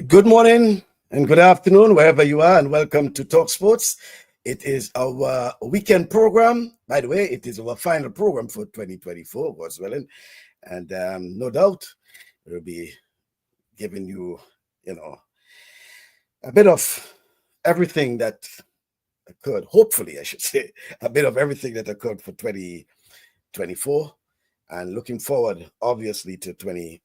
Good morning and good afternoon, wherever you are, and welcome to TalkSports. It is our weekend program. By the way, it is our final program for 2024, God's willing. And no doubt, we'll be giving you, a bit of everything that occurred. Hopefully, I should say, a bit of everything that occurred for 2024. And looking forward, obviously, to 2025.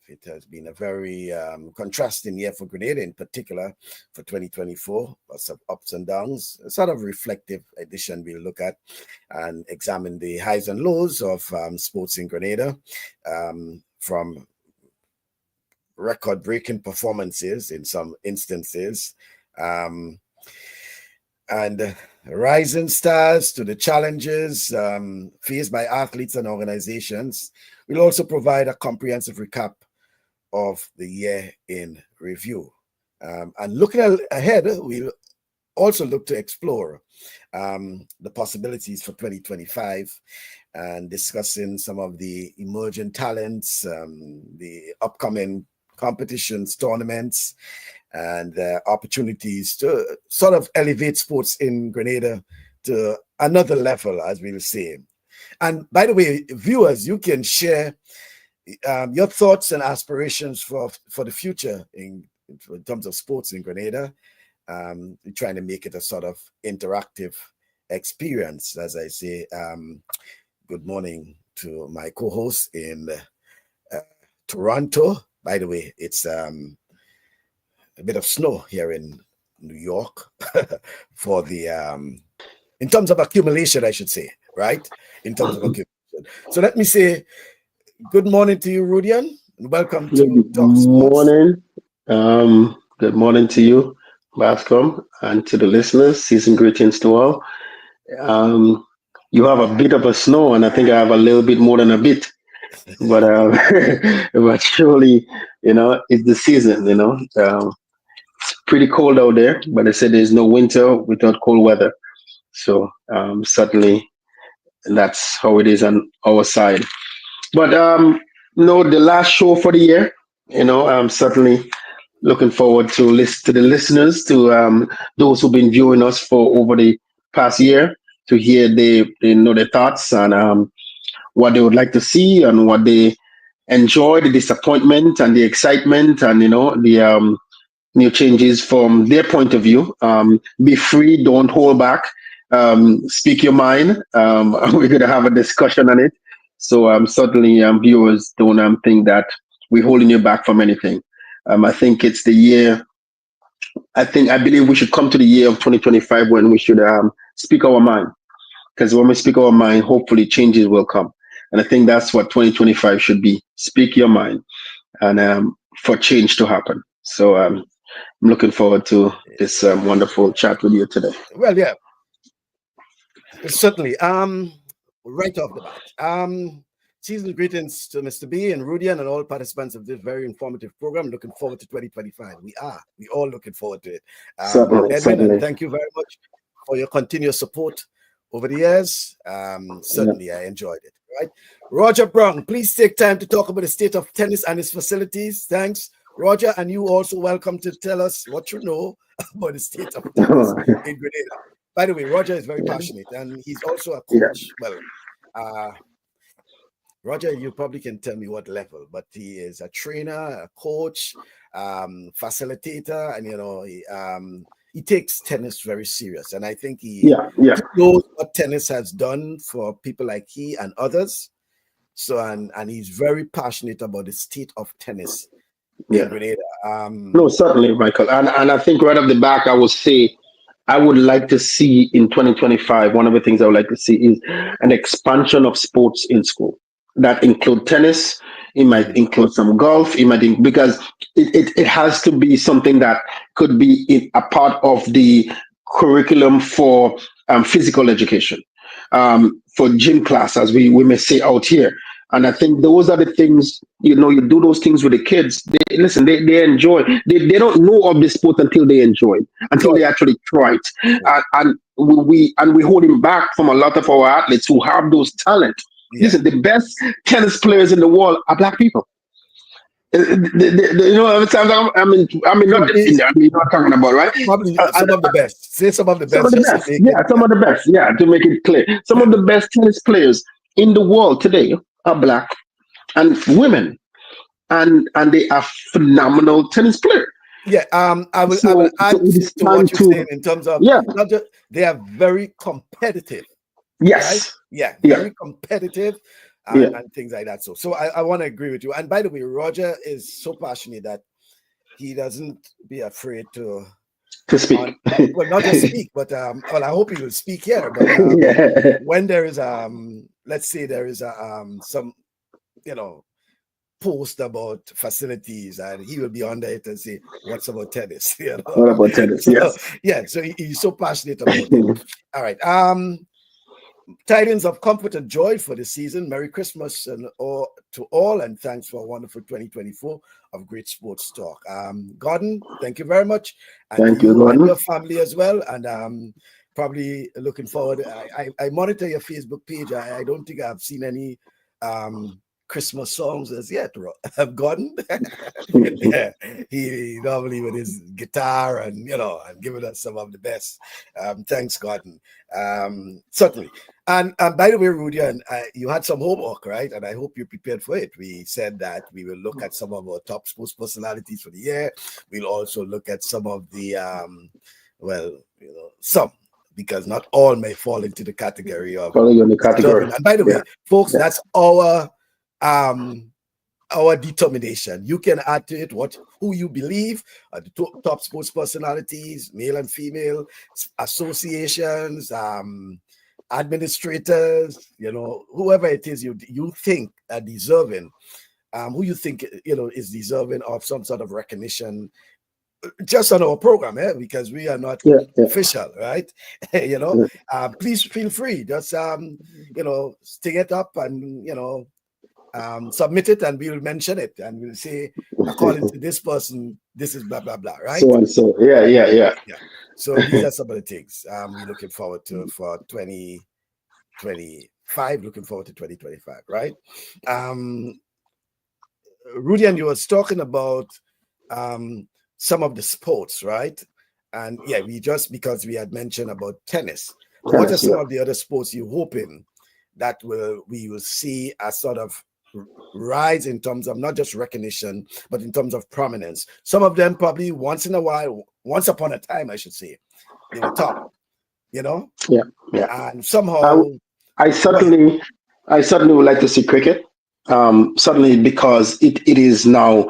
It has been a very contrasting year for Grenada, in particular for 2024. Lots of ups and downs. A sort of reflective edition we'll look at and examine the highs and lows of sports in Grenada, from record-breaking performances in some instances, and rising stars to the challenges faced by athletes and organizations. We'll also provide a comprehensive recap of the year in review. And looking ahead, we'll also look to explore the possibilities for 2025 and discussing some of the emerging talents, the upcoming competitions, tournaments, and opportunities to sort of elevate sports in Grenada to another level, as we'll say. And by the way, viewers, you can share your thoughts and aspirations for the future in terms of sports in Grenada. We're trying to make it a sort of interactive experience. As I say, good morning to my co-host in Toronto. By the way, it's a bit of snow here in New York for the in terms of accumulation, I should say, right? In terms of accumulation. So let me say good morning to you, Rudian, and welcome to TalkSports. Morning. Good morning to you, Bascom, and to the listeners. Season greetings to all. You have a bit of a snow, and I think I have a little bit more than a bit. But but surely, it's the season. It's pretty cold out there, but they said there's no winter without cold weather. So certainly that's how it is on our side. But no, the last show for the year. I'm certainly looking forward to the listeners, to those who've been viewing us for over the past year, to hear they know their thoughts and what they would like to see and what they enjoy, the disappointment and the excitement, and the new changes from their point of view. Be free, don't hold back. Speak your mind. We're going to have a discussion on it. So certainly, viewers don't think that we're holding you back from anything. I think it's the year. I believe we should come to the year of 2025 when we should speak our mind. Because when we speak our mind, hopefully changes will come. And I think that's what 2025 should be. Speak your mind, and for change to happen. So I'm looking forward to this wonderful chat with you today. Well, yeah, certainly. Right off the bat. Season greetings to Mr. B and Rudian and all participants of this very informative program. Looking forward to 2025. We all looking forward to it. Edwin, and thank you very much for your continuous support over the years. Certainly, I enjoyed it. Right, Roger Brown, please take time to talk about the state of tennis and its facilities. Thanks, Roger, and you also welcome to tell us what you know about the state of tennis in Grenada. By the way, Roger is very passionate, and he's also a coach. Well, Roger, you probably can tell me what level, but he is a trainer, a coach, facilitator, and he takes tennis very serious. And I think he knows what tennis has done for people like he and others. So and he's very passionate about the state of tennis in Grenada. No, certainly, Michael. And I think right off the back, I would say I would like to see in 2025, one of the things I would like to see is an expansion of sports in school. That include tennis, it might include some golf, because it has to be something that could be a part of the curriculum for physical education, for gym class, as we may say out here. And I think those are the things, you do those things with the kids. They enjoy. They don't know of the sport until they enjoy it, until they actually try it. And we hold him back from a lot of our athletes who have those talents. Listen, the best tennis players in the world are Black people. You know, sometimes I mean, not Probably, I mean, not talking about right. probably Uh, some of the best. Say some of the Some of best the just to best, make it. yeah, some of the best, yeah. To make it clear, some Yeah. of the best tennis players in the world today are black and women, and they are phenomenal tennis players. Yeah, I will So add it is to time what you're saying to, in terms of yeah, not just they are very competitive, right? yes, Yeah, yeah, very competitive yeah. and things like that. So I want to agree with you. And by the way, Roger is so passionate that he doesn't be afraid to To speak, on well not just speak, but well I hope he will speak here. But yeah. when there is let's say there is some you know post about facilities and he will be under it and say what's about tennis What about tennis? so Yes. yeah so he's so passionate about it. All right, tidings of comfort and joy for the season. Merry Christmas and all to all, and thanks for a wonderful 2024 of great sports talk. Gordon, thank you very much, and to Thank you, you and Gordon. your family as well. And probably looking forward. I monitor your Facebook page. I don't think I've seen any Christmas songs as yet. Have Gordon? Yeah, he normally with his guitar and and giving us some of the best. Thanks, Gordon. Certainly. And by the way, Rudy, and you had some homework, right? And I hope you prepared for it. We said that we will look at some of our top sports personalities for the year. We'll also look at some of the, well, some, because not all may fall into the category of Follow you in the category. deserving. And by the Yeah, way, folks, yeah. that's um our determination. You can add to it who you believe are the top sports personalities, male and female, associations, administrators, whoever it is you think are deserving, who you think is deserving of some sort of recognition just on our program, because we are not Yeah, yeah, official, right? yeah. Please feel free, just sting it up and submit it, and we'll mention it, and we'll say according to this person this is blah blah blah, right? So and so. Yeah, yeah, yeah. Yeah, so these are some of the things we're looking forward to for 2025, looking forward to 2025, right? um Rudy, and you was talking about some of the sports, right? And yeah, because we had mentioned about tennis, but what are Tennis, some yeah. of the other sports you hoping that we will see a sort of rise in terms of not just recognition, but in terms of prominence? Some of them probably once in a while, once upon a time, I should say, they were top, Yeah, yeah. and I, somehow I go ahead. certainly, I certainly would like to see cricket. Certainly because it is now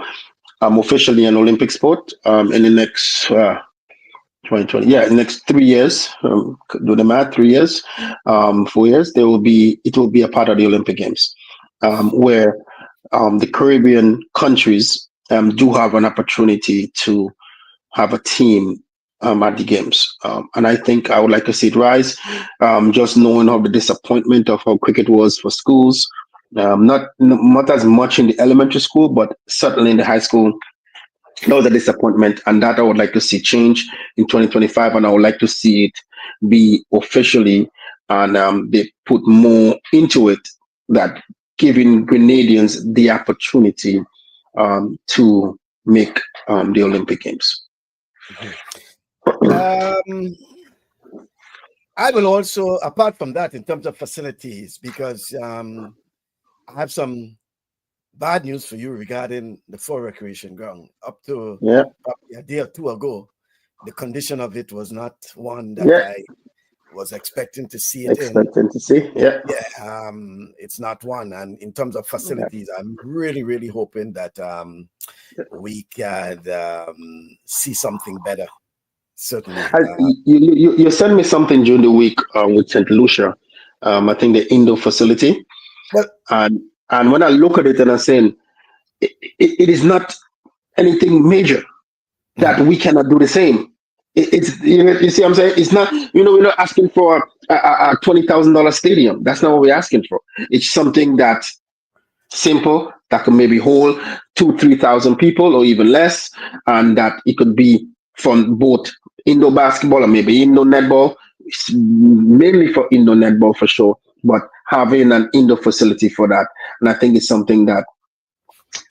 officially an Olympic sport. In the next 2020, yeah, in the next 3 years, do the math, 3 years, 4 years, it will be a part of the Olympic Games, where the Caribbean countries do have an opportunity to have a team at the games. And I think I would like to see it rise. Just knowing how the disappointment of how cricket was for schools, not as much in the elementary school, but certainly in the high school, that was a disappointment, and that I would like to see change in 2025, and I would like to see it be officially, and they put more into it, that giving Grenadians the opportunity to make the Olympic Games. Mhm. um I will also, apart from that, in terms of facilities, because I have some bad news for you regarding the full recreation ground. Up to Yeah, probably a day or two ago, the condition of it was not one that yeah, I was expecting to see it in. expecting to see. Yeah, Yeah, it's not one. And in terms of facilities, I'm really, really hoping that we can see something better. Certainly. you sent me something during the week with St. Lucia. I think the indoor facility, Well, and when I look at it and I'm saying it is not anything major that mhm, we cannot do the same. It's you see what I'm saying? It's not, we're not asking for a $20,000 stadium. That's not what we're asking for. It's something that's simple, that can maybe hold 2,000-3,000 people or even less, and that it could be from both indoor basketball or maybe indoor netball. It's mainly for indoor netball for sure, but having an indoor facility for that, and I think it's something that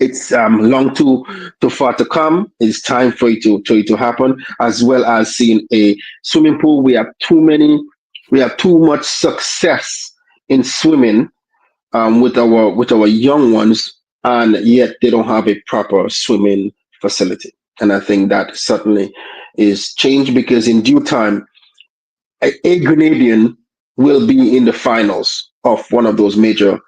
it's long too far to come. It's time for it to happen, as well as seeing a swimming pool. We have too much success in swimming with our young ones, and yet they don't have a proper swimming facility. And I think that certainly is changed, because in due time, a Grenadian will be in the finals of one of those major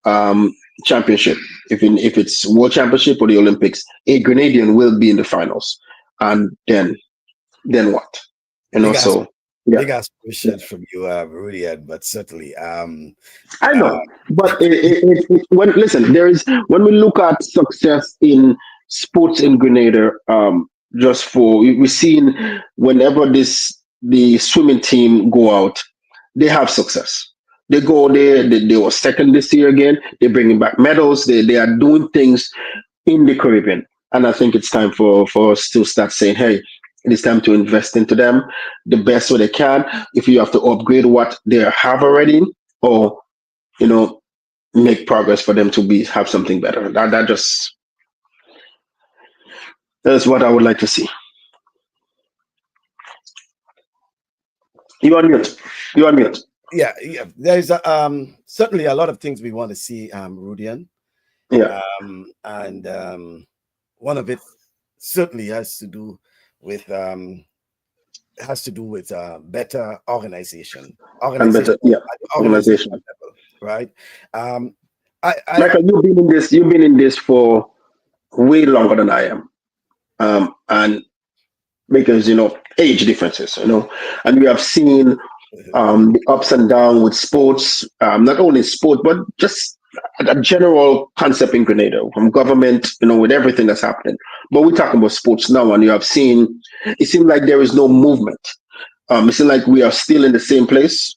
um, championship. If it's World Championship or the Olympics, a Grenadian will be in the finals, and then what? Big So yeah, big yeah. aspirations from you, Rudy, but certainly, I uh, know, but when listen, there is when we look at success in sports in Grenada, just for we've seen whenever the swimming team go out, they have success. They go there, they were second this year again. They're bringing back medals. They are doing things in the Caribbean, and I think it's time for us to start saying, hey, it is time to invest into them the best way they can. If you have to upgrade what they have already, or you know make progress for them to be have something better. That's what I would like to see. You on mute. You on mute. yeah, there's certainly a lot of things we want to see, Rudian, Yeah, and one of it certainly with um, has to do with better and better. organizational Yeah, organizational organization. level, right? Um, I Michael, you've been in this. You've been in this for way longer than I am. And because age differences, and we have seen the ups and downs with sports, not only sport, but just a general concept in Grenada from government, with everything that's happening. But we're talking about sports now, and you have seen, it seems like there is no movement. It seems like we are still in the same place.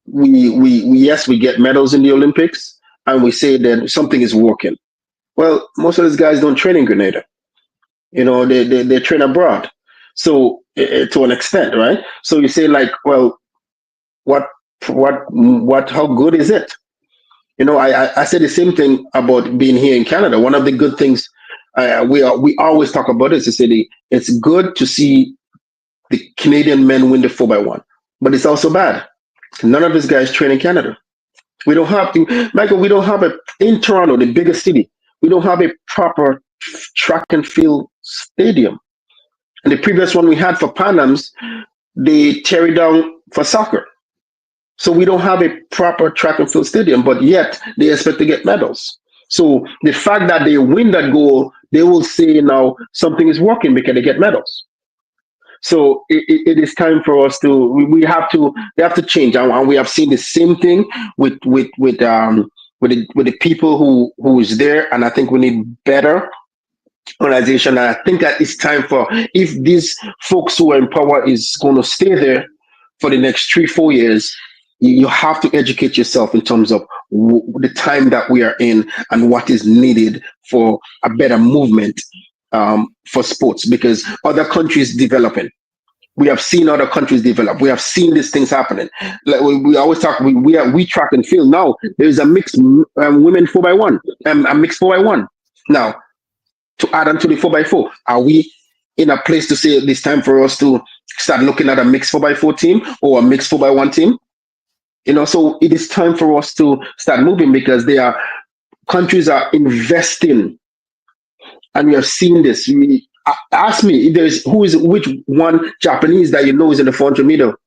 We yes, we get medals in the Olympics, and we say that something is working. Well, most of these guys don't train in Grenada. They train abroad. So to an extent, right? So you say like, well, what how good is it? I say the same thing about being here in Canada. One of the good things we always talk about is to say it's good to see the Canadian men win the 4x1, but it's also bad. None of these guys train in Canada. We don't have to, Michael. We don't have in Toronto, the biggest city. We don't have a proper track and field stadium. And the previous one we had for Panams, they tear it down for soccer. So we don't have a proper track and field stadium, but yet they expect to get medals. So the fact that they win that goal, they will say now something is working because they get medals. So it is time for us to we have to change, and we have seen the same thing with the people who is there, and I think we need better organization. And I think that it's time for, if these folks who are in power is going to stay there for the next 3-4 years, you have to educate yourself in terms of the time that we are in and what is needed for a better movement for sports, because other countries developing. We have seen other countries develop. We have seen these things happening. Like we always talk, we track and field. Now there is a mixed women 4x1, a mixed 4x1. Now to add on to the 4x4, are we in a place to say it's time for us to start looking at a mixed 4x4 team or a mixed 4x1 team? So it is time for us to start moving, because countries are investing, and we have seen this. Ask me if there's which one Japanese that is in the 400 meter,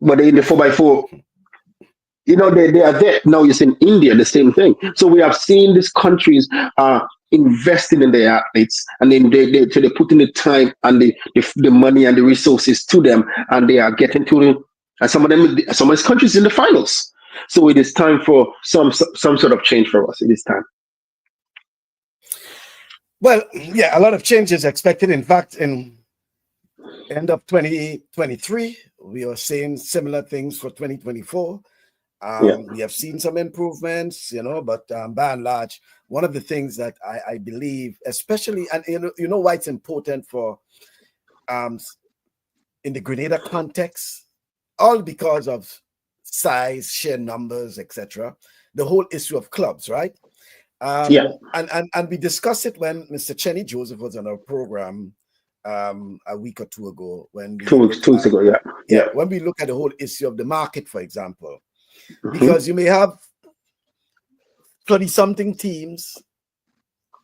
but they're in the 4x4. They are there now. You see in India the same thing. So we have seen these countries investing in their athletes, and then they put in the time and the money and the resources to them, and they are getting to them. And some of these countries in the finals. So it is time for some sort of change for us. It is time. Well, yeah, a lot of change is expected. In fact, in end of 2023, we are seeing similar things for 2024. Yeah. We have seen some improvements, but by and large, one of the things that I believe, especially, and you know why it's important for in the Grenada context, all because of size, sheer numbers, etc. the whole issue of clubs, right? Yeah. And we discussed it when Mr. Chenny Joseph was on our program a week or two ago, when we Two looked weeks at, ago, yeah. when we look at the whole issue of the market, for example, Mm-hmm. because you may have 30-something teams,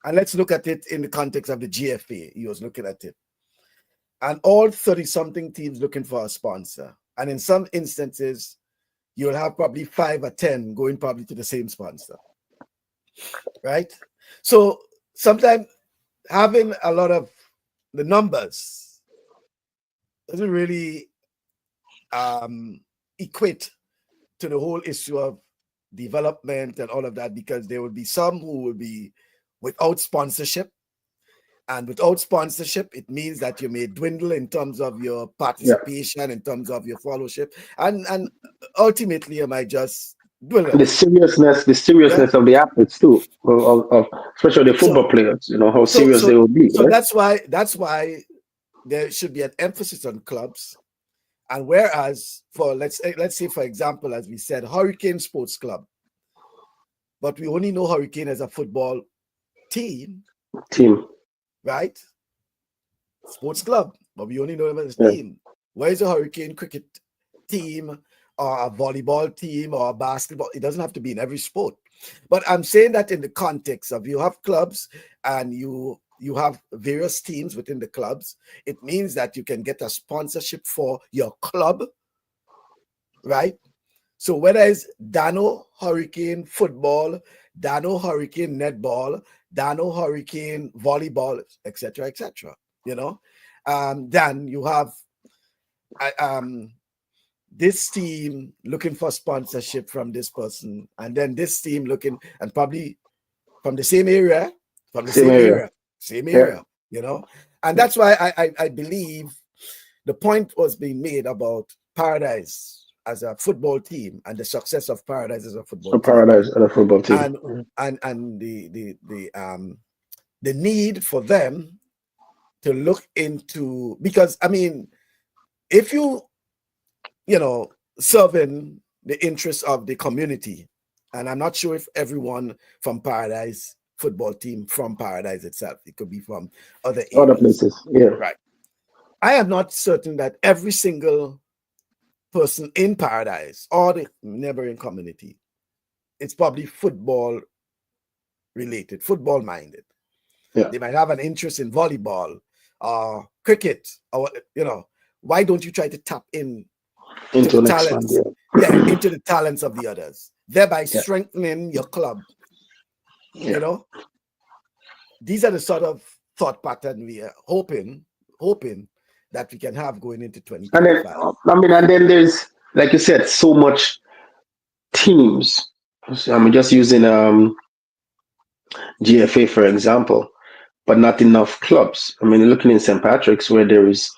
and let's look at it in the context of the GFA. He was looking at it, and all 30-something teams looking for a sponsor, and in some instances, you'll have probably 5 or 10 going probably to the same sponsor, right? So sometimes having a lot of the numbers doesn't really equate to the whole issue of development and all of that, because there will be some who will be without sponsorship, and without sponsorship it means that you may dwindle in terms of your participation, in terms of your followership, and ultimately you might just dwindle. The seriousness of the athletes too, of especially the football players, how serious they will be. So right? that's why there should be an emphasis on clubs. And whereas for let's say for example, as we said, Hurricane Sports Club, but we only know Hurricane as a football team, right? Sports club, but we only know them as a team. Where is a Hurricane cricket team or a volleyball team or a basketball? It doesn't have to be in every sport. But I'm saying that in the context of you have clubs and you have various teams within the clubs, it means that you can get a sponsorship for your club, right? So whether it's Dano Hurricane football, Dano Hurricane netball, Dano Hurricane volleyball, etc., then you have this team looking for sponsorship from this person, and then this team looking, and probably from the same area, same area, and that's why I believe the point was being made about Paradise as a football team and the success of Paradise as a football team. Paradise as a football team. And the need for them to look into, because I mean, if serving the interests of the community, and I'm not sure if everyone from Paradise football team from Paradise itself, it could be from other places, right? I am not certain that every single person in Paradise or the neighboring community, it's probably football related, football minded. They might have an interest in volleyball or cricket, or why don't you try to tap into the talents, into the talents of the others, thereby strengthening your club? These are the sort of thought pattern we are hoping that we can have going into 2025. And then there's, like you said, so much teams. I'm just using GFA for example, but not enough clubs. I mean, looking in St. Patrick's, where there is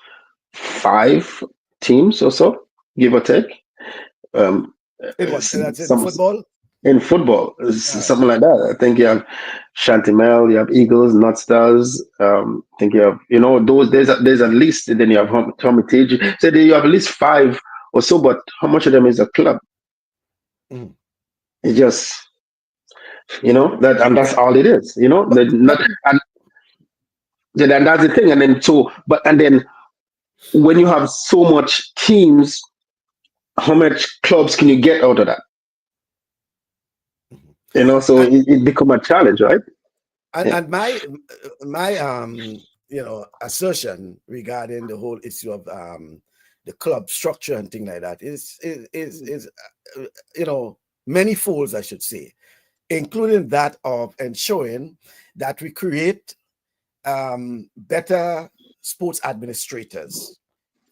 5 teams or so, give or take. That's in football? In football, something like that. I think you have Chantimel, you have Eagles, North Stars. I think you have, those. There's at least. Then you have Hermitage. So you have at least 5 or so. But how much of them is a club? It's just, that, and that's all it is. And that's the thing. And then when you have so much teams, how much clubs can you get out of that? So it become a challenge, right? And my assertion regarding the whole issue of the club structure and thing like that is many folds, I should say, including that of ensuring that we create better sports administrators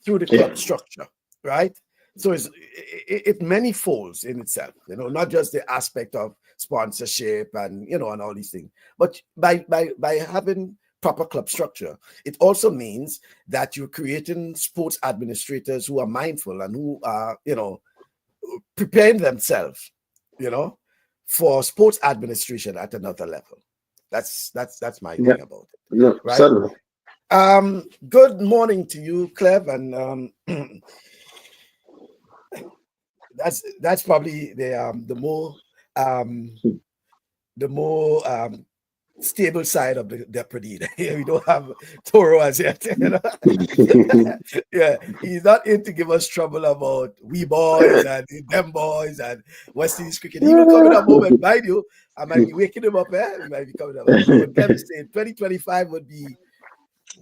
through the club structure, right? So it many folds in itself, not just the aspect of sponsorship and and all these things, but by having proper club structure, it also means that you're creating sports administrators who are mindful and who are preparing themselves for sports administration at another level. That's my thing about it. No, right? Certainly. Good morning to you, Clev, and that's probably the more um, the more stable side of the breed. We don't have Toro as yet. You know? Yeah, he's not in to give us trouble about we boys and them boys and West Indies cricket. He will come in a moment, mind you. I might be waking him up. We might be coming up. But Kevin saying 2025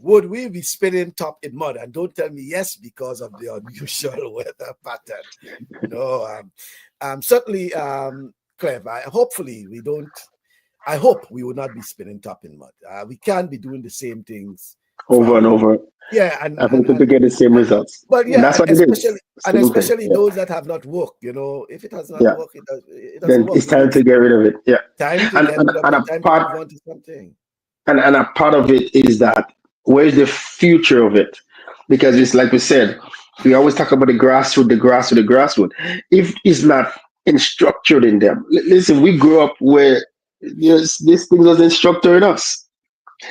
would we be spinning top in mud? And don't tell me yes because of the unusual weather pattern. No, certainly, Cleve. Hopefully we don't. I hope we will not be spinning top in mud. We can't be doing the same things over and over. Yeah, I think to get the same results. But yeah, that's what especially it is. Especially those that have not worked. You know, if it has not worked, it doesn't then work. It's time to get rid of it. Yeah, time to get rid of it. Time to move on to something. And a part of it is that where's the future of it? Because it's like we said, we always talk about the grassroots. If it's not structured in them, listen, we grew up where this thing wasn't structured in us,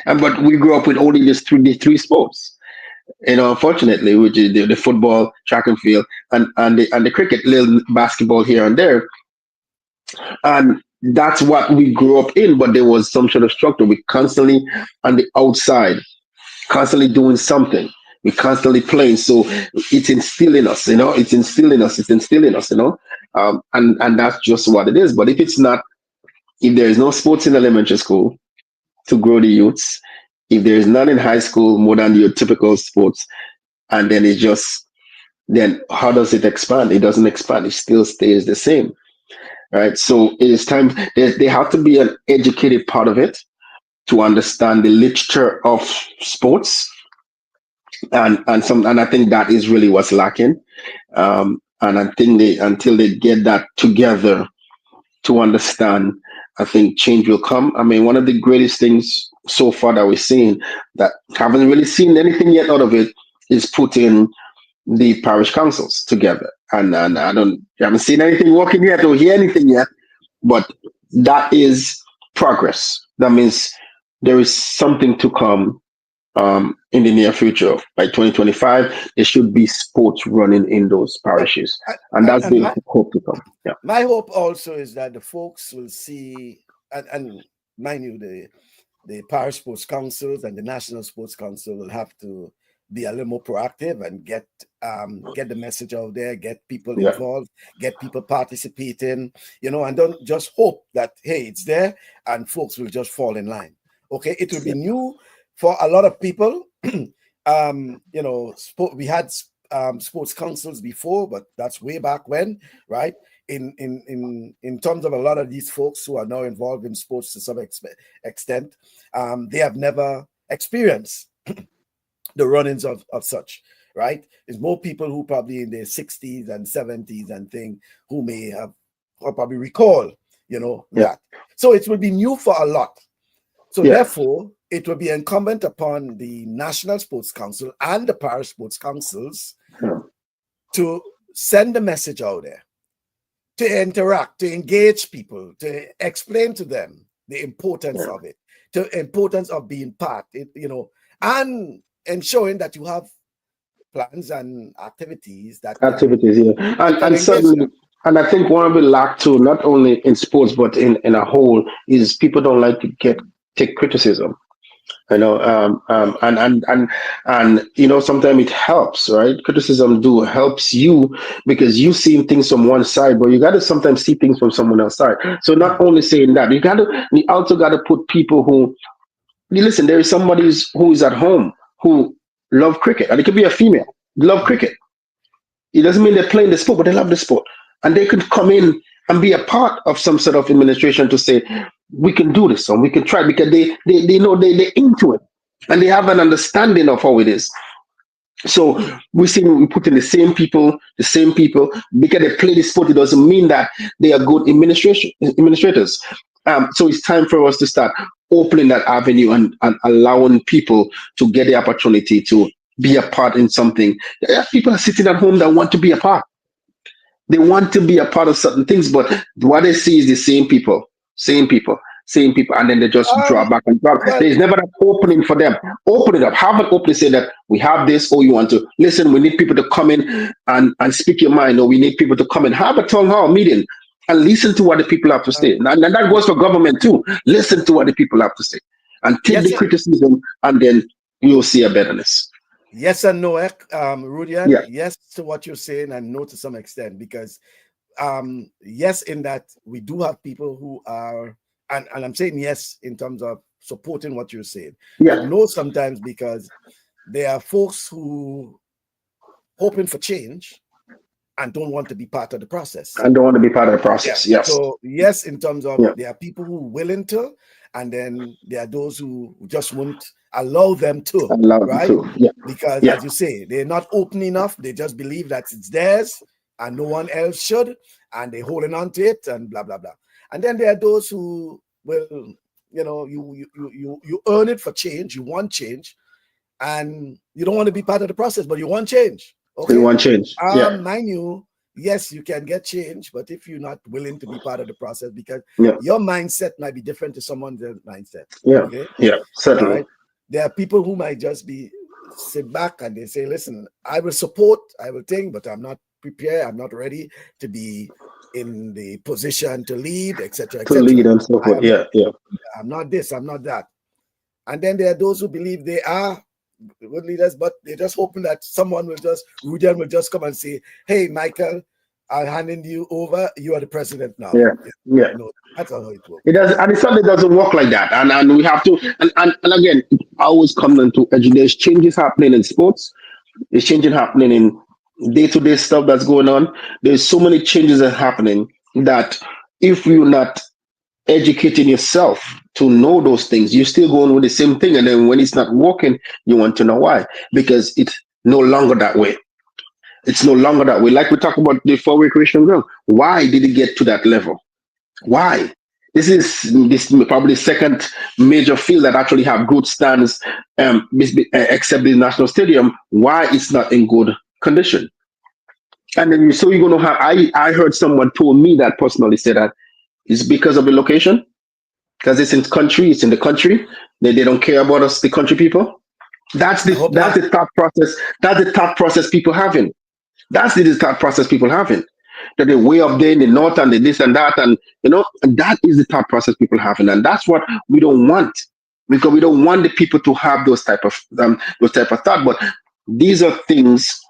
but we grew up with only the three sports. You know, unfortunately, which is the football, track and field, and the cricket, little basketball here and there, and that's what we grew up in. But there was some sort of structure. We constantly on the outside, constantly doing something. We constantly playing, so it's instilling us. You know, it's instilling us. You know, and that's just what it is. But if there is no sports in elementary school to grow the youths, if there is none in high school more than your typical sports, and then how does it expand? It doesn't expand. It still stays the same, right? So it is time. They have to be an educated part of it to understand the literature of sports, and I think that is really what's lacking. And I think until they get that together to understand, I think change will come. I mean, one of the greatest things so far that we're seeing that haven't really seen anything yet out of it is putting the parish councils together. And I haven't seen anything working yet or hear anything yet, but that is progress. That means there is something to come in the near future. By 2025, there should be sports running in those parishes, and that's the hope to come. Yeah. My hope also is that the folks will see, and mind you, the parish sports councils and the national sports council will have to be a little more proactive and get the message out there, get people involved, get people participating, you know, and don't just hope that, hey, it's there and folks will just fall in line. Okay, it will be new for a lot of people. You know, we had sports councils before, but that's way back when, right? In terms of a lot of these folks who are now involved in sports to some extent, they have never experienced the run-ins of such, right? There's more people who probably in their 60s and 70s and thing who may have or probably recall, you know, that. So it will be new for a lot. So therefore, it will be incumbent upon the National Sports Council and the parish sports councils to send a message out there, to interact, to engage people, to explain to them the importance of it, the importance of being part, you know, and ensuring that you have plans and activities and certainly. And I think one of the lack too, not only in sports but in a whole, is people don't like to take criticism. You know, and you know, sometimes it helps, right? Criticism helps you because you see things from one side, but you got to sometimes see things from someone else's side. So not only saying that, you also got to put people who, listen, there is somebody who is at home who love cricket, and it could be a female, love cricket. It doesn't mean they're playing the sport, but they love the sport, and they could come in and be a part of some sort of administration to say, we can do this and we can try, because they know they're into it and they have an understanding of how it is. So we put in the same people because they play the sport. It doesn't mean that they are good administrators. So it's time for us to start opening that avenue and allowing people to get the opportunity to be a part in something. People are sitting at home that want to be a part. They want to be a part of certain things, but what they see is the same people, and then they just draw back and drop. There's never an opening for them. Open it up. Have an opening, say that we have this, or you want to listen. We need people to come in and speak your mind, or we need people to come and have a town hall meeting and listen to what the people have to say. And that goes for government too. Listen to what the people have to say and take Yes, the criticism, and then you'll see a betterness. yes and no, Rudian. Yeah, Yes to what you're saying, and no to some extent, because yes, in that we do have people who are, and I'm saying yes in terms of supporting what you're saying, but yeah. no sometimes because there are folks who hoping for change and don't want to be part of the process. I don't want to be part of the Yeah. process. Yes. So yes, in terms of Yeah. there are people who are willing to, and then there are those who just won't allow them to, Allow them right? to. Yeah. Because Yeah. as you say, they're not open enough. They just believe that it's theirs and no one else should, and they're holding on to it and blah blah blah. And then there are those who will, you earn it for change. You want change, and you don't want to be part of the process, but you want change. We Okay. want change. Yeah. Mind you, yes, you can get change, but if you're not willing to be part of the process, because Yeah. your mindset might be different to someone's mindset. Yeah. Okay. Yeah. All Certainly. right. There are people who might just be sit back and they say, listen, I will support, I will think, but I'm not prepared, I'm not ready to be in the position to lead, etc., To etc. lead and so forth. Yeah. Yeah. I'm not this, I'm not that. And then there are those who believe they are good leaders, but they're just hoping that someone will just, Rudian will just come and say, hey, Michael, I'm handing you over. You are the president now. Yeah. Yeah. No, that's not how it works. It does, and it certainly doesn't work like that. And we have to, and again, it always comes into education. There's changes happening in sports. There's changes happening in day-to-day stuff that's going on. There's so many changes that are happening that if you're not educating yourself to know those things, you're still going with the same thing. And then when it's not working, you want to know why. Because it's no longer that way. It's no longer that way. Like we talked about the four recreational ground. Why did it get to that level? Why? This probably the second major field that actually have good stands, except the national stadium. Why it's not in good condition? And then so you're gonna have. I heard someone told me that personally said that it's because of the location, because it's in country, it's in the country. They don't care about us, the country people. That's I the hope that's not. the thought process. That's the thought process people having. That's the thought process people having. That they way up there in the north and the this and that, and and that is the thought process people having, and that's what we don't want, because we don't want the people to have those type of thought. But these are things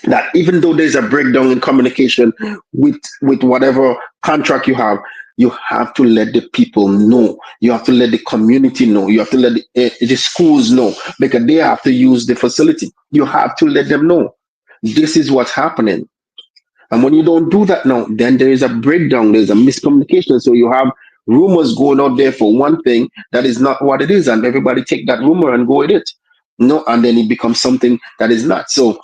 that, even though there's a breakdown in communication with whatever contract you have to let the people know. You have to let the community know. You have to let the schools know, because they have to use the facility. You have to let them know this is what's happening. And when you don't do that now, then there is a breakdown, there's a miscommunication. So you have rumors going out there for one thing that is not what it is, and everybody take that rumor and go with it. No, and then it becomes something that is not. So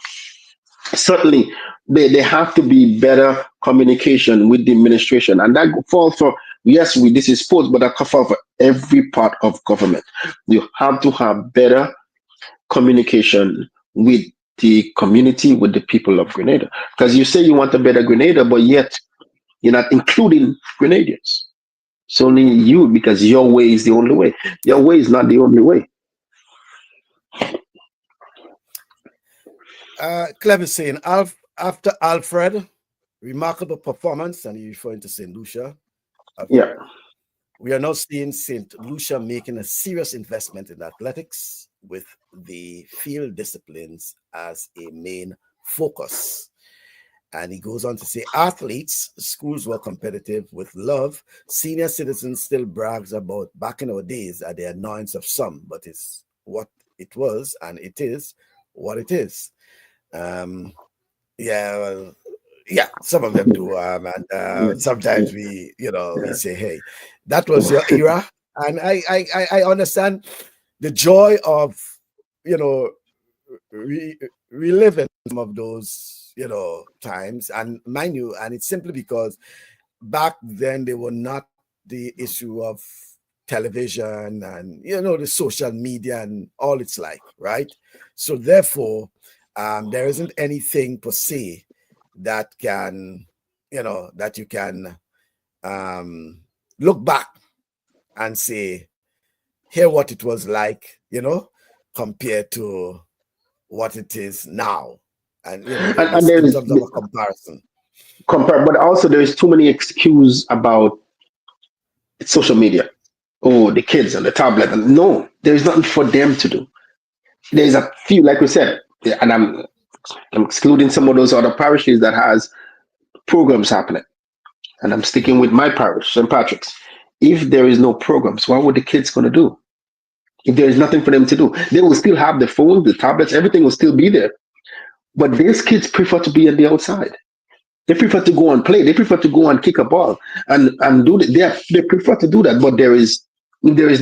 certainly there have to be better communication with the administration. And that falls for, yes, this is sports, but that falls for every part of government. You have to have better communication with the community, with the people of Grenada. Because you say you want a better Grenada, but yet you're not including Grenadians. It's only you, because your way is the only way. Your way is not the only way. Clever saying, after Alfred, remarkable performance, and he's referring to St. Lucia. Yeah. We are now seeing St. Lucia making a serious investment in athletics with the field disciplines as a main focus. And he goes on to say, athletes, schools were competitive with love. Senior citizens still brags about back in our days at the annoyance of some, but it's what it was, and it is what it is. Yeah, well, yeah, some of them do. And sometimes we say, hey, that was your era. And I understand the joy of, reliving some of those, times. And mind you, and it's simply because back then they were not the issue of television and, the social media and all it's like, right? So therefore, there isn't anything per se that can, that you can look back and say, here what it was like, compared to what it is now. And, And in there's terms of a comparison. But also there is too many excuses about social media. Oh, the kids and the tablet. And no, there is nothing for them to do. There's a few, like we said, and I'm excluding some of those other parishes that has programs happening. And I'm sticking with my parish, St. Patrick's. If there is no programs, what would the kids gonna do? If there is nothing for them to do, they will still have the phones, the tablets, everything will still be there. But these kids prefer to be on the outside. They prefer to go and play. They prefer to go and kick a ball and do that. They prefer to do that. But there is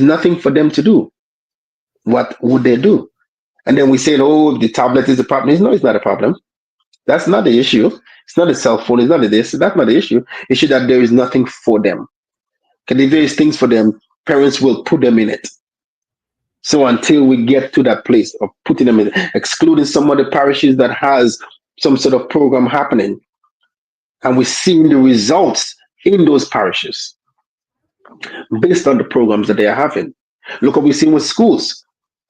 nothing for them to do. What would they do? And then we say, oh, the tablet is the problem. No, it's not a problem. That's not the issue. It's not a cell phone. It's not a this. That's not the issue. Issue that there is nothing for them. Because if there is things for them, parents will put them in it. So until we get to that place of putting them in, excluding some of the parishes that has some sort of program happening, and we're seeing the results in those parishes based on the programs that they are having. Look what we're seeing with schools.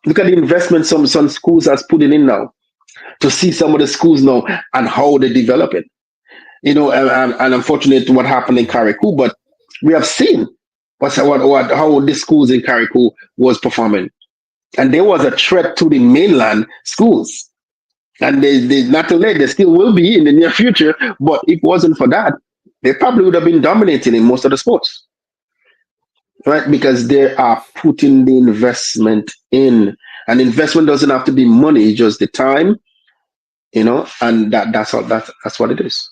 Look at the investment some schools are putting in now to see some of the schools now and how they develop it. And unfortunately, what happened in Carriacou, but we have seen how the schools in Carriacou was performing. And there was a threat to the mainland schools. And they not too late, they still will be in the near future. But if it wasn't for that, they probably would have been dominating in most of the sports. Right? Because they are putting the investment in. And investment doesn't have to be money, it's just the time, and that's what it is.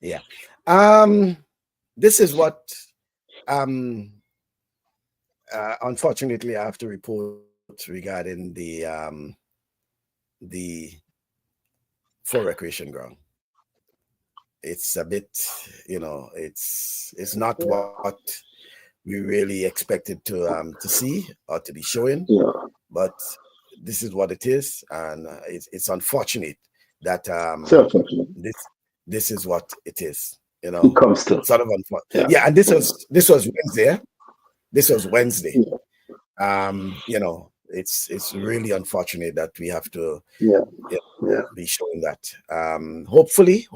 Yeah. This is what unfortunately I have to report regarding the full recreation ground. It's a bit, it's not what we really expected to see or to be showing. Yeah. But this is what it is, and it's unfortunate that this is what it is. It comes to sort of unfortunate. Yeah, and this was Wednesday. This was Wednesday. Yeah. It's really unfortunate that we have to be showing that. Hopefully.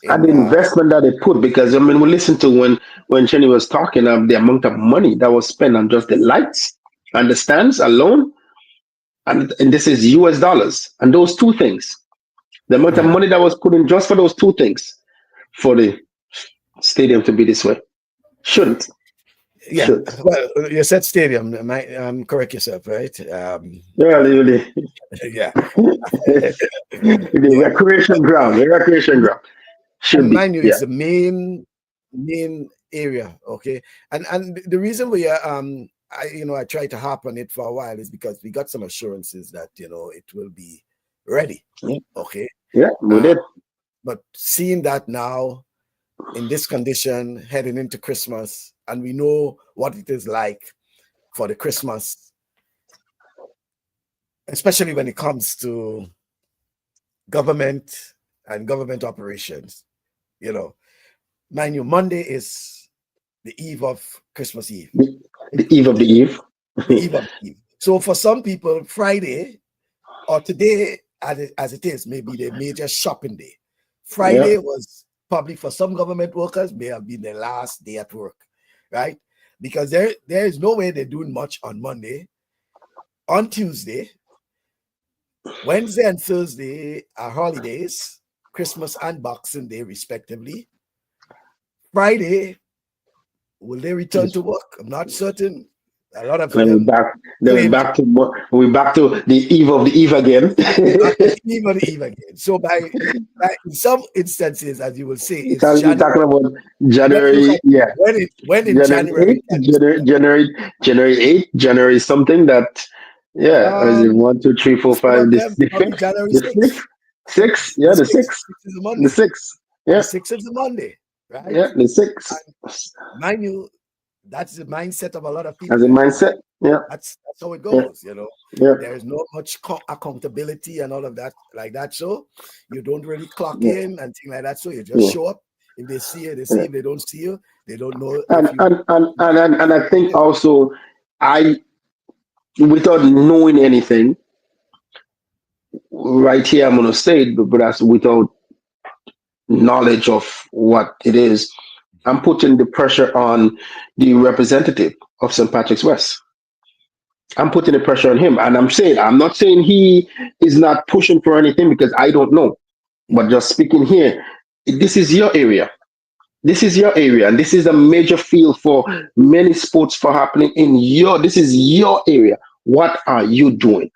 And the investment that they put, because we listened to when Jenny was talking of the amount of money that was spent on just the lights and the stands alone, and this is US dollars, and those two things, the amount of money that was put in just for those two things, for the stadium to be this way, shouldn't. Yeah, Should. Well, you said stadium. Correct yourself, right? Yeah, really. Yeah. The recreation ground. Should and be. mind you, it's the main area, okay. And the reason we are I tried to harp on it for a while is because we got some assurances that it will be ready, okay. Yeah, we did. But seeing that now in this condition heading into Christmas, and we know what it is like for the Christmas, especially when it comes to government and government operations. Mind you, Monday is the eve of Christmas Eve. The eve of the eve. The eve of the eve. So for some people, Friday or today, as it is, may be their major shopping day. Friday was probably, for some government workers, may have been their last day at work, right? Because there is no way they're doing much on Monday. On Tuesday, Wednesday and Thursday are holidays, Christmas and Boxing Day, respectively. Friday, will they return to work? I'm not certain. A lot of them. We're back to the eve of the eve again. Eve of the eve again. So by in some instances, as you will say, it's January. Talking about January. Yeah. When in January? January 8th, January something that. Yeah, is it 1, 2, 3, 4, 5? The 5th, January the 6th, 6th, yeah, the 6th, the 6th, yeah, the 6th is the Monday, right? Yeah, the 6th. Mind you, that's the mindset of a lot of people. As a mindset, yeah, that's how it goes. Yeah. There is not much accountability and all of that like that. So you don't really clock in and things like that. So you just show up. If they see you, they see. If they don't see you, they don't know. And I think also without knowing anything, right here I'm gonna say it, but that's without knowledge of what it is, I'm putting the pressure on the representative of St. Patrick's West. I'm putting the pressure on him. And I'm not saying he is not pushing for anything because I don't know. But just speaking here, this is your area. This is your area, and this is a major field for many sports for happening this is your area. What are you doing?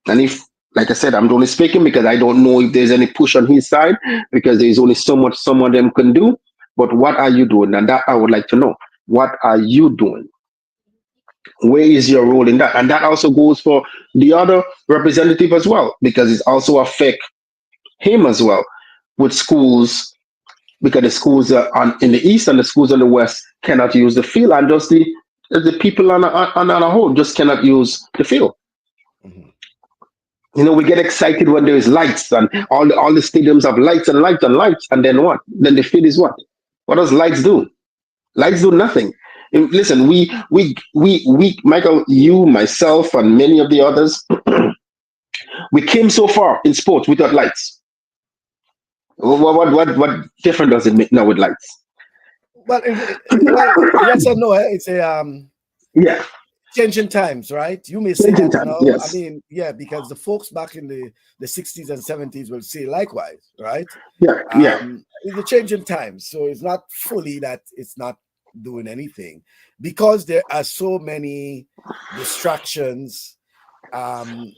And if, like I said, I'm only speaking because I don't know if there's any push on his side, because there's only so much some of them can do. But what are you doing? And that I would like to know. What are you doing? Where is your role in that? And that also goes for the other representative as well, because it also affect him as well with schools, because the schools in the east and the schools on the west cannot use the field, and just the people on a whole just cannot use the field. Mm-hmm. You know, we get excited when there is lights and all the stadiums have lights and lights and lights, and then what? Then the field is what? What does lights do? Lights do nothing. And listen, we, Michael, you, myself, and many of the others, we came so far in sports without lights. What difference does it make now with lights? Well, yes and no. It's a Yeah, changing times, right? You may say changing that time. now. I Yes. mean, yeah, because the folks back in the 60s and 70s will say likewise, right? Yeah. Yeah. It's a changing times. So it's not fully that it's not doing anything, because there are so many distractions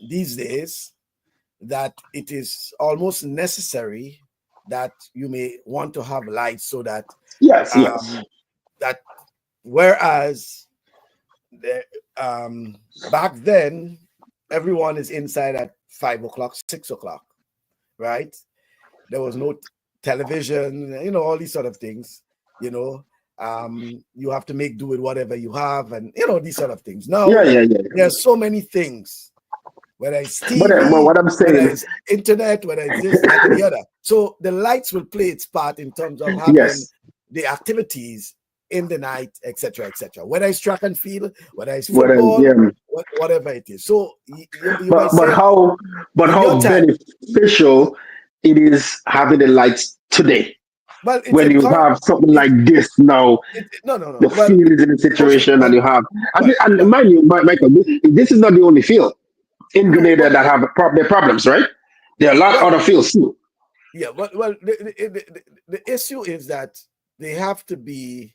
these days that it is almost necessary that you may want to have lights, so that Yes. Yes. that whereas the, back then everyone is inside at 5 o'clock, 6 o'clock, right? There was no television, all these sort of things. You have to make do with whatever you have, and these sort of things. Now Yeah. there's so many things, whether it's But TV, what I'm whether saying, it's internet, whether it's this, that, and the other. So the lights will play its part in terms of having yes. the activities in the night, etc., etc. Whether it's track and field, whether it's What I, football, yeah. whatever it is. So you might But say in your how time, beneficial it is having the lights today well, it's when you encouraged. have something like this now. No. The Well, field is in a situation, and you have, well, and well, mind you, Michael, this is not the only field in no, Grenada that have their problems, right? There are a lot of well, other fields too. yeah, well, the issue is that they have to be,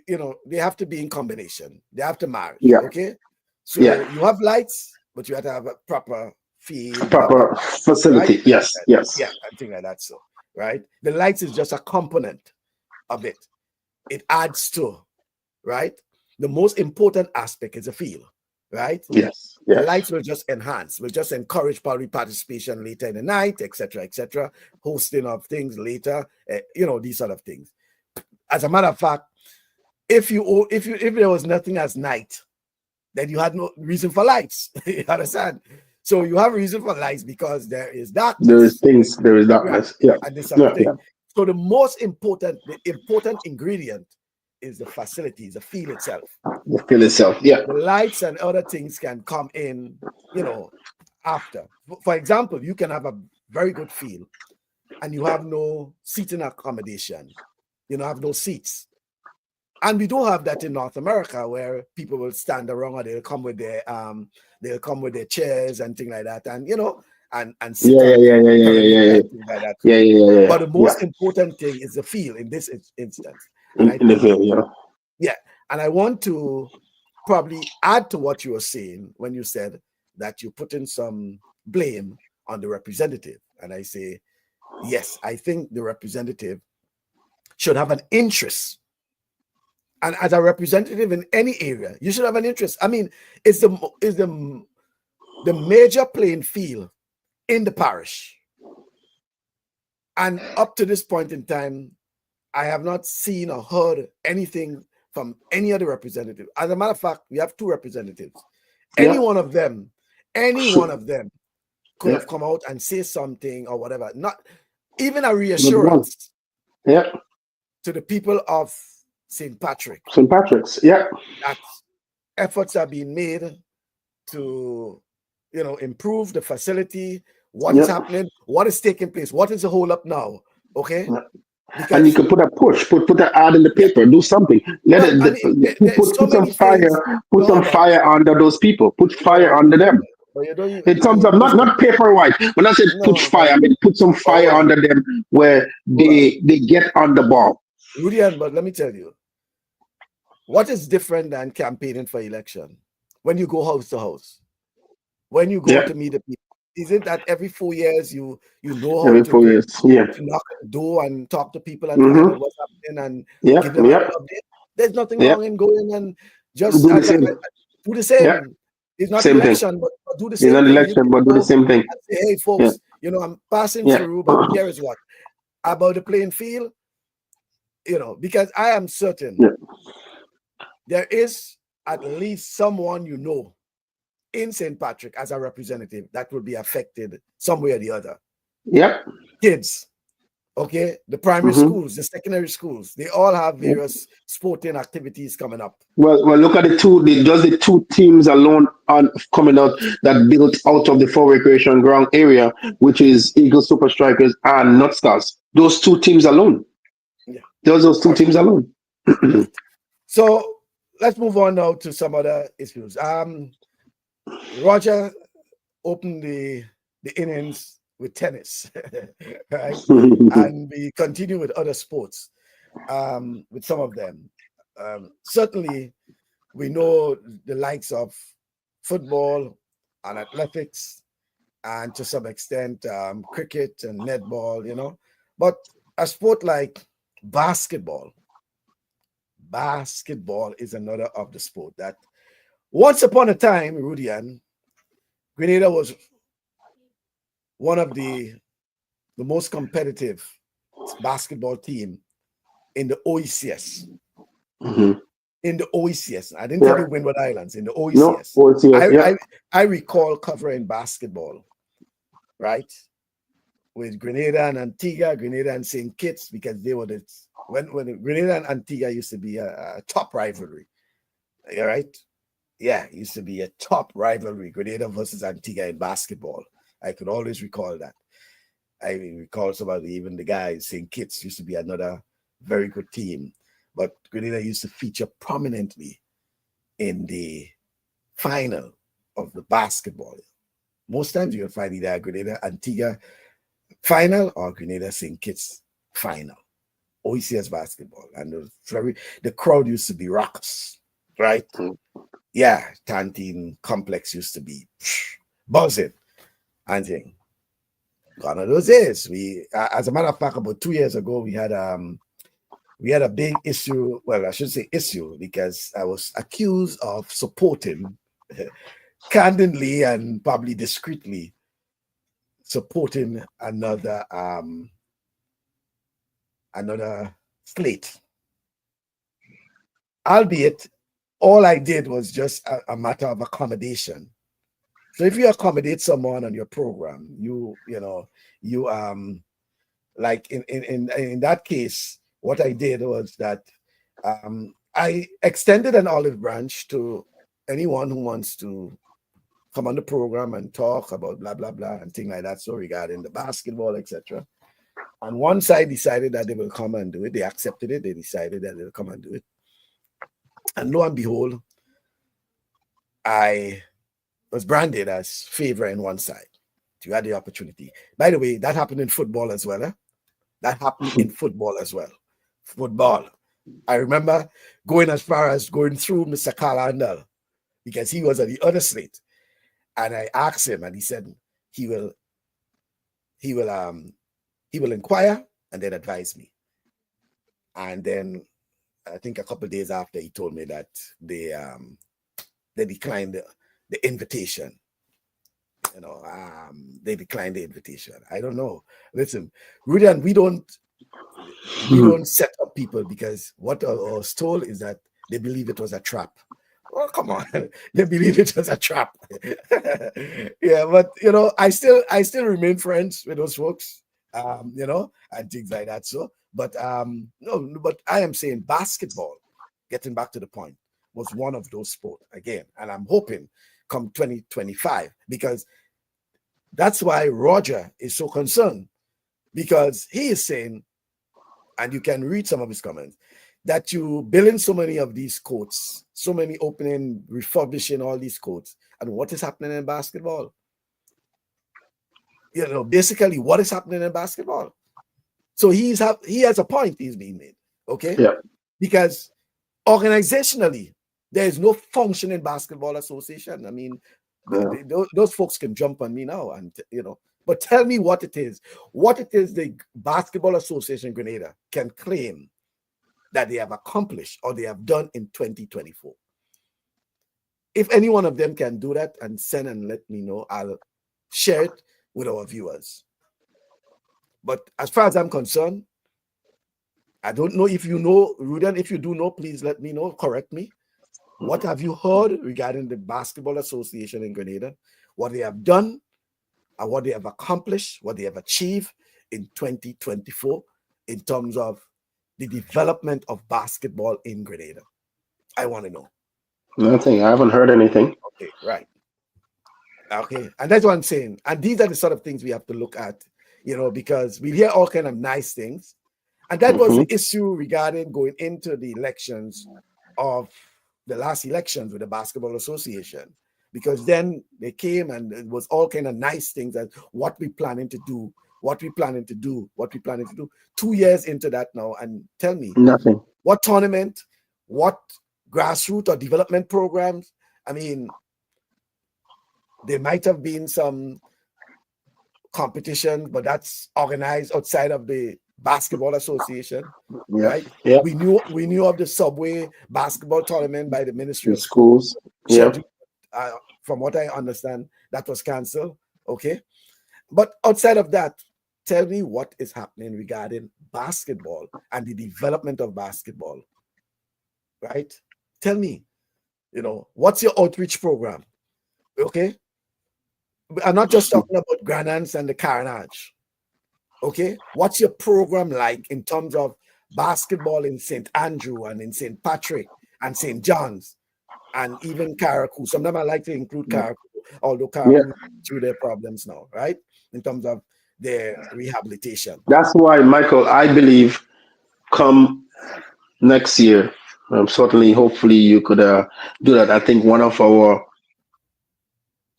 they have to be in combination. They have to marry. Yeah, Okay, so yeah. you have lights, but you have to have a proper field, blah blah Proper blah, right? facility. Yes, yes. Yeah, and things like that. So, right, the lights is just a component of it. It adds to, right. The most important aspect is the field, right? Yes, The yes. lights will just enhance, will just encourage probably participation later in the night, etc., hosting of things later, these sort of things. As a matter of fact, if there was nothing as night, then you had no reason for lights. You understand? So you have reason for lights because there is darkness, There is right? darkness. Yeah, And this sort of yeah, yeah. thing. So the important ingredient is the facilities, the field itself. The field itself. Yeah, The lights and other things can come in, after. For example, you can have a very good field and you have no seating accommodation. You have no seats. And we don't have that in North America, where people will stand around, or they'll come with their chairs and things like that, and and sit yeah, on yeah, the yeah, yeah, yeah, perimeter yeah, and things like that. yeah, yeah. But the Yeah. most important thing is the field in this instance. And I In the think, field, yeah. yeah, and I want to probably add to what you were saying when you said that you put in some blame on the representative. And I say, yes, I think the representative should have an interest. And as a representative in any area, you should have an interest. I mean, it's the major playing field in the parish. And up to this point in time, I have not seen or heard anything from any other representative. As a matter of fact, we have two representatives. Any Yeah. one of them could have come out and say something or whatever. Not even a reassurance Yeah. to the people of St. Patrick. St. Patrick's. Yeah. That efforts are being made to, improve the facility. What is happening? What is taking place? What is the hold up now? Okay, And you because can put a push, put an ad in the yeah, paper, do something. Let well, it I mean, there's so put some many things fire, to put go some about. fire under those people. Put No, fire under them. but you don't. In I terms of mean, listen. not paper white. When I said put No, fire, I mean put some but fire under them where hold on, they get on the ball. Rudian. But let me tell you, what is different than campaigning for election? When you go house to house, when you go Yeah, to meet the people, isn't that every 4 years you know how every to four go years. Yeah. to knock on the door and talk to people and find Mm-hmm. out what's happening and Yep. give them an Yep. update? There's nothing Yep. wrong in going and just Do the same. do the Yeah. same. It's not Same thing. election, but do the It's same not thing. You election, can but do the go same thing. and say, hey, Yeah. folks, I'm passing Yeah. through, but here is what about the playing field, because I am certain Yeah. there is at least someone in St. Patrick as a representative that will be affected some way or the other. Yep. Kids, okay, the primary Mm-hmm. schools, the secondary schools, they all have Yep. various sporting activities coming up. Well, look at the two teams alone on coming out that built out of the full recreation ground area, which is Eagle Super Strikers and Nutstars. Those two teams alone. Yeah. Those two All teams alone. right. So let's move on now to some other issues. Roger opened the innings with tennis, right? And we continue with other sports, with some of them. Certainly, we know the likes of football and athletics, and to some extent, cricket and netball. But a sport like basketball, basketball is another of the sport that once upon a time, Rudian, Grenada was one of the most competitive basketball team in the OECS. Mm-hmm. In the OECS. I didn't tell you Yep. Windward Islands, in the No. OECS. OCS. I, Yep. I, I recall covering basketball, right? With Grenada and Antigua, Grenada and St. Kitts, because they were when Grenada and Antigua used to be a top rivalry. All right? Yeah, it used to be a top rivalry, Grenada versus Antigua in basketball. I could always recall that. I recall even the guys, St. Kitts used to be another very good team. But Grenada used to feature prominently in the final of the basketball. Most times you'll find either Grenada Antigua final or Grenada St. Kitts final. OECS basketball. And the crowd used to be raucous, right? Yeah, Canteen Complex used to be buzzing and thing. Gone are those days. As a matter of fact, about 2 years ago, we had a big issue. Well, I should say issue because I was accused of supporting, candidly and probably discreetly, supporting another slate. Albeit, all I did was just a matter of accommodation. So if you accommodate someone on your program, you like in that case, what I did was that I extended an olive branch to anyone who wants to come on the program and talk about blah blah blah and things like that. So regarding the basketball, etc. And one side decided that they will come and do it. They accepted it. They decided that they'll come and do it. And lo and behold, I was branded as favor in one side. You had the opportunity. By the way, that happened in football as well. That happened in football as well. Football. I remember going as far as going through Mr. Carlandel because he was at the other slate. And I asked him, and he said he will inquire and then advise me. And then I think a couple of days after, he told me that they declined the invitation. They declined the invitation. I don't know. Listen, Rudian, we don't set up people because what I was told is that they believe it was a trap. Oh, come on. They believe it was a trap. Yeah, but I still remain friends with those folks, and things like that. So, but no, but I am saying basketball, getting back to the point, was one of those sports again. And I'm hoping come 2025, because that's why Roger is so concerned, because he is saying, and you can read some of his comments, that you building so many of these courts, so many opening, refurbishing all these courts, and what is happening in basketball? Basically, what is happening in basketball? So he has a point he's being made, okay? Yeah. Because organizationally, there is no functioning basketball association. I mean, those folks can jump on me now, and but tell me what it is. What it is the Basketball Association Grenada can claim that they have accomplished or they have done in 2024. If any one of them can do that and send and let me know, I'll share it with our viewers. But as far as I'm concerned, I don't know if you know, Rudian. If you do know, please let me know, correct me. What have you heard regarding the Basketball Association in Grenada? What they have done and what they have accomplished, what they have achieved in 2024 in terms of the development of basketball in Grenada? I want to know. Nothing. I haven't heard anything. Okay, right. Okay, and that's what I'm saying. And these are the sort of things we have to look at, because we hear all kind of nice things. And that was the issue regarding going into the elections of the last elections with the Basketball Association, because then they came and it was all kind of nice things and what we planning to do, what we planning to do. 2 years into that now, and tell me, nothing. What tournament, what grassroots or development programs? I mean, there might have been some competition, but that's organized outside of the Basketball Association, right? Yeah. We knew of the Subway basketball tournament by the Ministry of Schools. Yeah. From what I understand, that was canceled. Okay, but outside of that, tell me what is happening regarding basketball and the development of basketball, right? Tell me, what's your outreach program? Okay, I'm not just talking about Grenadians and the Carnage. Okay, what's your program like in terms of basketball in St. Andrew and in St. Patrick and St. John's and even Caracou? Sometimes I like to include Caracou, although Caracou through their problems now, right? In terms of their rehabilitation. That's why, Michael, I believe come next year, certainly, hopefully, you could do that. I think one of our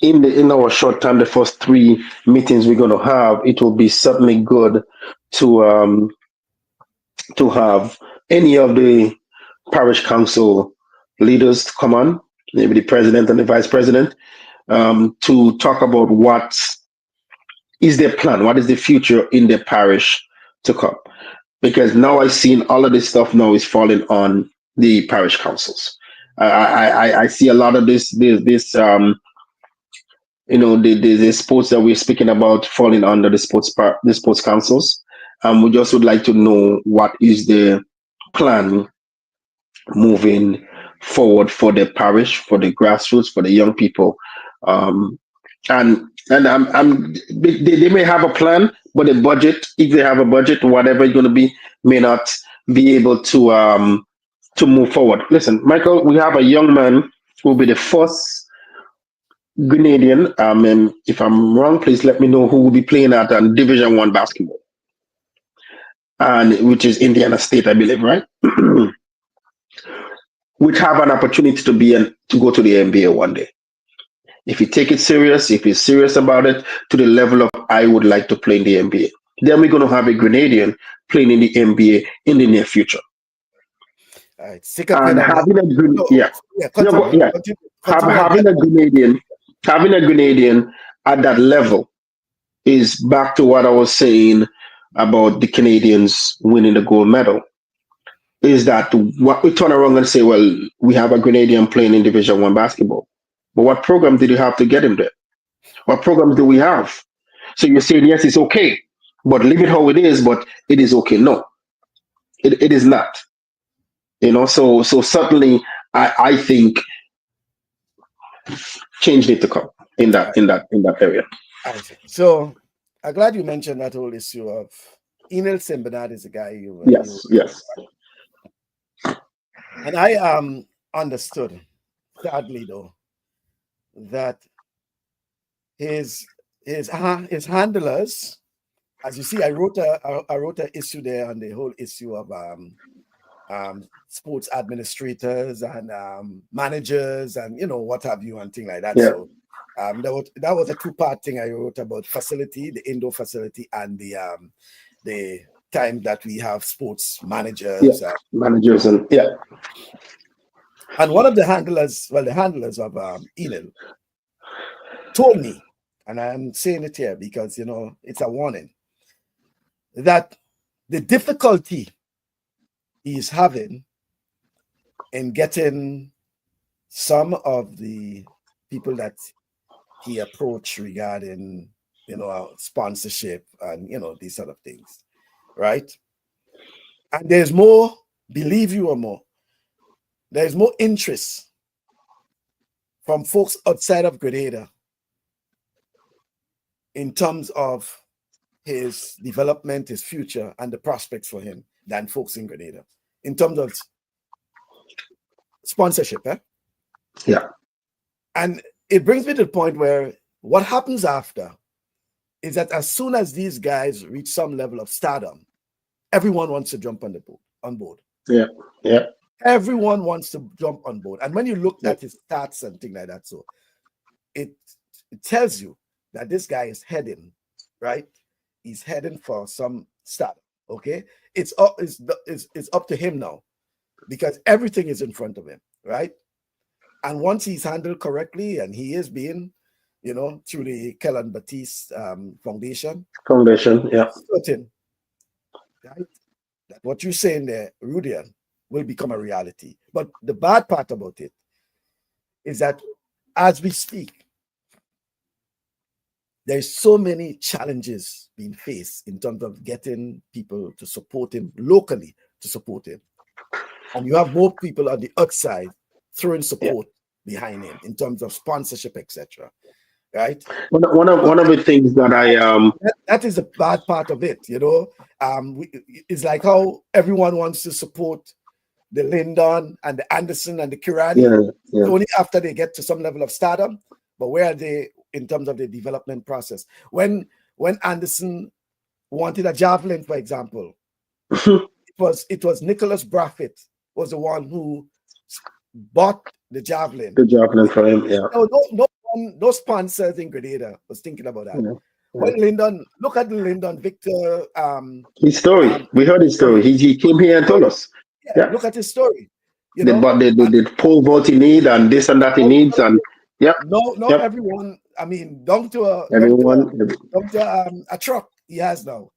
in our short time, the first 3 meetings we're going to have, it will be certainly good to have any of the parish council leaders to come on, maybe the president and the vice president, to talk about what is their plan, what is the future in their parish to come. Because now I've seen all of this stuff now is falling on the parish councils. I see a lot of this the sports that we're speaking about falling under the sports councils. We just would like to know what is the plan moving forward for the parish, for the grassroots, for the young people. And they may have a plan, but the budget, if they have a budget, whatever it's going to be, may not be able to move forward. Listen, Michael, we have a young man who will be the first Grenadian. And if I'm wrong, please let me know, who will be playing at Division 1 basketball, and which is Indiana State, I believe, right? Which have an opportunity to go to the NBA one day. If you take it serious, if you're serious about it, to the level of I would like to play in the NBA, then we're going to have a Grenadian playing in the NBA in the near future. All right, and having having a Grenadian at that level is back to what I was saying about the Canadians winning the gold medal. Is that what we turn around and say, well, we have a Grenadian playing in Division 1 basketball. But what program did you have to get him there? What programs do we have? So you're saying, yes, it's okay, but leave it how it is, but it is okay. No, it is not. So certainly I think change need to come in that area. I see. So I'm glad you mentioned that whole issue of Enel Simbernard is a guy you yes. And I understood, sadly though, that his handlers as you see, I wrote an issue there on the whole issue of sports administrators and managers and what have you and things like that. Yeah. So that was a two-part thing I wrote about facility, the indoor facility, and the time that we have sports managers. Managers and And one of the handlers of Enel told me, and I'm saying it here because it's a warning, that the difficulty he's having in getting some of the people that he approached regarding sponsorship and these sort of things, right? And there's more, believe you or more, there's more interest from folks outside of Grenada in terms of his development, his future, and the prospects for him than folks in Grenada in terms of sponsorship. Yeah. And it brings me to the point where what happens after is that as soon as these guys reach some level of stardom, everyone wants to jump on board. Yeah. Everyone wants to jump on board. And when you look at his stats and things like that, so it tells you that this guy is heading, right? He's heading for some stardom. Okay, it's up to him now because everything is in front of him, right? And once he's handled correctly, and he is being, through the Kellen Batiste Foundation, yeah, certain, right, that what you're saying there, Rudian, will become a reality. But the bad part about it is that as we speak, there's so many challenges being faced in terms of getting people to support him locally, to support him. And you have more people on the outside throwing support behind him in terms of sponsorship, etc. Right? One of the things that that is the bad part of it, it's like how everyone wants to support the Lyndon and the Anderson and the Kirani only after they get to some level of stardom. But where are they in terms of the development process? When Anderson wanted a javelin, for example, it was Nicholas Braffett was the one who bought the javelin. The javelin for him, yeah. No sponsors in Grenada was thinking about that. Yeah. When Lyndon, look at the Lyndon Victor. His story. We heard his story. He came here and told us. Yeah. Look at his story. But the pole vault he need and this and that he needs and not everyone. I mean, down to a truck he has now.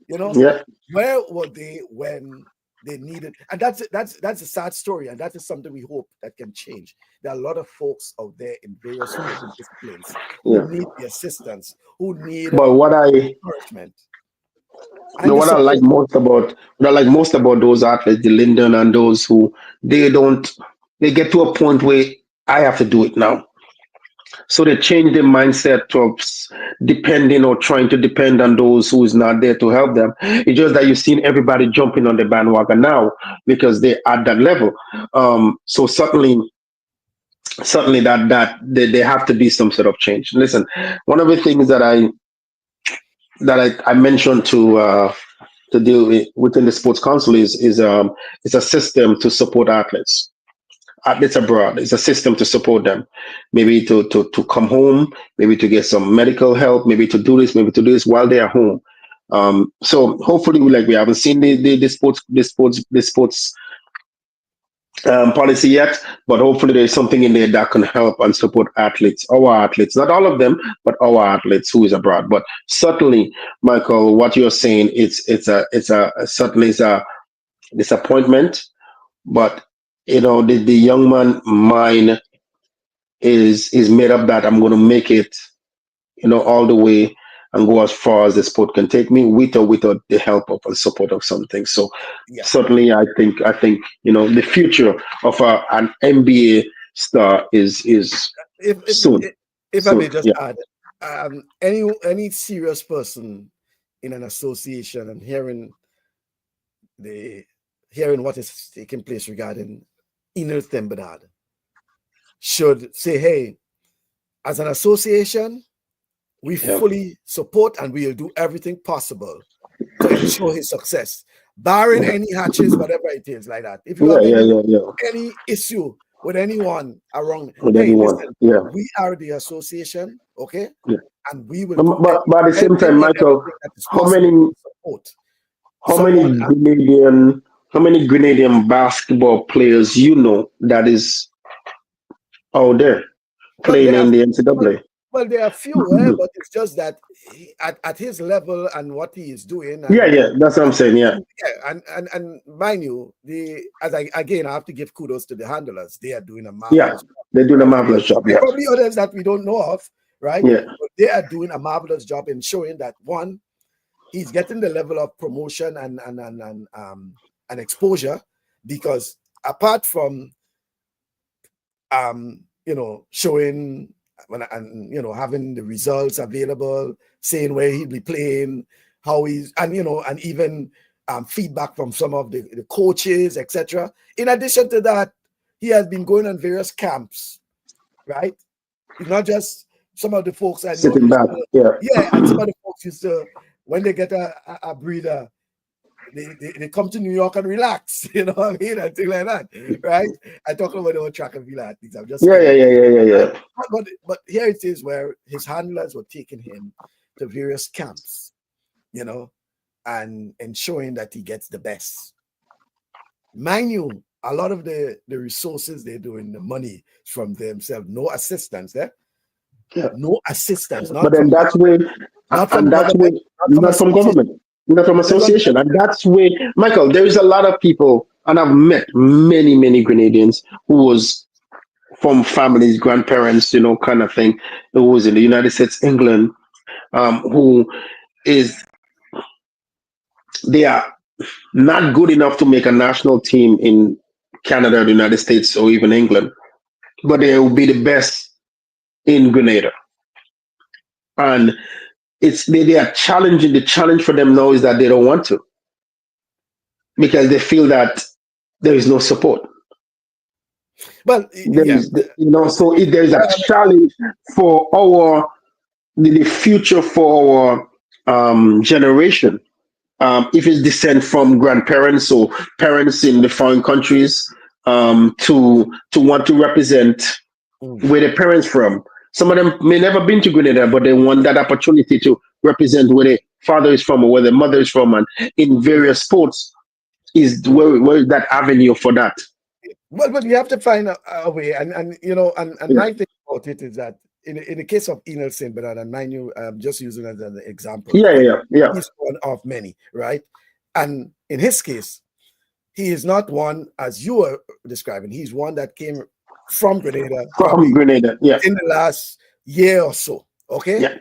Where were they when they needed? And that's a sad story, and that is something we hope that can change. There are a lot of folks out there in various disciplines who need the assistance, who need encouragement. What I like most about those athletes, the Lyndon and those who they get to a point where I have to do it now. So they change their mindset of depending or trying to depend on those who is not there to help them. It's just that you've seen everybody jumping on the bandwagon now because they're at that level. So certainly that there have to be some sort of change. Listen, one of the things that I mentioned to deal with within the sports council is a system to support athletes abroad. It's a system to support them, maybe to come home, maybe to get some medical help, maybe to do this while they are home. So hopefully, we haven't seen the sports policy yet, but hopefully there's something in there that can help and support our athletes, not all of them, but our athletes who is abroad. But certainly, Michael, what you're saying, it's certainly a disappointment, but the young man mind is made up that I'm going to make it, all the way and go as far as the sport can take me with or without the help of and support of something. So certainly I think the future of an NBA star is soon. If I may just add, any serious person in an association and hearing what is taking place regarding Enel Thembernard should say, hey, as an association, we fully support and we will do everything possible to ensure his success, barring any hatches, whatever it is like that. If you have any issue with anyone around, with hey, anyone, listen, yeah. we are the association, okay? Yeah. And we will But at the same time, Michael, how many Grenadian basketball players you know that is out there playing in the NCAA? Well, there are few, but it's just that at his level and what he is doing. And, that's what I'm saying. Yeah, and mind you, I have to give kudos to the handlers. They are doing a job. marvelous job. They're doing a marvelous job. Yeah, probably others that we don't know of, right? Yeah, but they are doing a marvelous job in showing that one, he's getting the level of promotion and exposure, because apart from showing and having the results available, saying where he'll be playing, how he's and even feedback from some of the coaches, etc. In addition to that, he has been going on various camps, right? It's not just some of the folks I know. Sitting back, and some of the folks used to, when they get a breeder, they come to New York and relax, you know what I mean, and things like that, right? I talk about the whole track and field athletes. I'm just yeah. But here it is where his handlers were taking him to various camps, and ensuring that he gets the best. Mind you, a lot of the resources they're doing, the money from themselves, no assistance there. Yeah. No assistance. But then that's where, not from government, not from association. And that's where, Michael, there is a lot of people, and I've met many, many Grenadians who was from families, grandparents, kind of thing, who was in the United States, England, they are not good enough to make a national team in Canada, the United States, or even England, but they will be the best in Grenada. And they are challenging. The challenge for them now is that they don't want to, because they feel that there is no support. Well, so if there is a challenge for the future for our generation, if it's descent from grandparents or parents in the foreign countries, to want to represent where the parents from. Some of them may never been to Grenada, but they want that opportunity to represent where the father is from or where the mother is from, and in various sports is where is that avenue for that. Well, but you have to find a way, and my thing about it is that in the case of Enel St. Bernard, and mind you, I'm just using it as an example. Yeah. He's one of many, right? And in his case, he is not one, as you were describing, he's one that came from Grenada. In the last year or so, okay? Yeah.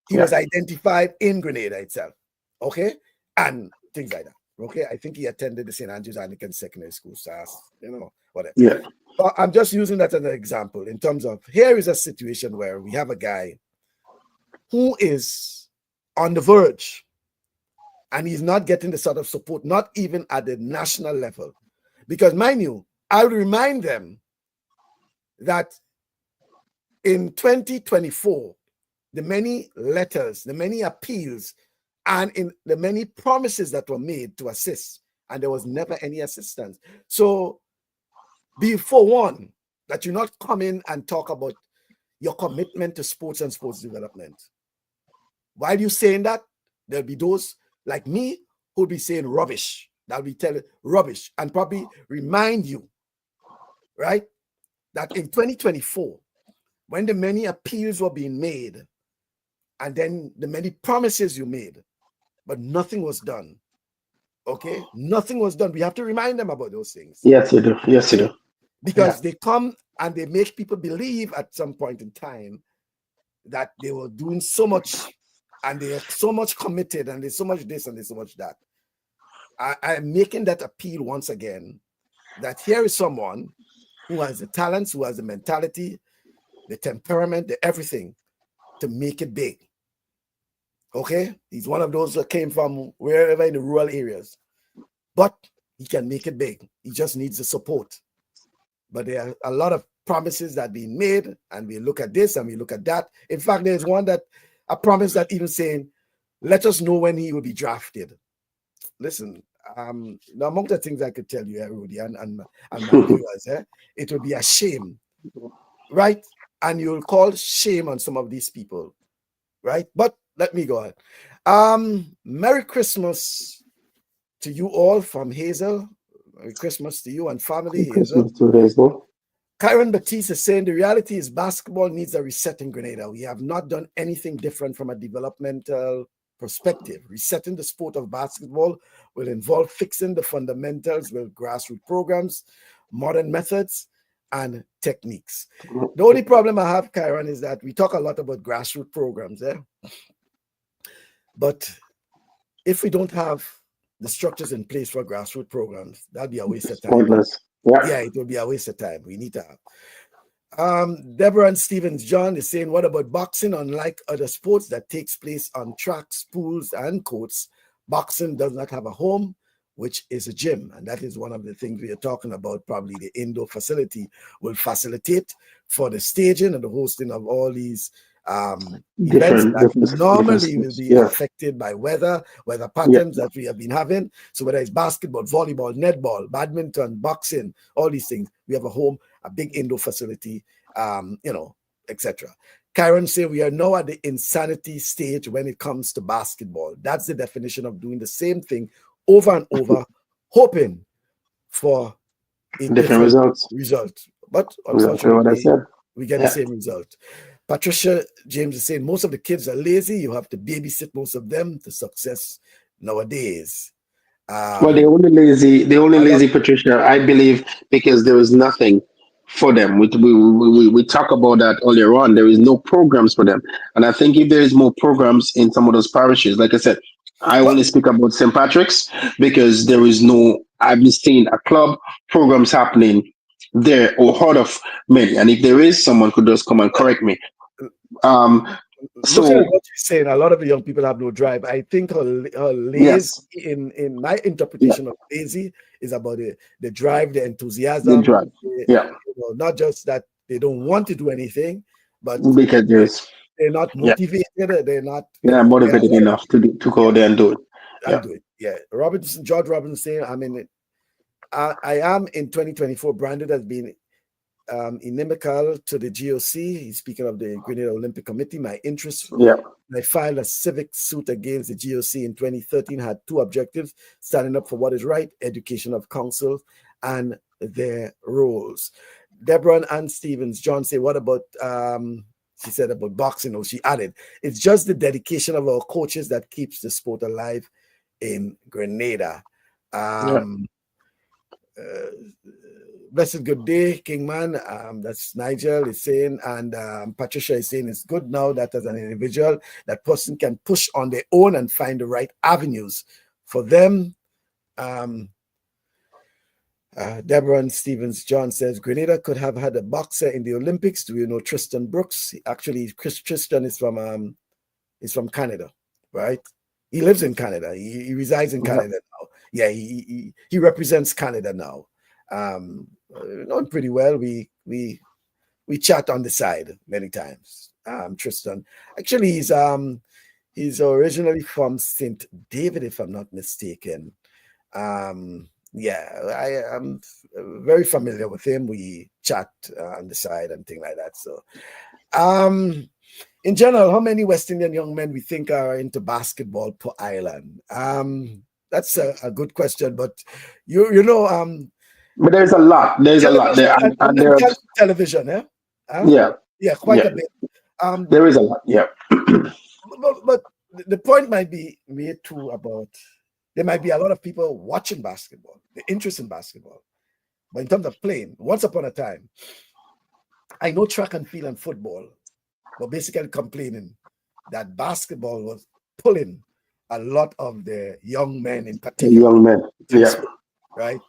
He was identified in Grenada itself, okay? And things like that, okay? I think he attended the St. Andrews Anglican Secondary School, SAS, whatever. Yeah. But I'm just using that as an example in terms of, here is a situation where we have a guy who is on the verge, and he's not getting the sort of support, not even at the national level. Because mind you, I'll remind them that in 2024, the many letters, the many appeals, and in the many promises that were made to assist, and there was never any assistance. So be forewarned that you not come in and talk about your commitment to sports and sports development. While you saying that, there'll be those like me who'll be saying rubbish. That'll be telling rubbish and probably remind you, right, that in 2024, when the many appeals were being made, and then the many promises you made, but nothing was done. Okay? Nothing was done. We have to remind them about those things. Yes, you do. Yes, you do. Because they come and they make people believe at some point in time that they were doing so much, and they are so much committed, and there's so much this and there's so much that. I am making that appeal once again, that here is someone who has the talents, who has the mentality, the temperament, the everything to make it big. Okay? He's one of those that came from wherever in the rural areas. But he can make it big. He just needs the support. But there are a lot of promises that are being made, and we look at this and we look at that. In fact, there's one that a promise that even saying, let us know when he will be drafted. Listen, among the things I could tell you, Rudy, and my viewers, it would be a shame, right? And you'll call shame on some of these people, right? But let me go on. Merry Christmas to you all from Hazel. Merry Christmas to you and family, Hazel. Christmas to Hazel. Kyron Batiste is saying the reality is basketball needs a reset in Grenada. We have not done anything different from a developmental perspective. Resetting the sport of basketball will involve fixing the fundamentals with grassroots programs, modern methods, and techniques. The only problem I have, Kyron, is that we talk a lot about grassroots programs, but if we don't have the structures in place for grassroots programs, that'd be a waste of time. Pointless. Yeah, it will be a waste of time. We need to have. Deborah and Stevens John is saying, what about boxing? Unlike other sports that takes place on tracks, pools, and courts, boxing does not have a home, which is a gym. And that is one of the things we are talking about. Probably the indoor facility will facilitate for the staging and the hosting of all these events that normally will be affected by weather patterns that we have been having. So whether it's basketball, volleyball, netball, badminton, boxing, all these things, we have a home, a big indoor facility, etc. Karen say we are now at the insanity stage when it comes to basketball. That's the definition of doing the same thing over and over, hoping for a different result. But unfortunately, we get the same result. Patricia James is saying most of the kids are lazy. You have to babysit most of them to success nowadays. Well, they're only lazy, Patricia, I believe, because there is nothing for them. We talk about that earlier on. There is no programs for them. And I think if there is more programs in some of those parishes, like I said, I only speak about St. Patrick's because there is no, I've been seeing a club programs happening there or heard of many. And if there is, someone could just come and correct me. So looking at what you're saying, a lot of the young people have no drive. I think her lazy, in my interpretation of lazy, is about the drive, the enthusiasm. Not just that they don't want to do anything, but because they're not motivated. They're not motivated enough to go there and do it. George Robinson saying, I am in 2024 branded as being inimical to the GOC. He's speaking of the Grenada Olympic Committee. My interest, I filed a civic suit against the GOC in 2013, had two objectives: standing up for what is right, education of council, and their roles. Deborah and Stevens John say, what about, she said about boxing, or she added, it's just the dedication of our coaches that keeps the sport alive in Grenada. Blessed good day, Kingman. That's Nigel is saying, and Patricia is saying it's good now that as an individual, that person can push on their own and find the right avenues for them. Deborah and Stevens John says Grenada could have had a boxer in the Olympics. Do you know Tristan Brooks? Actually, Tristan is from Canada, right? He lives in Canada. He resides in Canada now. Yeah, he represents Canada now. Know him pretty well. We chat on the side many times. Tristan. Actually, he's originally from St. David, if I'm not mistaken. I am very familiar with him. We chat on the side and things like that. So, in general, how many West Indian young men we think are into basketball per island? That's a good question, but you know, but there's a lot. There's a lot there, and there are television, quite a bit. There is a lot, but the point might be made too about there might be a lot of people watching basketball, the interest in basketball, but in terms of playing, once upon a time, I know track and field and football, but basically complaining that basketball was pulling a lot of the young men in particular. Young men, right.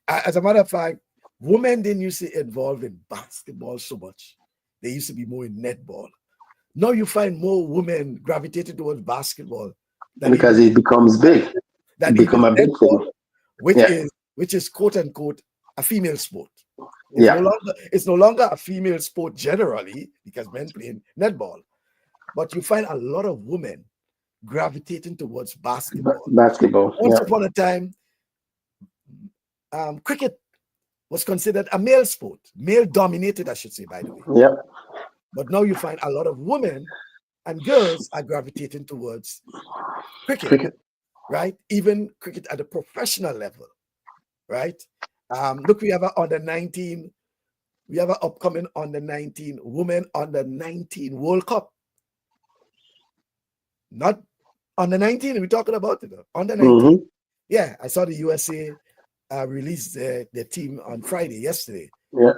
As a matter of fact, women didn't used to involve in basketball so much. They used to be more in netball. Now you find more women gravitated towards basketball because it becomes big. That become a big thing, which is quote unquote a female sport. It's no longer a female sport generally because men play netball. but you find a lot of women gravitating towards basketball. Basketball. Once upon a time, cricket was considered a male sport, male-dominated, I should say, by the way. Yeah. But now you find a lot of women and girls are gravitating towards cricket. Right? Even cricket at a professional level, right? Look, we have an under 19, we have an upcoming under 19 women under 19 World Cup. Not under 19, we're talking about it. Under 19. Yeah, I saw the USA release their team on Friday, yesterday. Yeah.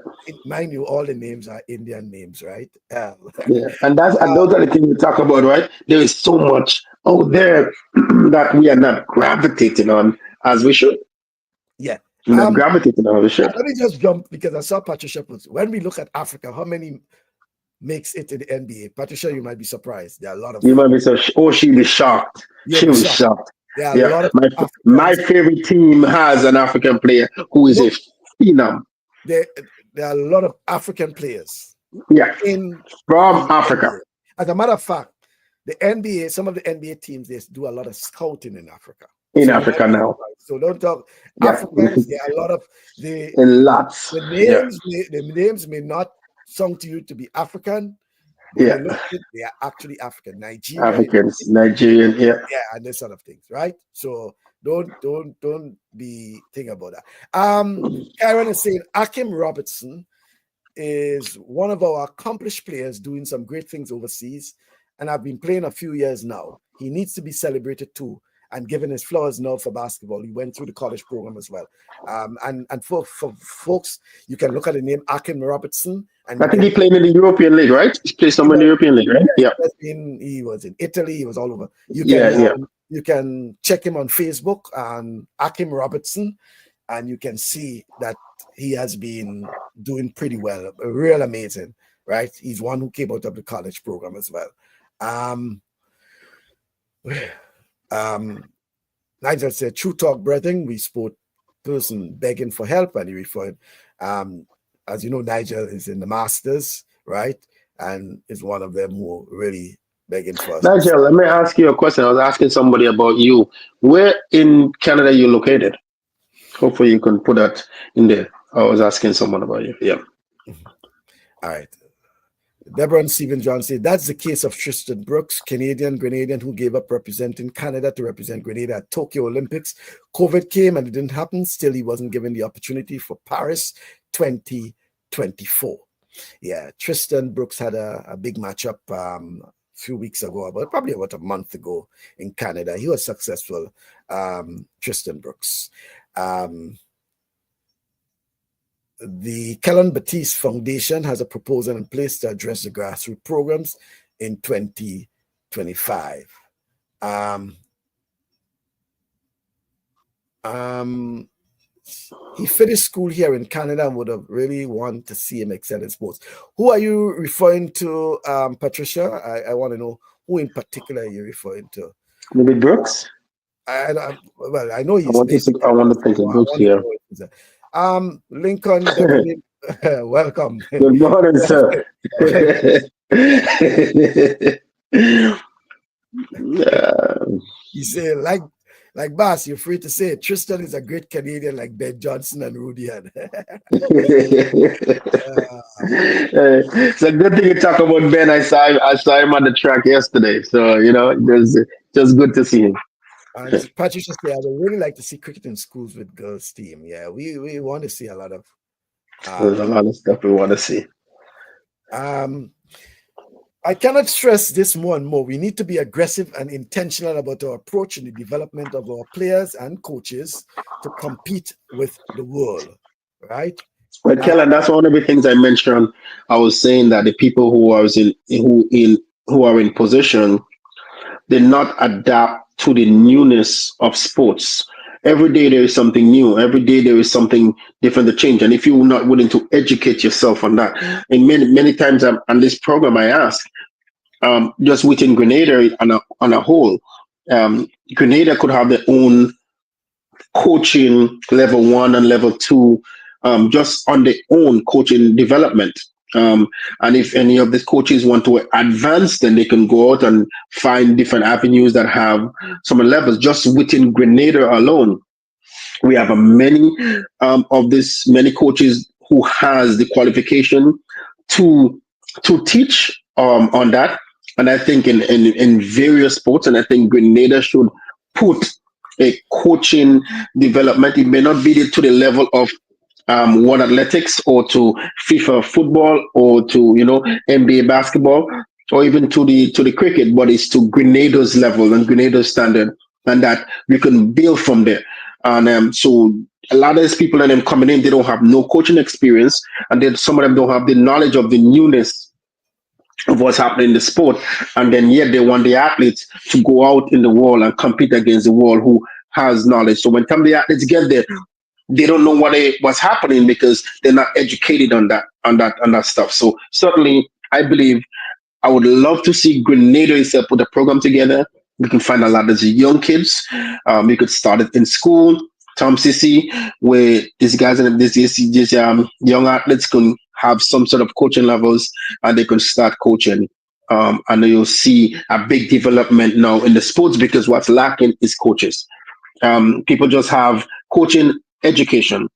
Mind you, all the names are Indian names, right? Yeah, and those are the things we talk about, right? There is so much out there that we are not gravitating on as we should. Yeah. Not gravitating on as we should. Let me just jump because I saw Patricia put, when we look at Africa, how many makes it to the NBA? Patricia, you might be surprised. There are a lot of. You might be so. Oh, she'll be shocked. She'll be shocked. There are a lot of my favorite team has an African player who is a phenom. There are a lot of African players. Yeah. From Africa. NBA. As a matter of fact, the NBA, some of the NBA teams, they do a lot of scouting in Africa. In Africa now. So don't talk Africans. There are a lot of lots. The names may not sound to you to be African. But they are actually African. Nigerian, yeah, and this sort of things, right? So don't be thinking about that. Karen is saying Akim Robertson is one of our accomplished players doing some great things overseas, and I've been playing a few years now. He needs to be celebrated too and given his flowers now for basketball. He went through the college program as well. And for folks, you can look at the name Akim Robertson. And I think he played in the European League, right? He played somewhere in the European League, right? Yeah. He was in Italy. He was all over. You can check him on Facebook, Akim Robertson, and you can see that he has been doing pretty well. Real amazing, right? He's one who came out of the college program as well. Nigel said, "True talk, brethren. We sport person begging for help," and he referred. As you know, Nigel is in the Masters, right? And is one of them who really begging for us. Nigel, let me ask you a question. I was asking somebody about you. Where in Canada are you located? Hopefully you can put that in there. I was asking someone about you. Yeah. All right. Deborah and Stephen John said, that's the case of Tristan Brooks, Grenadian who gave up representing Canada to represent Grenada at Tokyo Olympics. COVID came and it didn't happen. Still, he wasn't given the opportunity for Paris 2024. Yeah, Tristan Brooks had a big matchup a few weeks ago, probably about a month ago in Canada. He was successful, Tristan Brooks. The Kellen Batiste Foundation has a proposal in place to address the grassroots programs in 2025. He finished school here in Canada and would have really wanted to see him excel in sports. Who are you referring to, Patricia? I want to know who in particular you're referring to. Maybe Brooks? I know he's. I want to think of Brooks here. Lincoln, welcome. Good morning, sir. You say, like Bass, you're free to say it. Tristan is a great Canadian like Ben Johnson and Rudian. It's a good thing you talk about Ben. I saw him on the track yesterday. So, it's just good to see him. Patricia said, I would really like to see cricket in schools with girls' team. Yeah, we want to see a lot of. There's a lot of stuff we want to see. I cannot stress this more and more. We need to be aggressive and intentional about our approach in the development of our players and coaches to compete with the world, right? Well, Kellen, that's one of the things I mentioned. I was saying that the people who are in position did not adapt to the newness of sports. Every day there is something new. Every day there is something different to change. And if you're not willing to educate yourself on that, and many times on this program I ask, just within Grenada on a whole, Grenada could have their own coaching level 1 and level 2, just on their own coaching development. And if any of the coaches want to advance, then they can go out and find different avenues that have some levels. Just within Grenada alone, we have a many of this many coaches who has the qualification to teach on that. And I think in various sports, and I think Grenada should put a coaching development. It may not be to the level of World Athletics or to FIFA football or to NBA basketball or even to the cricket, but it's to Grenada's level and Grenada's standard, and that we can build from there. And so a lot of these people and them coming in, they don't have no coaching experience, and then some of them don't have the knowledge of the newness of what's happening in the sport, and then yet they want the athletes to go out in the world and compete against the world who has knowledge. So when time the athletes get there, they don't know what's happening because they're not educated on that stuff. So certainly, I believe I would love to see Grenada itself put a program together. We can find a lot of the young kids. We could start it in school, Tom Sissy, where these guys and these young athletes can have some sort of coaching levels and they can start coaching. And you'll see a big development now in the sports because what's lacking is coaches. People just have coaching education,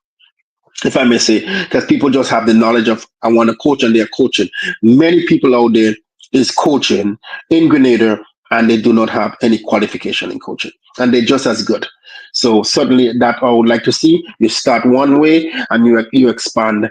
if I may say, because people just have the knowledge of I want to coach and they're coaching. Many people out there is coaching in Grenada and they do not have any qualification in coaching and they're just as good. So certainly that I would like to see. You start one way and you expand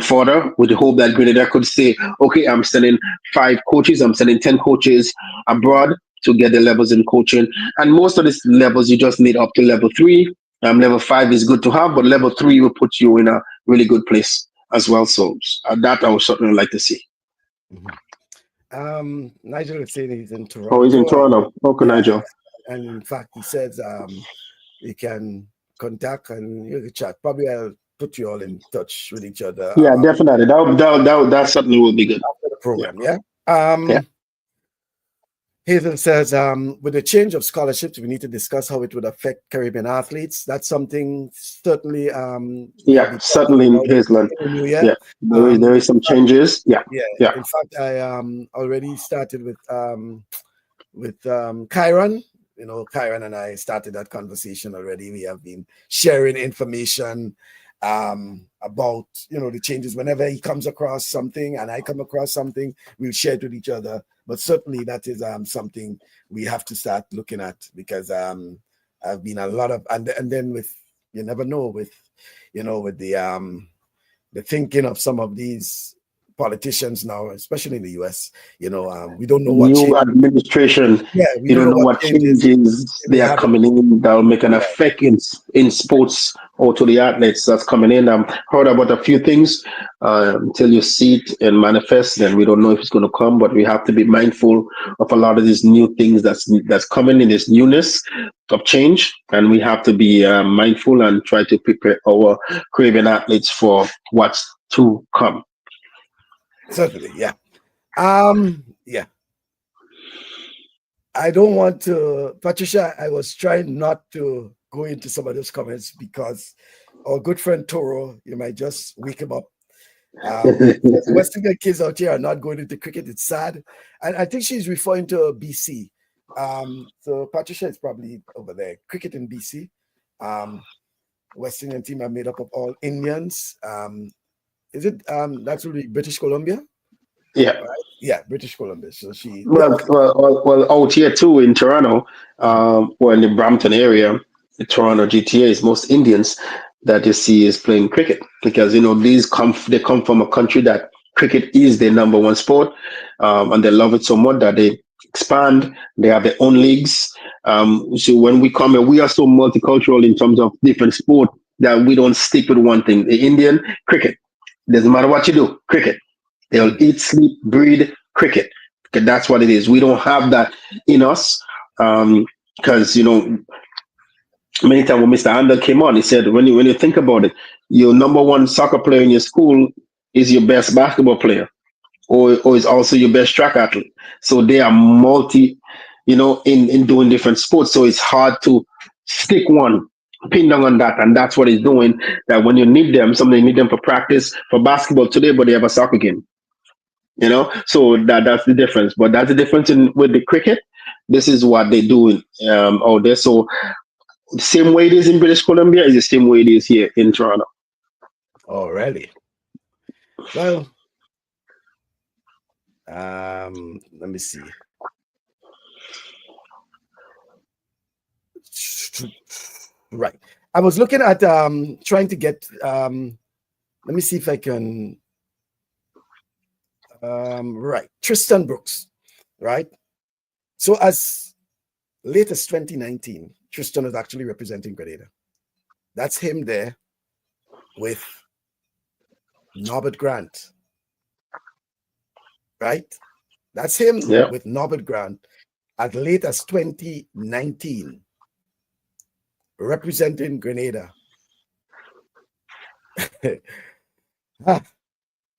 further with the hope that Grenada could say, okay, I'm sending 5 coaches, I'm sending 10 coaches abroad to get the levels in coaching. And most of these levels you just need up to level 3. Level 5 is good to have, but level 3 will put you in a really good place as well. So that I would certainly like to see. Nigel is saying he's in Toronto. Oh, he's in Toronto. Okay, yeah. Nigel. And in fact, he says he can contact and you can chat. Probably I'll put you all in touch with each other. Yeah, definitely. That certainly will be good. After the program, yeah. Hazel says, with the change of scholarships, we need to discuss how it would affect Caribbean athletes. That's something certainly. Certainly in Hazel. Yeah, there is some changes. Yeah. In fact, I already started with Kyron. Kyron and I started that conversation already. We have been sharing information about the changes. Whenever he comes across something and I come across something, we'll share it with each other. But certainly that is something we have to start looking at because I've been a lot of and then with you never know with with the thinking of some of these politicians now, especially in the US, we don't know what new administration. Yeah, we don't know what changes they are coming in that will make an effect in sports or to the athletes that's coming in. I've heard about a few things until you see it and manifest. Then we don't know if it's going to come, but we have to be mindful of a lot of these new things that's coming in, this newness of change, and we have to be mindful and try to prepare our Caribbean athletes for what's to come. Certainly, yeah. Yeah. I don't want to, Patricia, I was trying not to go into some of those comments because our good friend Toro, you might just wake him up. West Indian kids out here are not going into cricket. It's sad. And I think she's referring to BC. So Patricia is probably over there. Cricket in BC. West Indian team are made up of all Indians. Is it that's really British Columbia? Yeah. Right? Yeah, British Columbia. So she well out here too in Toronto, or in the Brampton area, the Toronto GTA is most Indians that you see is playing cricket because they come from a country that cricket is their number one sport, and they love it so much that they expand. They have their own leagues. So when we come here, we are so multicultural in terms of different sport that we don't stick with one thing. The Indian cricket. Doesn't matter what you do, cricket. They'll eat, sleep, breathe, cricket. Okay, that's what it is. We don't have that in us. Because, many times when Mr. Ander came on, he said, when you think about it, your number one soccer player in your school is your best basketball player or is also your best track athlete. So they are multi, in doing different sports. So it's hard to stick one. Pin down on that, and that's what he's doing. That when you need them, somebody need them for practice for basketball today, but they have a soccer game. So that's the difference. But that's the difference with the cricket. This is what they do out there. So the same way it is in British Columbia is the same way it is here in Toronto. Oh, really? Well, let me see. Right. I was looking at trying to get let me see if I can right. Tristan Brooks, right? So as late as 2019, Tristan was actually representing Grenada. That's him there with Norbert Grant, right? That's him Yeah. with Norbert Grant as late as 2019, representing Grenada.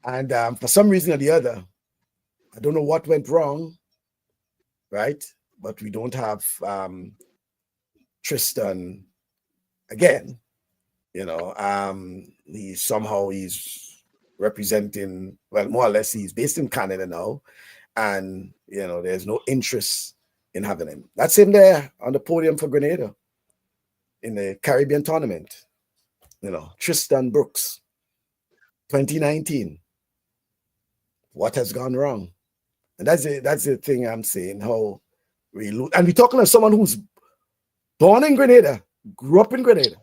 And for some reason or the other, I don't know what went wrong, right? But we don't have Tristan again. He's representing, well, more or less, he's based in Canada now, and there's no interest in having him. That's him there on the podium for Grenada in the Caribbean tournament. Tristan Brooks, 2019. What has gone wrong? And that's the thing I'm saying. How we lose, and we're talking of someone who's born in Grenada, grew up in Grenada,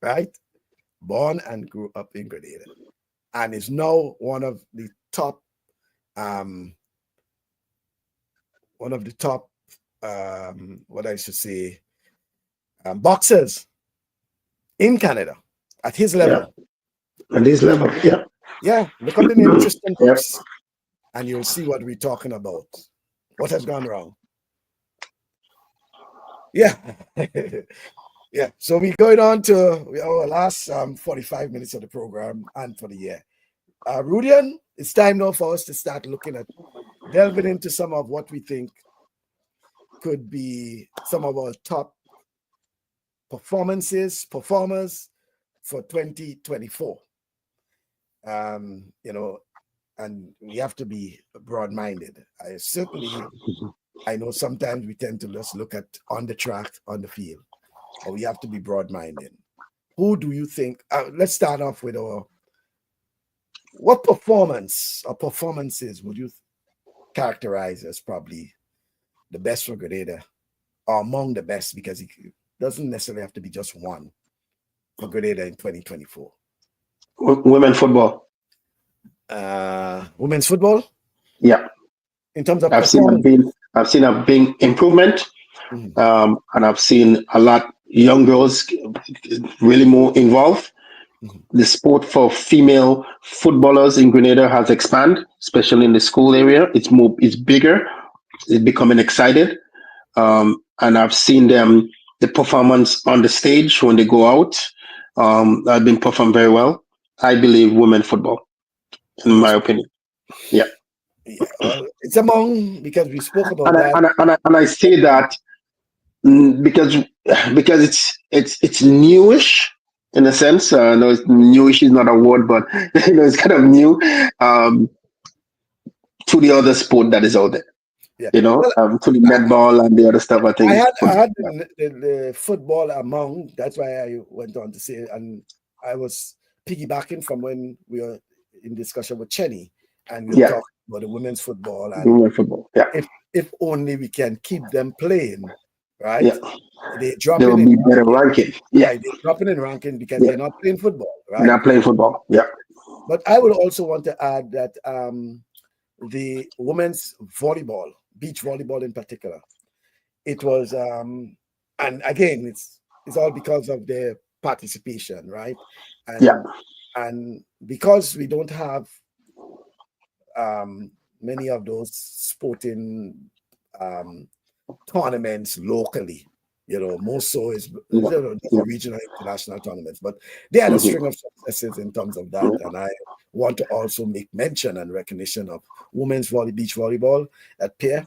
right? Born and grew up in Grenada, and is now one of the top, what I should say, boxers in Canada at his level. Yeah. At his level, yeah. Yeah, look up the name Tristan Brooks, and you'll see what we're talking about. What has gone wrong? Yeah. Yeah. So we're going on to our last 45 minutes of the program and for the year. Rudian, it's time now for us to start delving into some of what we think could be some of our top performers for 2024. And we have to be broad-minded. I know sometimes we tend to just look at on the track, on the field, but we have to be broad-minded. Who do you think? Let's start off with what performances would you characterize as probably the best for Grenada, or among the best, because it doesn't necessarily have to be just one for Grenada in 2024? Women football. Women's football? Yeah. In terms of I've seen a big improvement, and I've seen a lot young girls really more involved. The sport for female footballers in Grenada has expanded, especially in the school area. It's bigger. It's becoming excited, and I've seen the performance on the stage when they go out. I've been performed very well. I believe women football, in my opinion. Yeah. Yeah, well, it's among, because we spoke about that, and I say that because it's newish in a sense. No, newish is not a word, but it's kind of new to the other sport that is out there. Yeah. To the netball and the other stuff. I think I had the football among. That's why I went on to say, and I was piggybacking from when we were in discussion with Chenny, and we were talking about the women's football. And women's football, yeah. If only we can keep them playing, right? Yeah. They drop in be better ranking. Yeah, they dropping in ranking because they're not playing football, right? They're not playing football. Yeah. But I would also want to add that the women's volleyball, beach volleyball in particular, it was and again it's all because of their participation, right? And because we don't have many of those sporting tournaments locally, more so is regional international tournaments, but they had a string of successes in terms of that. And I want to also make mention and recognition of women's beach volleyball at Pierre.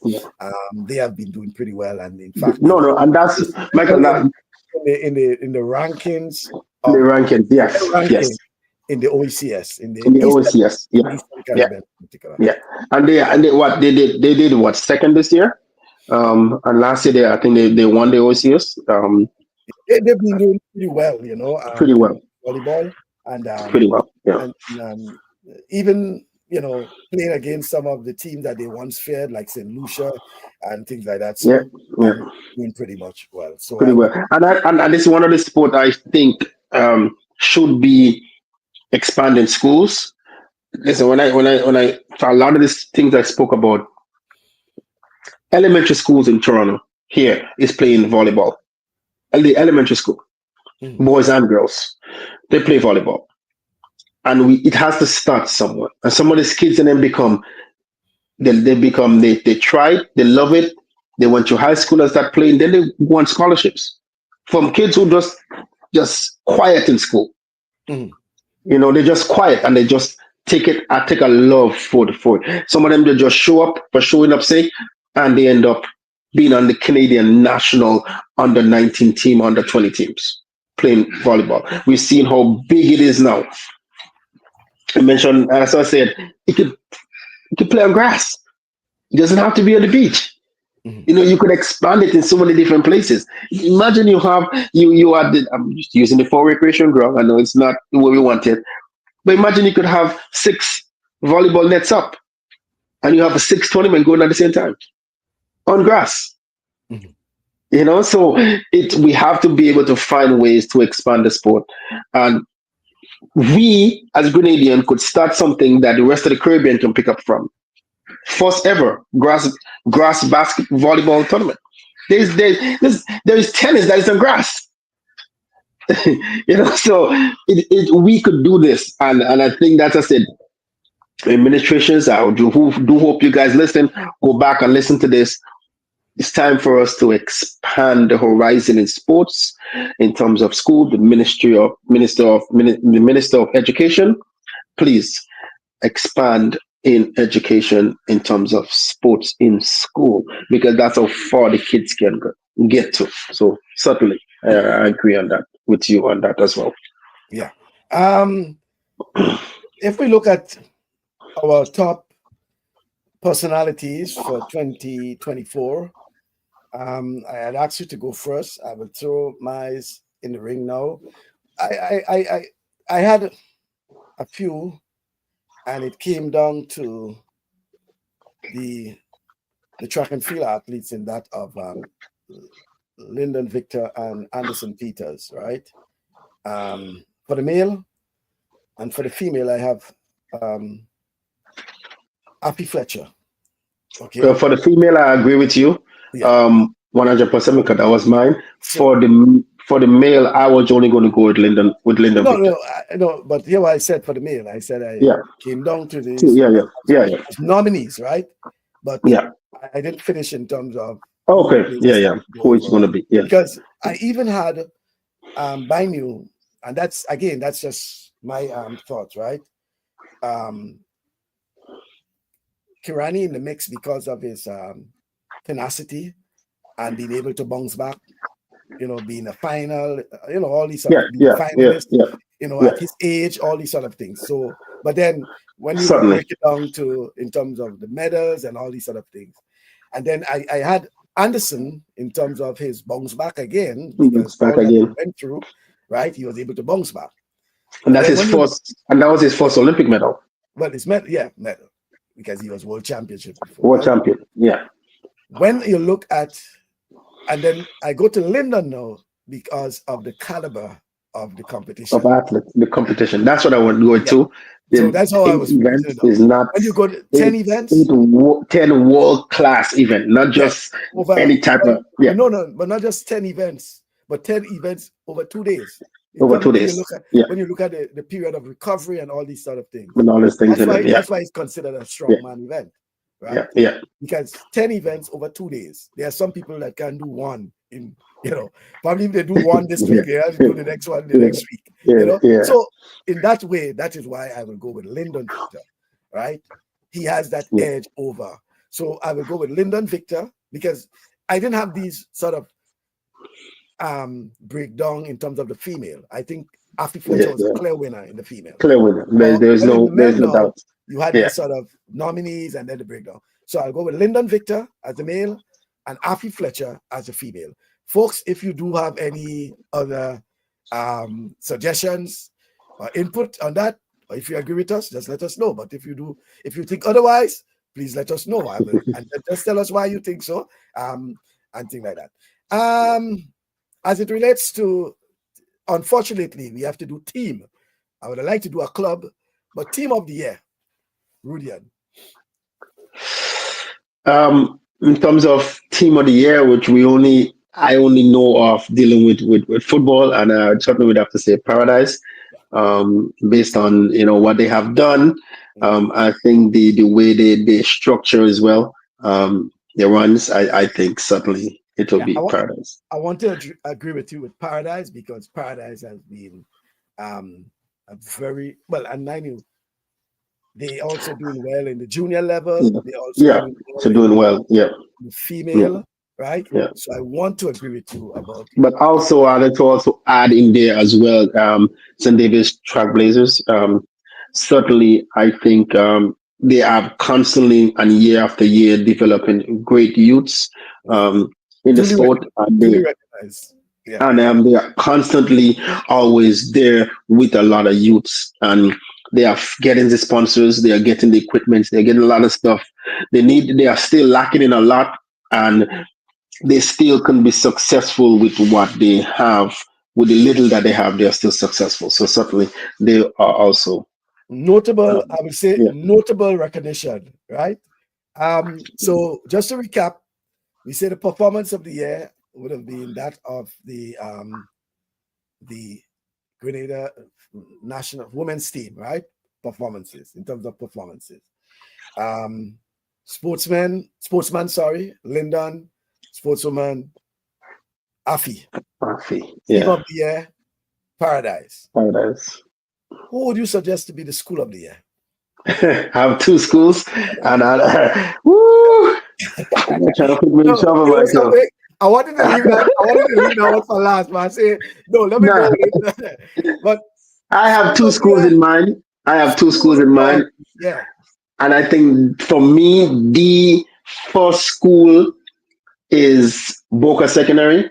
They have been doing pretty well, and in fact, and that's Michael. In the rankings, yes. in the OECS, in In the OECS, yeah, Eastern Caribbean in particular. yeah. And they did what, second this year? And last year I think they won the OECS. They've been doing pretty well, Pretty well, volleyball, and pretty well. Yeah, even playing against some of the teams that they once feared, like St. Lucia and things like that. yeah, So yeah. doing pretty much well. So Pretty well. And this is one of the sport I think should be expanded in schools. Listen, when I for a lot of these things I spoke about, elementary schools in Toronto here is playing volleyball. And the elementary school, boys and girls, they play volleyball. And it has to start somewhere. And some of these kids and then they try, they love it. They went to high school and start playing, then they won scholarships from kids who just quiet in school. They're just quiet and they just take a love for it. Some of them, they just show up for showing up sake, and they end up being on the Canadian national under 19 team, under 20 teams playing volleyball. We've seen how big it is now. I mentioned, as I said, you could play on grass. It doesn't have to be on the beach. You could expand it in so many different places. Imagine you are I'm just using the for recreation ground. I know it's not what we wanted, but imagine you could have 6 volleyball nets up, and you have a 6 tournament going at the same time on grass. So we have to be able to find ways to expand the sport, and we as Grenadian could start something that the rest of the Caribbean can pick up from. First ever grass basket volleyball tournament. There is tennis that is on grass. So we could do this, and I think that's, I said, administrations, I do hope you guys listen, go back and listen to this. It's time for us to expand the horizon in sports in terms of school. The Minister of Education, please expand in education in terms of sports in school, because that's how far the kids can get to. So certainly, I agree on that with you on that as well. Yeah. If we look at our top personalities for 2024, I had asked you to go first. I will throw mine in the ring now. I had a few, and it came down to the track and field athletes, in that of Lyndon Victor and Anderson Peters, right? For the male and for the female, I have Appy Fletcher. Okay. For the female, I agree with you. Yeah. 100%, because that was mine. For the male, I was only going to go with Lyndon. No. But here, what I said for the male, I said I came down to these nominees, right? But I didn't finish in terms of who it's going to be. Yeah, because I even had Bainu, and that's just my thoughts, right? Kirani in the mix because of his tenacity and being able to bounce back, being a final, all these sort of finalists, at his age, all these sort of things. So, but then when you break it down to in terms of the medals and all these sort of things, and then I had Anderson in terms of his bounce back again, because all that he went through, right? He was able to bounce back, and that's his first, and that was his first Olympic medal. Well, it's medal, because he was world championship before. World champion, yeah. When you look at, and then I go to Lyndon now because of the caliber of the competition. Of athletes, the competition. That's what I want to go to. So that's how I was. Events is not. When you go to 10 events, 10 world class event, not just any type of. Yeah. No, but not just 10 events, but 10 events over 2 days. Over 2 days. When you look at the period of recovery and all these sort of things. And all these things. That's why it's considered a strongman event. Right? Yeah. Because 10 events over 2 days. There are some people that can do one in, probably if they do one this week, they have to do the next one the next week. So in that way, that is why I will go with Lyndon Victor, right? He has that edge over. So I will go with Lyndon Victor, because I didn't have these sort of breakdown in terms of the female. I think Afi Fletcher was a clear winner in the female. Clear winner. But in the There's men no now, doubt. you had the sort of nominees and then the breakdown. So I'll go with Lyndon Victor as the male and Afi Fletcher as the female. Folks, if you do have any other suggestions or input on that, or if you agree with us, just let us know. But if you think otherwise, please let us know. And just tell us why you think so, and things like that. As it relates to, unfortunately, we have to do team. I would like to do a club, but team of the year, Rudian. In terms of team of the year, which I only know of dealing with football, and I certainly would have to say Paradise, based on what they have done. I think the way they structure as well, their runs. I think certainly it will be Paradise. I want to agree with you with Paradise because Paradise has been a very well, and I knew they also doing well in the junior level. They also doing well. Yeah, the female, right? Yeah. So I want to agree with you about. But also, I like to also add in there as well, St. David's Trailblazers. Certainly, I think they are constantly and year after year developing great youths in the sport, and they are constantly always there with a lot of youths, and they are getting the sponsors, they are getting the equipment, they're getting a lot of stuff. They are still lacking in a lot, and they still can be successful with what they have. With the little that they have, they are still successful. So certainly they are also notable. I would say notable recognition, right? So just to recap, we say the performance of the year would have been that of the Grenada national women's team, right? Performances in terms of performances. Sportsman, Lyndon, sportswoman, Afi. Team of the year, Paradise. Who would you suggest to be the school of the year? I have two schools, and I'm trying to put me in trouble myself. I wanted to leave that one for last, but I say no. Let me go with it. But I have two schools in mind. Yeah. And I think for me, the first school is Boca Secondary,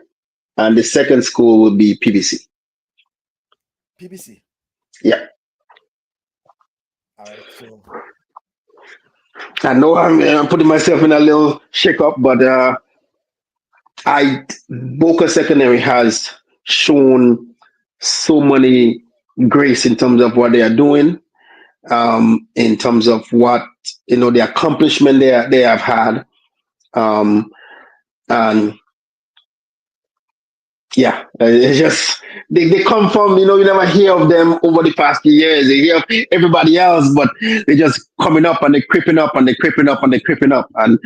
and the second school would be PBC. PBC. Yeah. All right. So I know I'm putting myself in a little shake-up, but Boca Secondary has shown so many grace in terms of what they are doing, in terms of what the accomplishment they have had, and yeah, it's just they come from you never hear of them over the past few years. You hear of everybody else, but they're just coming up and they're creeping up and they're creeping up and they're creeping up, and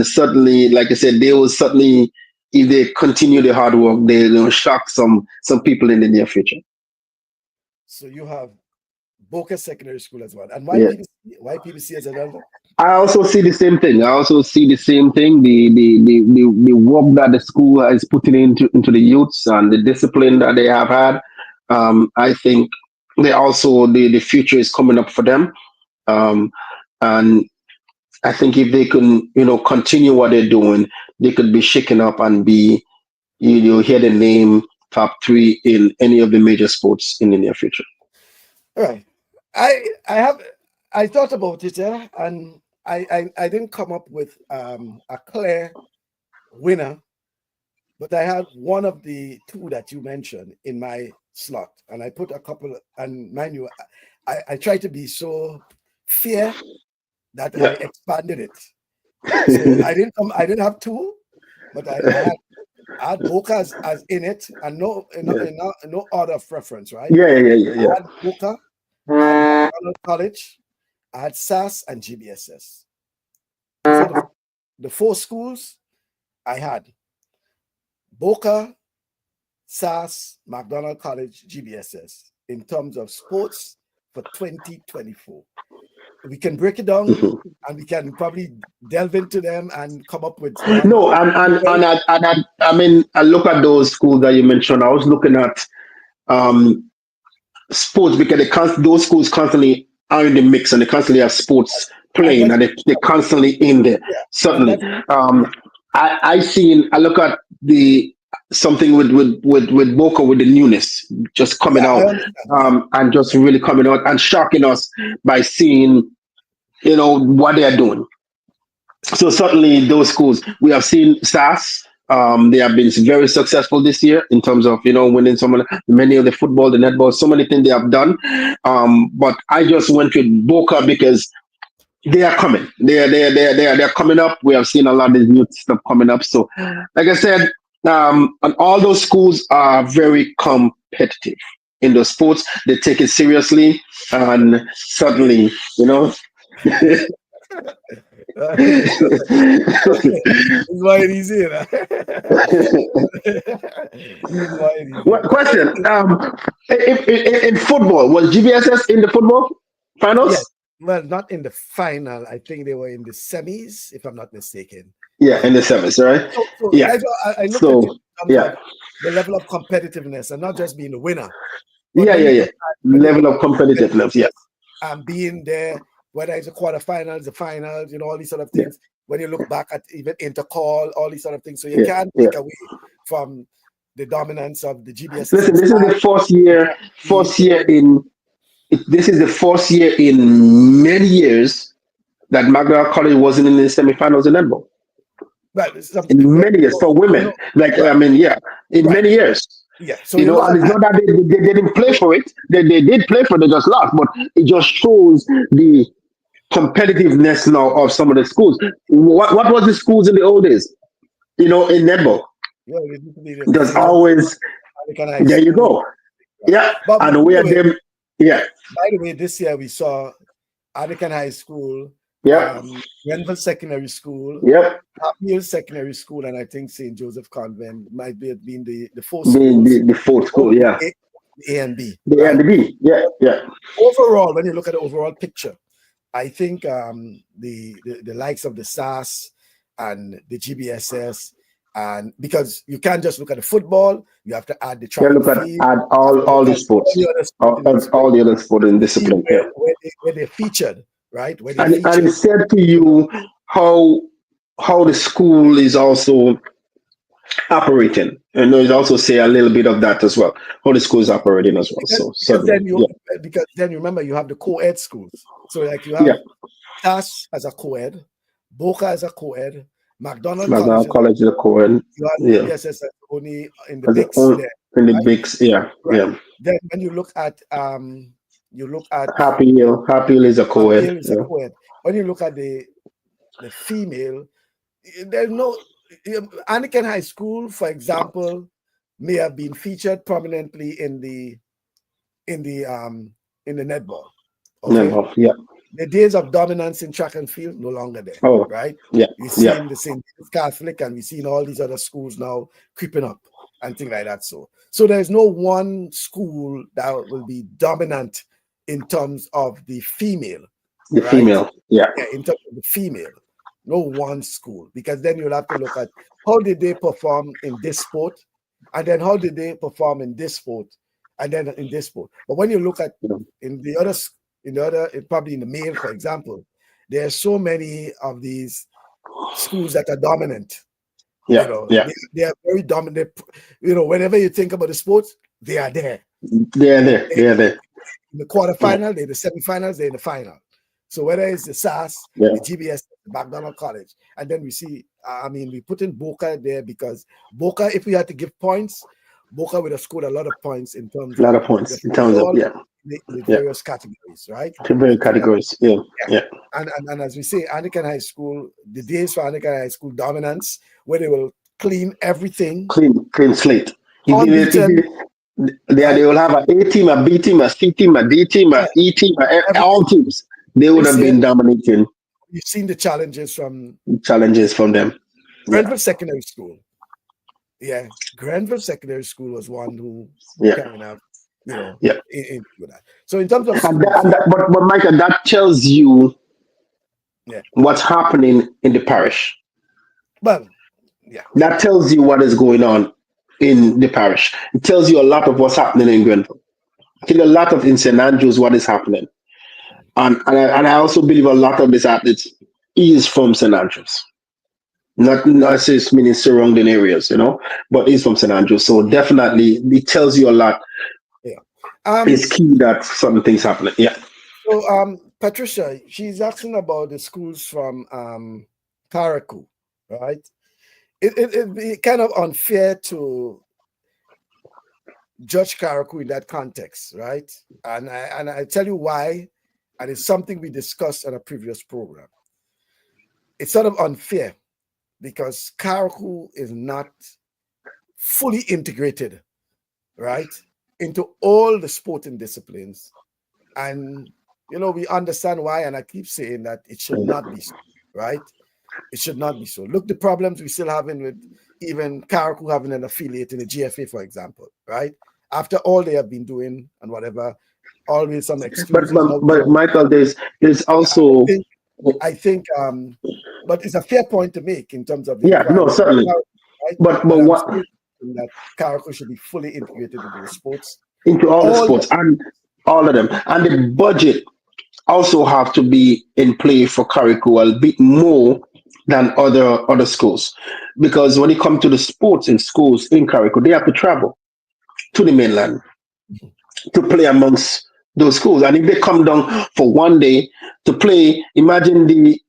certainly, like I said, they will certainly, if they continue the hard work, they'll shock some people in the near future. So you have Boca Secondary School as well, and why PBC? Why PBC as another? I also see the same thing. The work that the school is putting into the youths and the discipline that they have had. I think they also the future is coming up for them, and I think if they can continue what they're doing, they could be shaken up and be hear the name top 3 in any of the major sports in the near future. All right, I thought about it, and I didn't come up with a clear winner, but I had one of the two that you mentioned in my slot, and I put a couple. And mind you, I tried to be so fair that I expanded it. So I didn't have two, but I had Boca as in it, and no order of preference, right? Yeah. I had Boca, I had McDonald College, I had SAS and GBSS. So the 4 schools I had: Boca, SAS, McDonald College, GBSS in terms of sports for 2024. We can break it down and we can probably delve into them and come up with one. No, I mean, I look at those schools that you mentioned. I was looking at sports because those schools constantly are in the mix and they constantly have sports And playing that's and they're constantly in there. yeah, and Certainly, that's yeah, I look at the something with Boca with the newness just coming yeah. I out, understand. Yeah, and just really coming out and shocking us by seeing what they are doing. So certainly those schools we have seen SAS. They have been very successful this year in terms of winning many of the football, the netball, so many things they have done. But I just went with Boca because they are coming. They're coming up. We have seen a lot of this new stuff coming up. So, like I said, and all those schools are very competitive in those sports. They take it seriously, and certainly, it's quite easy. You know? It's quite easy. What question? In football, was GBSS in the football Yes. finals? Well, not in the final. I think they were in the semis, if I'm not mistaken. Yeah, in the semis, right? So Yeah. that's why I looked at it So in terms yeah, of the level of competitiveness and not just being the winner, but yeah, when yeah, you yeah. look at Level of competitiveness. Yeah, being there, whether it's the quarterfinals, the finals, all these sort of yeah, things. When you look back at even intercall, all these sort of things, so you yeah, can't yeah. take away from the dominance of the GBSS Listen, this is squad. the fourth You year. can't see This is the fourth year in many years that Magdala College wasn't in the semifinals in netball. well, In many years for women, like right, I mean, yeah, in right, many years. yeah. So you look And at it's that. not that they didn't play for it. They did play for it, they just lost. But it just shows the competitiveness now of some of the schools. What was the schools in the old days? In netball. It used to be the There's famous always American High there you School. go. Yeah. But And we are them. Yeah. by the way, this year we saw Anakin High School, Yeah. Grenville Secondary School, Yep. Happy Hill Secondary School, and I think St. Joseph Convent might be being the four The, schools, the, the fourth school, yeah. A and B, The A and right? the B, yeah, yeah. Overall, when you look at the overall picture, I think the likes of the SAS and the GBSS, and because you can't just look at the football, you have to add the Yeah, track and look at field, add you have to all look the at all sports, the other sporting all disciplines the other sporting to see discipline, yeah. where they're featured, right? Where they're And it featured. said to you how the school is also operating. And it also say a little bit of that as well. How the school is operating as well. Because, So because certainly, then you yeah, because then you remember you have the co-ed schools. So like you yeah. have TAS as a co-ed, Boca as a co-ed, McDonald College McDonald as a College is a co-ed, Cohen, you have yeah. GBSS as only in the As a mix own there, in the right? bigs, yeah, Right. yeah. Then when you look at Happy Hill is a Happy co-ed, Hill is a yeah. co-ed. When you look at the female, there's no Anakin High School, for example, may have been featured prominently in the um in the netball. Okay. Never, yeah. The days of dominance in track and field no longer there, Oh, right? yeah, We've yeah. seen the St. Catholic and we've seen all these other schools now creeping up and things like that. So there's no one school that will be dominant in terms of the female, The right? female, yeah. Yeah, in terms of the female, no one school, because then you'll have to look at how did they perform in this sport, and then how did they perform in this sport, and then in this sport. But when you look at Yeah. in the other probably in the male, for example, there are so many of these schools that are dominant. Yeah, yeah. They are very dominant. Whenever you think about the sports, they are there. They're there. They're there. In the Yeah, quarterfinal, they're the semifinals, they're in the final. So whether it's the SAS, yeah. the GBS, the McDonald College, and then we see, we put in Boca there because Boca, if we had to give points, Boca would have scored a lot of points in terms A lot of of the points in terms of football, yeah, the yeah. various categories, right? Very And things like categories. Yeah, yeah. yeah. And as we say, Anakin High School, the days for Anakin High School dominance, where they will clean everything, Clean slate. unbeaten, They right? will have a team, a B team, a C team, a D team, a Yeah, E team, all everything. teams. They would This have year, been dominating you've seen the challenges from challenges from them. Yeah, Grenville Secondary School. Yeah, Grenville Secondary School was one who yeah, kind of, yeah. with that. So in terms of And that, schools, and that, but Michael, that tells you yeah, what's happening in the parish. well, yeah, That tells you what is going on in the parish. It tells you a lot of what's happening in Grenville. I think a lot of in St. Andrews, what is happening, and I also believe a lot of these athletes is from St. Andrews. Not necessarily meaning surrounding areas, but is from St. Andrews. So definitely it tells you a lot. Yeah. It's key that certain things happening. Yeah. So Patricia, she's asking about the schools from Karaku, right? It'd be kind of unfair to judge Karaku in that context, right? And I tell you why, and it's something we discussed on a previous program. It's sort of unfair because Karaku is not fully integrated, right, into all the sporting disciplines. And, we understand why, and I keep saying that it should not be so, right? It should not be so. Look, the problems we still having with even Karaku having an affiliate in the GFA, for example, right? After all they have been doing and whatever, always some excuses. But Michael, there's also I think but it's a fair point to make in terms of the no, inquiry. certainly. Right? But I'm what still thinking that Karaku should be fully integrated into the sports. into all the sports and all of them. And the budget also have to be in play for Karaku a bit more than other schools. Because when it comes to the sports in schools in Karaku, they have to travel to the mainland to play amongst those schools. And if they come down for one day to play, imagine the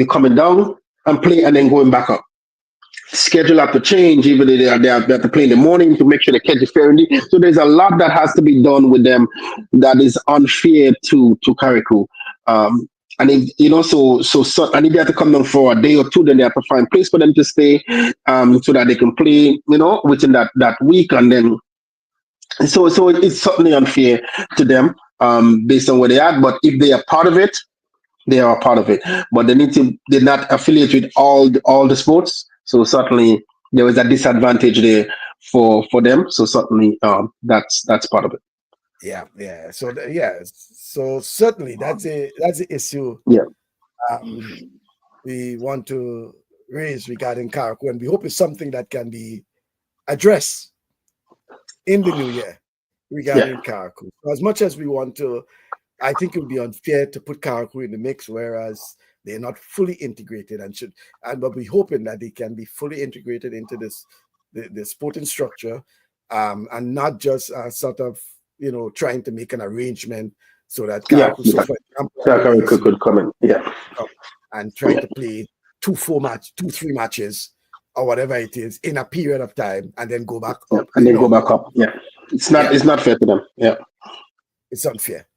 coming down and play and then going back up. Schedule have to change, even if they have to play in the morning to make sure they catch the ferry. So there's a lot that has to be done with them that is unfair to Karaku. And if and if they have to come down for a day or two, then they have to find place for them to stay, so that they can play, within that week, and then so it's certainly unfair to them, based on where they are. But if they are part of it, they are a part of it. But they're not affiliated with all the sports. So certainly there is a disadvantage there for them. So certainly, that's part of it. Yeah. So certainly that's the issue. Yeah. We want to raise regarding Karaku, and we hope it's something that can be addressed in the new year regarding Karaku. As much as we want to, I think it would be unfair to put Karaku in the mix, whereas they're not fully integrated but we're hoping that they can be fully integrated into the sporting structure, and not just sort of trying to make an arrangement so that Karaku, so for example, Karaku could come in, and try to play 2-3 matches or whatever it is in a period of time and then go back up. And then go back up. Yeah. It's not fair to them. Yeah. It's unfair.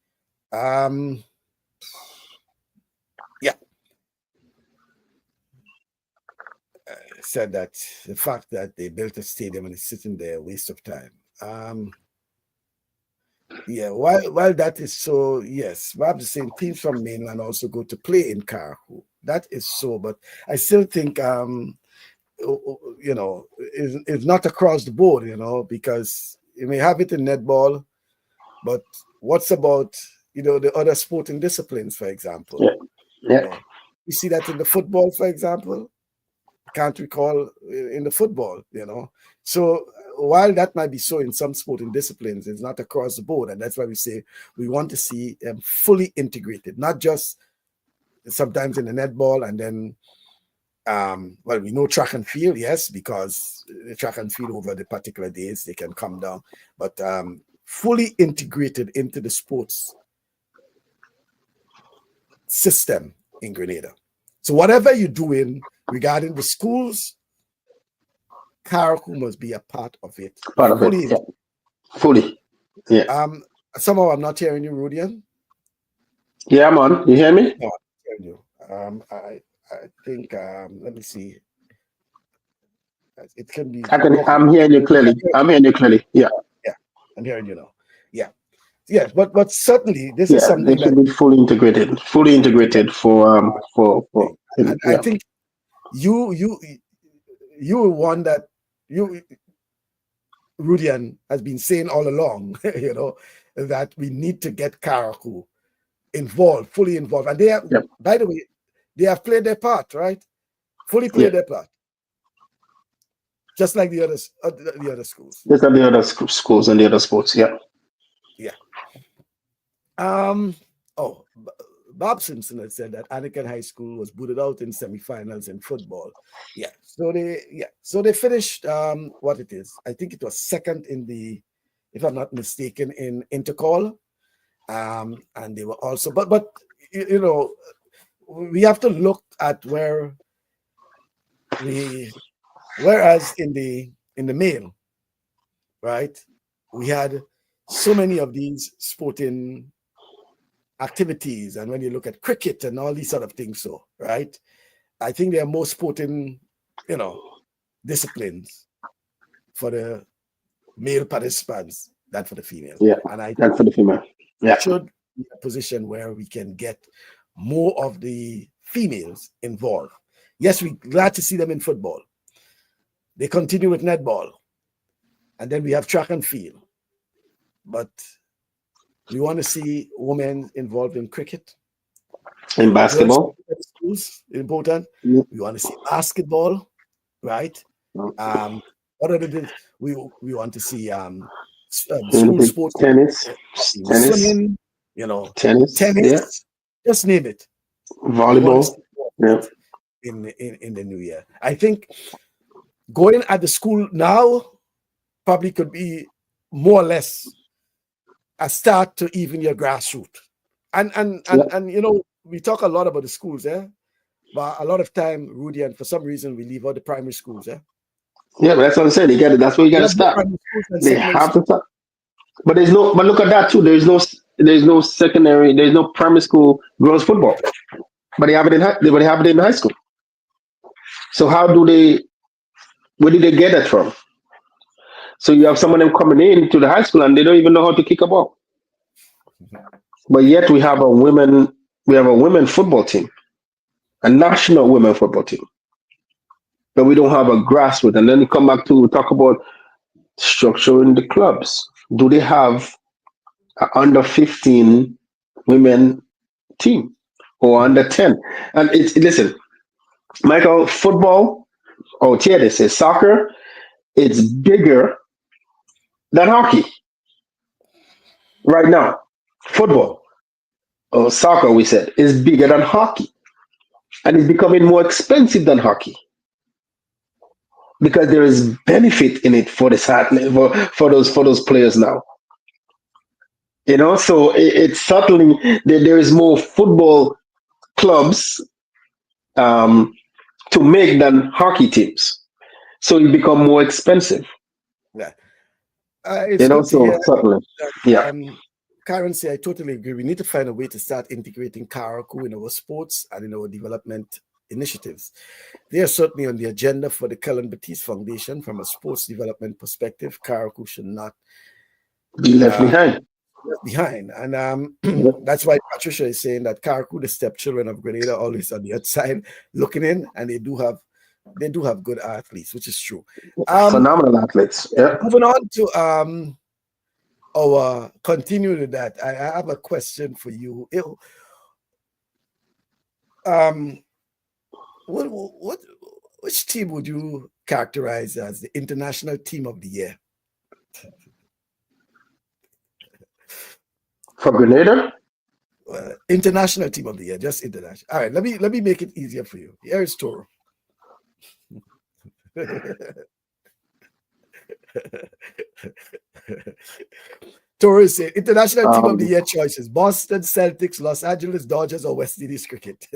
Said that the fact that they built a stadium and it's sitting there, a waste of time. While that is so, yes, perhaps the same teams from mainland also go to play in Karaku. That is so, but I still think it's not across the board, because you may have it in netball, but what's about the other sporting disciplines, for example? Yeah. You see that in the football, for example. Can't recall in the football, So while that might be so in some sporting disciplines, it's not across the board, and that's why we say we want to see them fully integrated, not just sometimes in the netball, and then we know track and field, yes, because the track and field over the particular days they can come down, but fully integrated into the sports system in Grenada. So whatever you're doing regarding the schools, Karaku must be a part of it. Fully. Yeah. Somehow I'm not hearing you, Rudian. Yeah, I'm on. You hear me? No, I'm hearing you. I think let me see. It can be. I'm hearing you clearly. Yeah. Yeah, I'm hearing you now. Yeah. Yes, but certainly this is something that should be fully integrated for and I think you one that Rudian has been saying all along, that we need to get Karaku fully involved, and they have, by the way, they have played their part, right? Fully played their part, just like the other schools. Just like the other schools and the other sports, yeah. Yeah. Oh, Bob Simpson had said that Anakin High School was booted out in semifinals in football. So they finished what it is. I think it was second in the, if I'm not mistaken, in intercall. And they were also, but you know, we have to look at whereas in the male, right, we had so many of these sporting activities, and when you look at cricket and all these sort of things, so right, I think there are more sporting, you know, disciplines for the male participants than for the female. Yeah, And I and for the female. Yeah. should be a position where we can get more of the females involved. Yes, we're glad to see them in football. They continue with netball. And then we have track and field. But we want to see women involved in cricket. In basketball. Schools, important. Yeah. We want to see basketball, right? What other things? We want to see school sports, tennis, swimming, you know, tennis, yeah. Just name it. Volleyball, yeah. In the new year, I think going at the school now probably could be more or less a start to even your grassroots. And you know, we talk a lot about the schools, but a lot of time, Rudy, and for some reason we leave out the primary schools, Yeah, but that's what I'm saying. That's where you got to start. They have to start. But there's no. But look at that too. There's no secondary. There's no primary school girls football. But they have it in high school. So how do they? Where did they get that from? So you have some of them coming into the high school and they don't even know how to kick a ball. But yet we have a women football team, a national women football team. But we don't have a grassroots. And then you come back to talk about structuring the clubs. Do they have an under 15 women team or under 10? And listen, Michael, football, here they say soccer, it's bigger than hockey right now. Football or soccer, we said, is bigger than hockey. And it's becoming more expensive than hockey. Because there is benefit in it for those players now. You know, so it's certainly there is more football clubs to make than hockey teams, so it become more expensive. Yeah, it's good to hear. Certainly, Currency, I totally agree. We need to find a way to start integrating Karaku in our sports and in our development initiatives. They are certainly on the agenda for the Kellen Batiste Foundation from a sports development perspective. Karaku should not be left behind. And that's why Patricia is saying that Karaku, the stepchildren of Grenada, always on the outside looking in, and they do have good athletes, which is true. Phenomenal athletes. Yeah. Moving on to continue to that. I have a question for you. Which team would you characterize as the international team of the year? For Grenada? International team of the year, just international. All right, let me make it easier for you. Here is Toro. Toro is saying international team of the year choices: Boston Celtics, Los Angeles Dodgers, or West Indies cricket.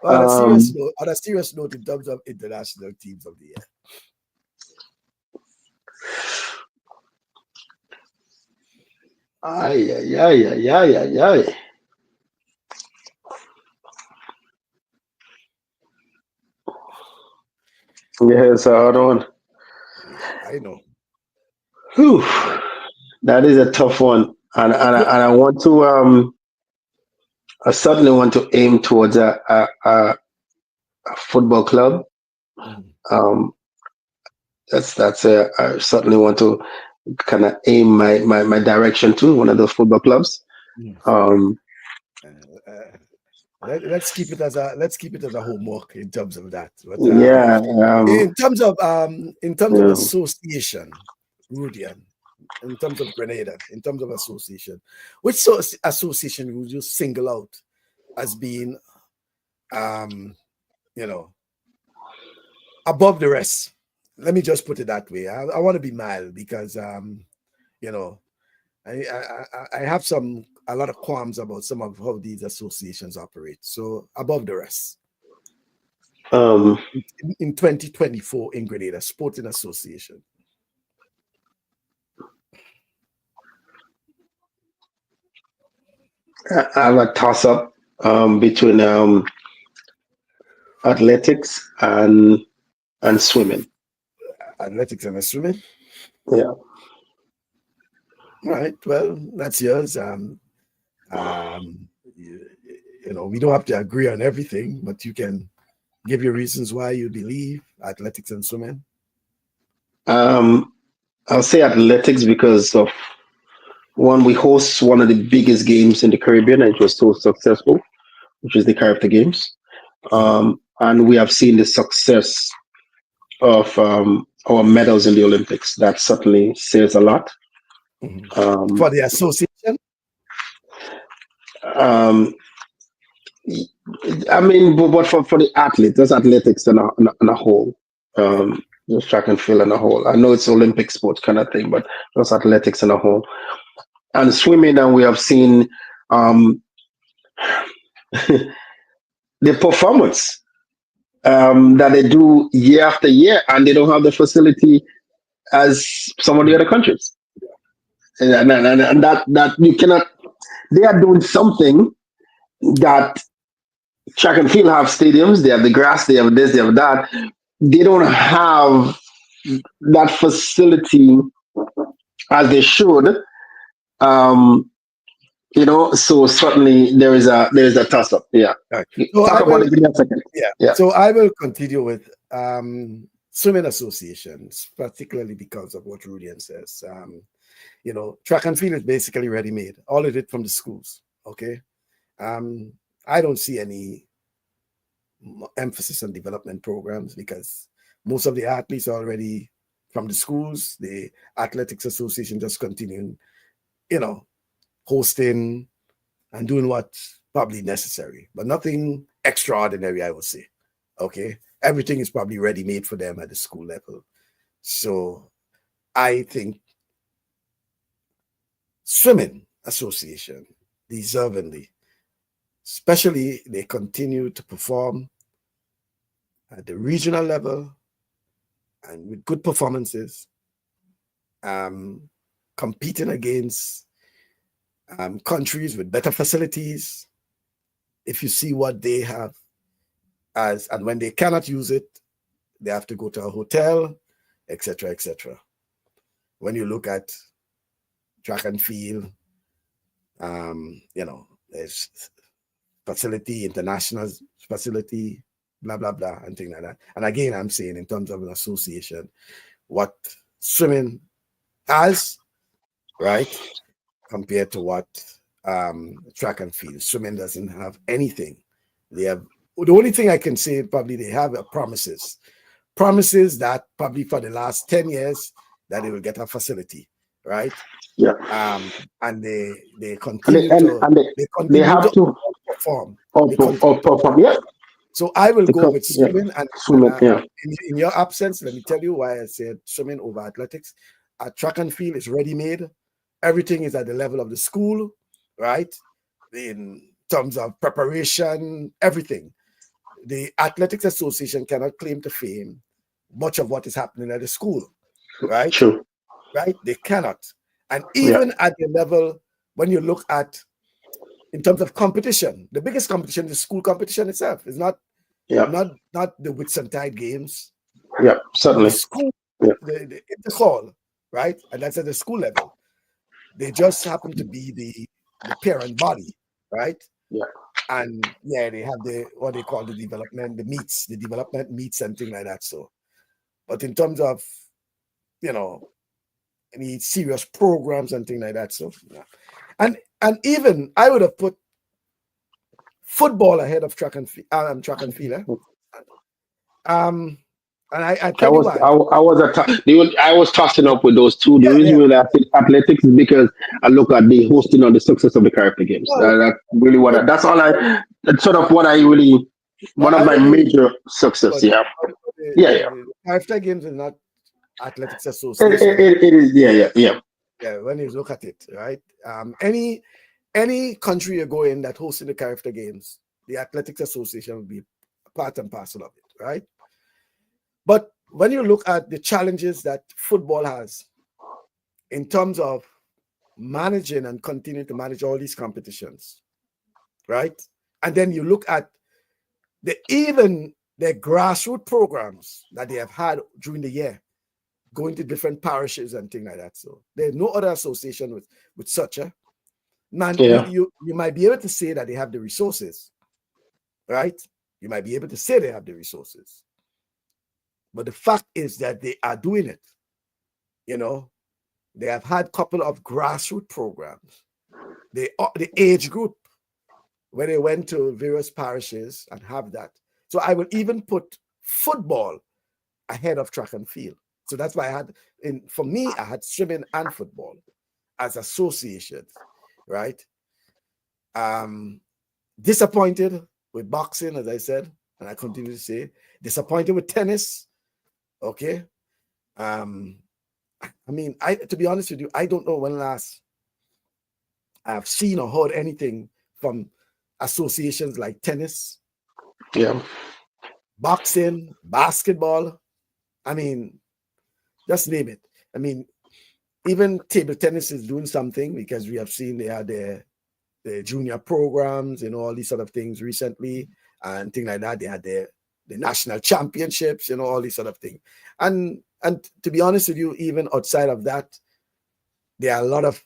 On a serious note, in terms of international teams of the year. Ay. Yes, one. I know. Whew. That is a tough one, and I want to I certainly want to aim towards a football club. That's I certainly want to kind of aim my direction to one of those football clubs. Let's keep it as a homework in terms of that. But, in terms of association, Rudian, in terms of Grenada, in terms of association, which association would you single out as being, above the rest? Let me just put it that way. I want to be mild because, I have a lot of qualms about some of how these associations operate. So above the rest. In 2024 in Grenada, Sporting Association. I have a toss up between athletics and swimming. Athletics and swimming? Yeah. All right. Well, that's yours. We don't have to agree on everything, but you can give your reasons why you believe athletics and swimming. I'll say athletics because of one, we host one of the biggest games in the Caribbean, and it was so successful, which is the Caribbean Games. And we have seen the success of our medals in the Olympics. That certainly says a lot. For the association? I mean, but for the athlete, that's athletics in a whole. Just track and field in a whole. I know it's Olympic sports kind of thing, but just athletics in a whole. And swimming, and we have seen the performance that they do year after year, and they don't have the facility as some of the other countries. And that you cannot. They are doing something that track and field have stadiums. They have the grass. They have this. They have that. They don't have that facility as they should. So certainly there is a toss up. Yeah. Right. So talk about it in a second. Yeah. So I will continue with swimming associations, particularly because of what Rudian says. Track and field is basically ready made. All of it from the schools. Okay. I don't see any emphasis on development programs because most of the athletes are already from the schools. The athletics association just continuing, hosting and doing what's probably necessary, but nothing extraordinary, I would say. Okay. Everything is probably ready made for them at the school level. So I think swimming association deservingly, especially they continue to perform at the regional level and with good performances, competing against countries with better facilities. If you see what they have and when they cannot use it, they have to go to a hotel, etc., etc. When you look at track and field, there's facility, international facility, blah, blah, blah, and things like that. And again, I'm saying in terms of an association, what swimming has, right, compared to what track and field. Swimming doesn't have anything. The only thing I can say probably they have are promises that probably for the last 10 years that they will get a facility, right? Yeah. And they continue they have to perform. Perform. Yeah. So I will go with swimming. Yeah. Swimming. In your absence, let me tell you why I said swimming over athletics. Track and field is ready made. Everything is at the level of the school, right? In terms of preparation, everything. The Athletics Association cannot claim to fame much of what is happening at the school, right? True. Right? They cannot. And even at the level, when you look at, in terms of competition, the biggest competition is school competition itself. It's not the Whitsuntide games. Yeah, certainly. The school, the interhall, right? And that's at the school level. They just happen to be the parent body, right? Yeah. And they have what they call the development meets and things like that. So, but in terms of, any serious programs and things like that. So, and even I would have put football ahead of track and field. And I tell you why. I was tossing up with those two. The Yeah, reason yeah. why I think athletics is because I look at the hosting of the success of the Caribbean Games. No, That's really what but that's all I. That's sort of what I really one of I my agree. major success. But Yeah, yeah, yeah. the Caribbean Games is not athletics association. It is. Yeah, yeah, yeah. Yeah, when you look at it, right? Any country you go in that hosting the Caribbean Games, the Athletics Association will be part and parcel of it, right? But when you look at the challenges that football has in terms of managing and continuing to manage all these competitions, right? And then you look at even the grassroots programs that they have had during the year, going to different parishes and things like that. So there's no other association with such a man. Yeah. You might be able to say that they have the resources, right? You might be able to say they have the resources, but the fact is that they are doing it. You know, they have had a couple of grassroots programs. The age group where they went to various parishes and have that. So I will even put football ahead of track and field. So that's why for me, I had swimming and football as associations, right? Disappointed with boxing, as I said, and I continue to say, disappointed with tennis. Okay. I mean, to be honest with you, I don't know when last I've seen or heard anything from associations like tennis, Yeah. boxing, basketball. I mean, just name it. I mean, even table tennis is doing something because we have seen they had the junior programs and all these sort of things recently and things like that. They had the national championships, all these sort of things. And to be honest with you, even outside of that, there are a lot of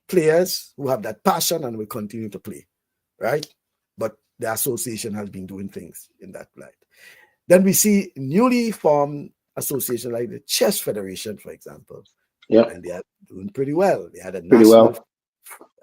players who have that passion and will continue to play, right? But the association has been doing things in that light. Then we see newly formed associations like the Chess Federation, for example. Yeah. And they are doing pretty well. They had a Pretty national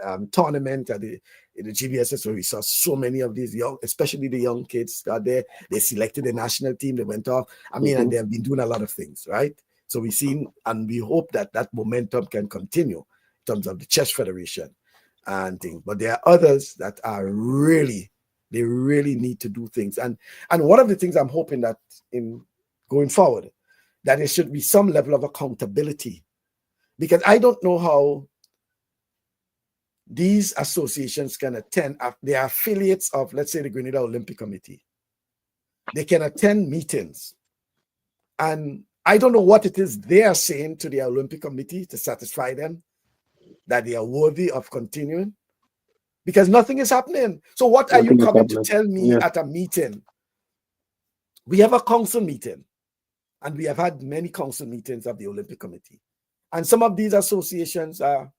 well. tournament at the GBSS, where we saw so many of these young, especially the young kids got there. They selected the national team. They went off. I mean, and they have been doing a lot of things, right? So we've seen, and we hope that momentum can continue in terms of the Chess Federation and things. But there are others that are they really need to do things. And one of the things I'm hoping that in going forward, that there should be some level of accountability, because I don't know how these associations can attend. They are affiliates of, let's say, the Grenada Olympic Committee. They can attend meetings. And I don't know what it is they are saying to the Olympic Committee to satisfy them that they are worthy of continuing, because nothing is happening. So what are you coming to tell me at a meeting? We have a council meeting, and we have had many council meetings of the Olympic Committee. And some of these associations are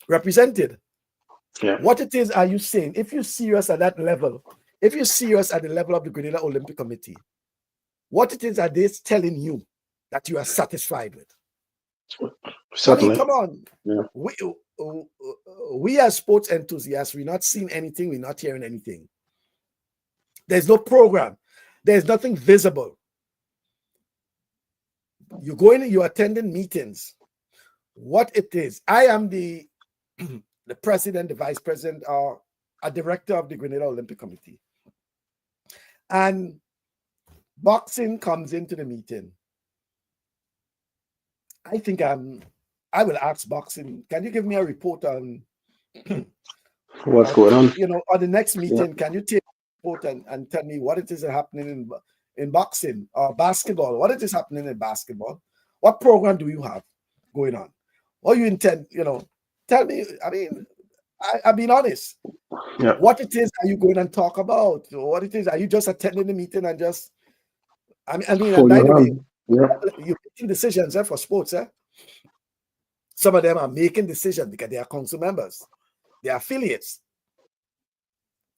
represented. Yeah. What it is are you saying? If you're serious at that level, if you're serious at the level of the Grenada Olympic Committee, what it is are they telling you that you are satisfied with? Certainly. I mean, come on. Yeah. We as sports enthusiasts, we're not seeing anything, we're not hearing anything. There's no program. There's nothing visible. You go in, you're attending meetings. What it is, I am the president, the vice president, or a director of the Grenada Olympic Committee. And boxing comes into the meeting. I think I will ask boxing, can you give me a report on what's going on? On the next meeting, can you take a report and tell me what it is happening in boxing or basketball? What it is happening in basketball? What program do you have going on? What you intend, tell me. I mean, I've been honest. Yeah. What it is are you going and talk about? What it is, are you just attending the meeting and just, I mean, and by the way, you're making decisions for sports. Some of them are making decisions because they are council members. They are affiliates.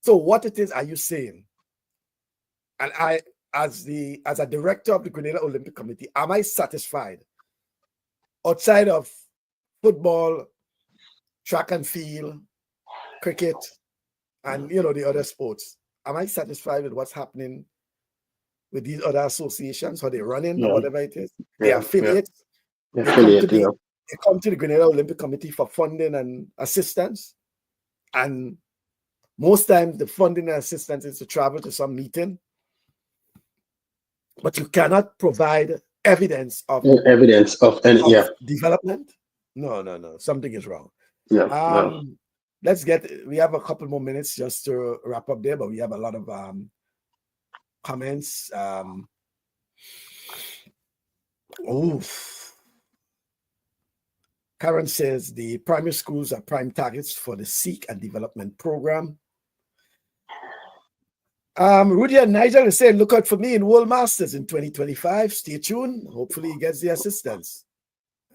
So what it is are you saying? And I, as a director of the Grenada Olympic Committee, am I satisfied outside of football, track and field, cricket, and the other sports? Am I satisfied with what's happening with these other associations, how they run in or whatever it is. They Yeah. affiliate. Yeah. They come to the Grenada Olympic Committee for funding and assistance. And most times the funding and assistance is to travel to some meeting. But you cannot provide evidence of any development. No. Something is wrong. Yeah. We have a couple more minutes just to wrap up there, but we have a lot of comments. Karen says the primary schools are prime targets for the Seek and Development Program. Rudy and Nigel is saying, look out for me in World Masters in 2025. Stay tuned. Hopefully he gets the assistance.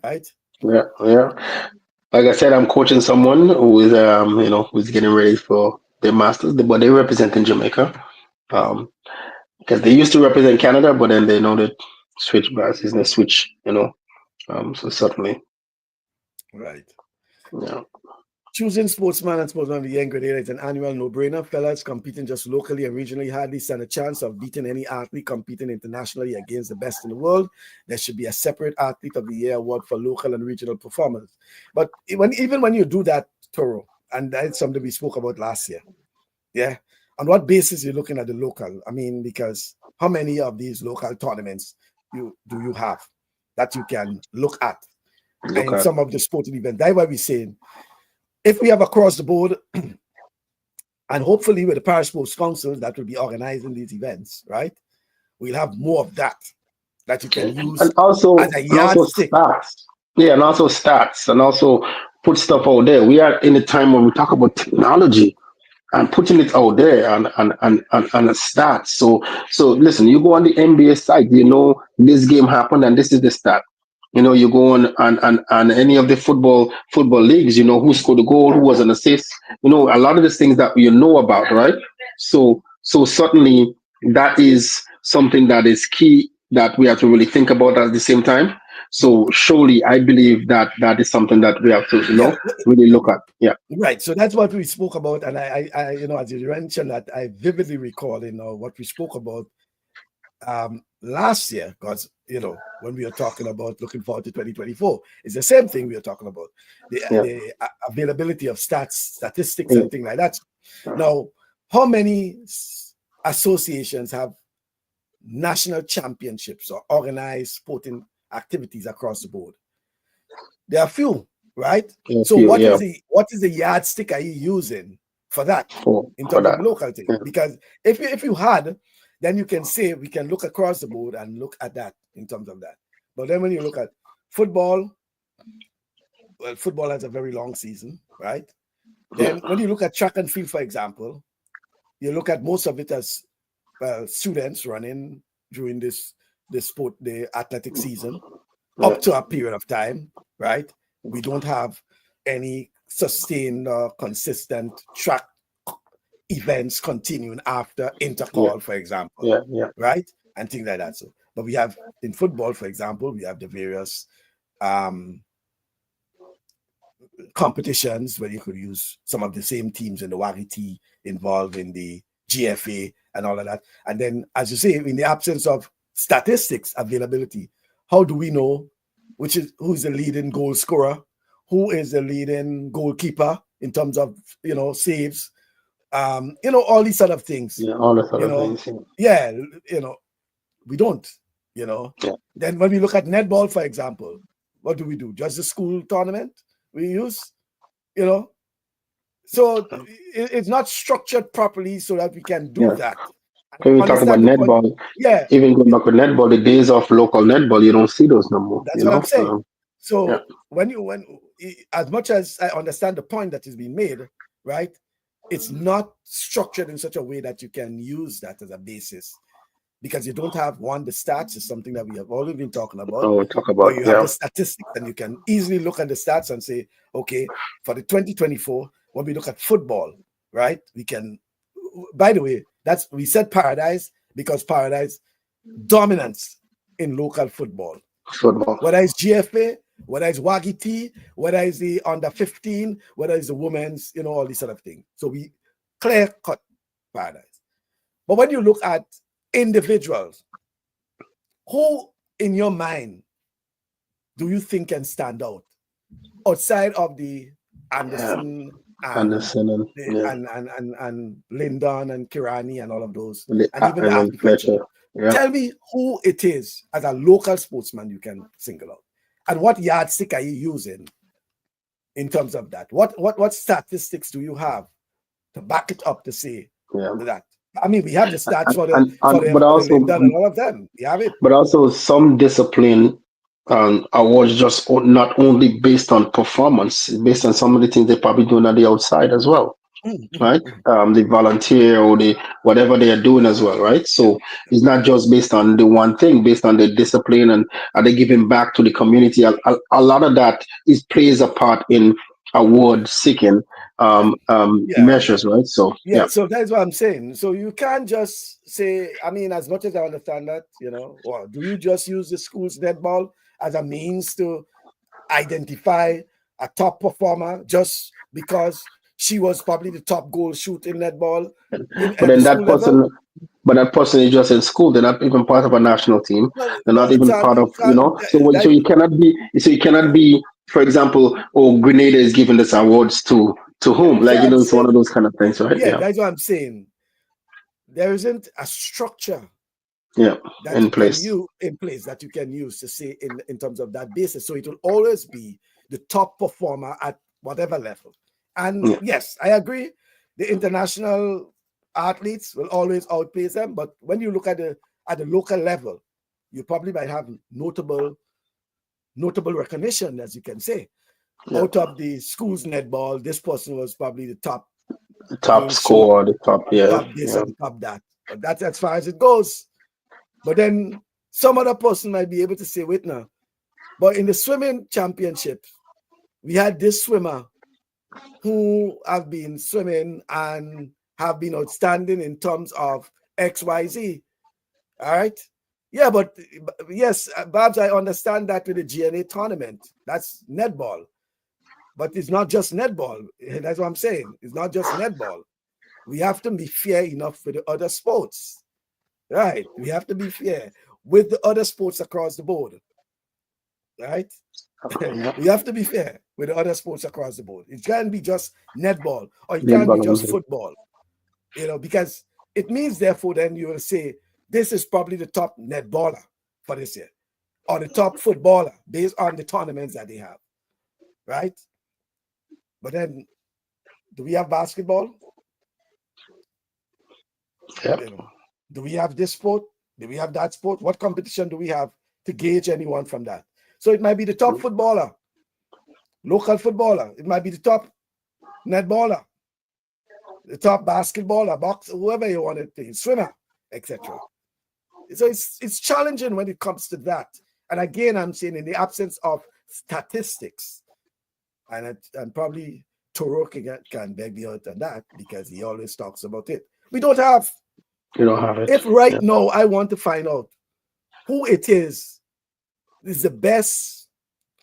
Right? Yeah. Like I said, I'm coaching someone who is who's getting ready for their Masters, but they're representing Jamaica. Because they used to represent Canada, but then they know that switch bases and switch, so certainly. Right. Yeah. Choosing sportsman and sportsman of the year in Grenada is an annual no-brainer. Fellas competing just locally and regionally hardly stand a chance of beating any athlete competing internationally against the best in the world. There should be a separate athlete of the year award for local and regional performers. But even when you do that, Toro, and that's something we spoke about last year, yeah, on what basis you're looking at the local? I mean, because how many of these local tournaments do you have that you can look at? And some of the sporting events. That's why we're saying, if we have across the board, and hopefully with the Parish Sports Council that will be organizing these events, right? We'll have more of that you can use and also, as a yardstick. And also stats, and also put stuff out there. We are in a time when we talk about technology and putting it out there and stats. So listen, you go on the NBA site, this game happened and this is the stat. You go on and any of the football leagues, who scored the goal, who was an assist, a lot of these things that you know about, right? So certainly that is something that is key that we have to really think about at the same time. So surely I believe that is something that we have to, really look at. Yeah. Right. So that's what we spoke about. And I as you mentioned that, I vividly recall, what we spoke about last year, because when we were talking about looking forward to 2024, it's the same thing we are talking about, the availability of statistics and things like that. Now, how many associations have national championships or organized sporting activities across the board? There are few, right? So what is the yardstick are you using for that in terms of local thing? Because if you had, then you can say we can look across the board and look at that in terms of that. But then when you look at football, well, football has a very long season, right? Then when you look at track and field, for example, you look at most of it as students running during this sport, the athletic season, up to a period of time, right? We don't have any sustained, consistent track events continuing after intercall, for example, right? And things like that. So, but we have in football, for example, we have the various competitions where you could use some of the same teams in the WAGT involved in the GFA and all of that. And then, as you say, in the absence of statistics availability, how do we know who's the leading goal scorer, who is the leading goalkeeper in terms of saves, all these sort of things. Yeah, all the sort of things. Yeah, we don't. Then when we look at netball, for example, what do we do? Just the school tournament we use, So it's not structured properly so that we can do that. When we talk about netball, even going back with netball, the days of local netball, you don't see those no more. That's what I'm saying. When as much as I understand the point that is being made, right, it's not structured in such a way that you can use that as a basis, because you don't have the stats is something that we have already been talking about. You have the statistics, and you can easily look at the stats and say, okay, for the 2024, when we look at football, right, we can. By the way, we said Paradise because Paradise dominance in local football. Whether it's GFA, whether it's WAGT, whether it's the under 15, whether it's the women's, all these sort of things. So we clear cut Paradise. But when you look at individuals, who in your mind do you think can stand out outside of the Anderson and Anderson and Lyndon and Kirani and all of those, the and even the and African? Fletcher. Yeah. Tell me who it is as a local sportsman you can single out, and what yardstick are you using in terms of that? What statistics do you have to back it up to say that? I mean, we have the stats for the but also Lyndon and all of them. We have it. but also some discipline awards just not only based on performance, based on some of the things they're probably doing on the outside as well, right? The volunteer or the whatever they are doing as well, right? So it's not just based on the one thing, based on the discipline and are they giving back to the community. A lot of that plays a part in award seeking measures, right? So so that's what I'm saying. So you can't just say, I mean, as much as I understand that, or do you just use the school's netball as a means to identify a top performer just because she was probably the top goal shooter in netball but at then the school level? but that person is just in school. They're not even part of a national team. They're not No, even part of, So you cannot be. So you cannot be. For example, Grenada is giving this awards to whom? Like it's one of those kind of things, right? Yeah, that's what I'm saying. There isn't a structure. That in you place. can use in place that you can use to say in terms of that basis. So it will always be the top performer at whatever level. And yes, I agree. The international athletes will always outpace them. But when you look at the local level, you probably might have notable recognition, as you can say. Out of the school's netball, this person was probably the top scorer, the top this and top that. But that's as far as it goes. But then some other person might be able to say, wait now. But in the swimming championship, we had this swimmer who have been swimming and have been outstanding in terms of XYZ. All right. Yeah, but yes, Babs, I understand that with the GNA tournament. That's netball. But it's not just netball. That's what I'm saying. It's not just netball. We have to be fair enough with the other sports. Right. We have to be fair with the other sports across the board. Right? We have to be fair with the other sports across the board. It can't be just netball or it can't be just football. Because it means, therefore, then you will say, this is probably the top netballer for this year or the top footballer based on the tournaments that they have. Right? But then, do we have basketball? Do we have this sport? Do we have that sport? What competition do we have to gauge anyone from that? So it might be the top footballer, local footballer. It might be the top netballer, the top basketballer, boxer, whoever you want to be, swimmer, etc. So it's challenging when it comes to that. And again, I'm saying in the absence of statistics, and probably Toro can beg me out on that because he always talks about it. We don't have. You don't have it. If now I want to find out who it is the best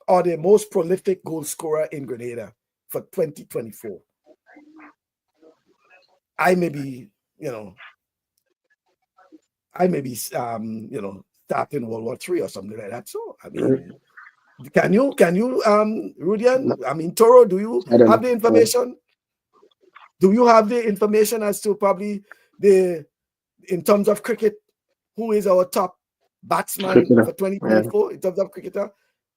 or the most prolific goal scorer in Grenada for 2024, I may be starting World War III or something like that. So I mean, can you Rudian? I mean, Toro, do you have the information? Do you have the information as to probably in terms of cricket, who is our top batsman for 2024 in terms of cricketer,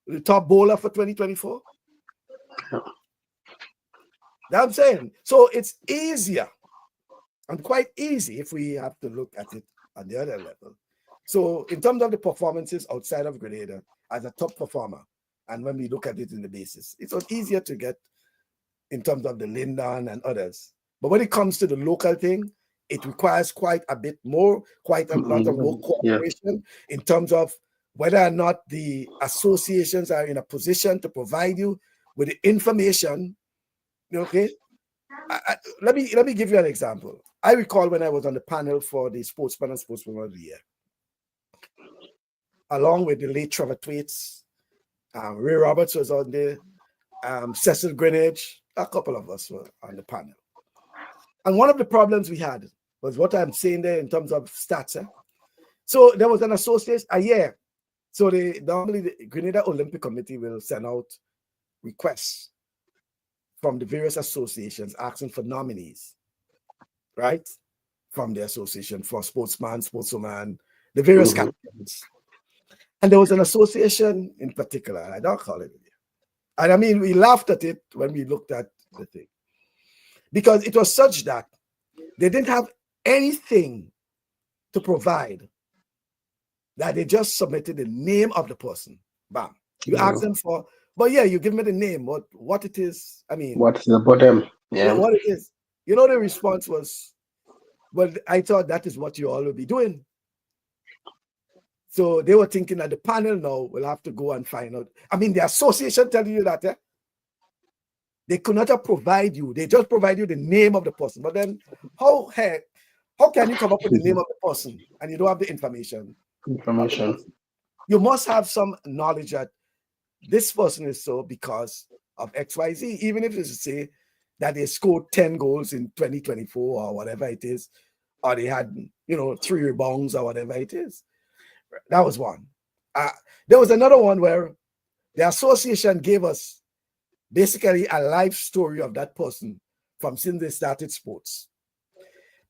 the top bowler for 2024? That's what I'm saying. So it's easier and quite easy if we have to look at it on the other level. So in terms of the performances outside of Grenada as a top performer, and when we look at it in the basis, it's easier to get in terms of the Lyndon and others. But when it comes to the local thing, it requires quite a bit more, quite a lot of more cooperation in terms of whether or not the associations are in a position to provide you with the information. Okay, let me give you an example. I recall when I was on the panel for the Sportsman and Sportswoman of the Year, along with the late Trevor Thwaites, Ray Roberts was on there, Cecil Greenwich, a couple of us were on the panel. And one of the problems we had was what I'm saying there in terms of stats. So there was an association a year. So normally the Grenada Olympic Committee will send out requests from the various associations asking for nominees, right? From the association for sportsman, sportswoman, the various categories. And there was an association in particular, I don't call it. And I mean, we laughed at it when we looked at the thing, because it was such that they didn't have anything to provide, that they just submitted the name of the person. Bam. You ask them for, but yeah, you give me the name, what it is. I mean, what's about them? Yeah. What it is. The response was, well, I thought that is what you all will be doing. So they were thinking that the panel now will have to go and find out. I mean, the association telling you that they could not provide you. They just provide you the name of the person. But then how can you come up with the name of the person and you don't have the information? You must have some knowledge that this person is so because of XYZ, even if it's to say that they scored 10 goals in 2024 or whatever it is, or they had, 3 rebounds or whatever it is. That was one. There was another one where the association gave us basically a life story of that person from since they started sports.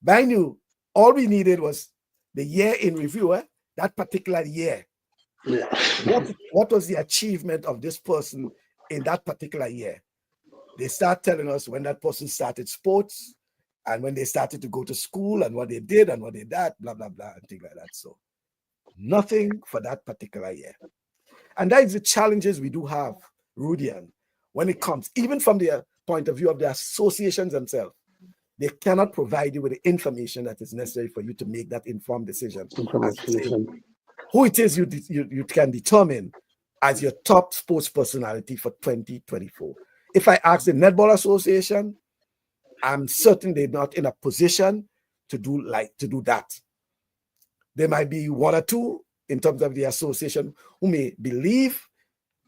But I knew all we needed was the year in review, that particular year. Yeah. What was the achievement of this person in that particular year? They start telling us when that person started sports and when they started to go to school and what they did and what they did, blah, blah, blah, and things like that. So nothing for that particular year. And that is the challenges we do have, Rudian, when it comes, even from the point of view of the associations themselves. They cannot provide you with the information that is necessary for you to make that informed decision. Who it is you can determine as your top sports personality for 2024. If I ask the Netball Association, I'm certain they're not in a position to do that. There might be one or two in terms of the association who may believe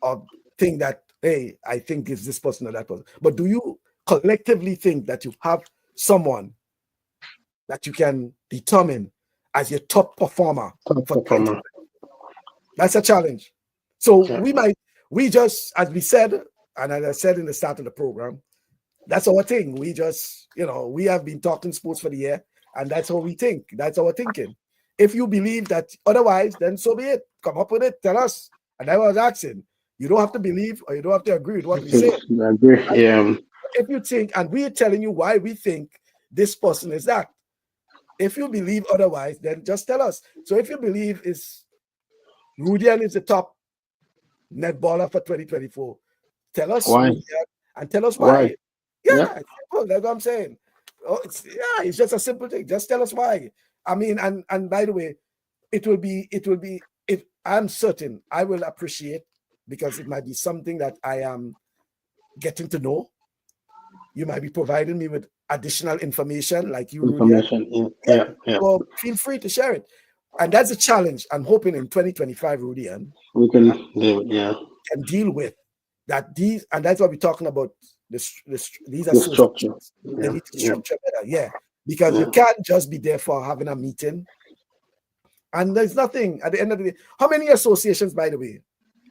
or think that, hey, I think it's this person or that person. But do you collectively think that you have someone that you can determine as your top performer for 2020? That's a challenge. So we just, as we said, and as I said in the start of the program, that's our thing. We just, we have been talking sports for the year, and that's how we think. That's our thinking. If you believe that otherwise, then so be it. Come up with it. Tell us. And I was asking, you don't have to believe or you don't have to agree with what we say. I agree. Yeah. If you think, and we're telling you why we think this person is that. If you believe otherwise, then just tell us. So if you believe Rudian is the top netballer for 2024, tell us why, Rudian, and tell us why. Yeah, simple. That's what I'm saying. It's just a simple thing. Just tell us why. I mean, and by the way, I'm certain I will appreciate, because it might be something that I am getting to know. You might be providing me with additional information, like you, Rudian. Yeah. So feel free to share it. And that's a challenge. I'm hoping in 2025, Rudian, we can deal with that. And that's what we're talking about. These are structure. They need to structure better. Because you can't just be there for having a meeting. And there's nothing at the end of the day. How many associations, by the way,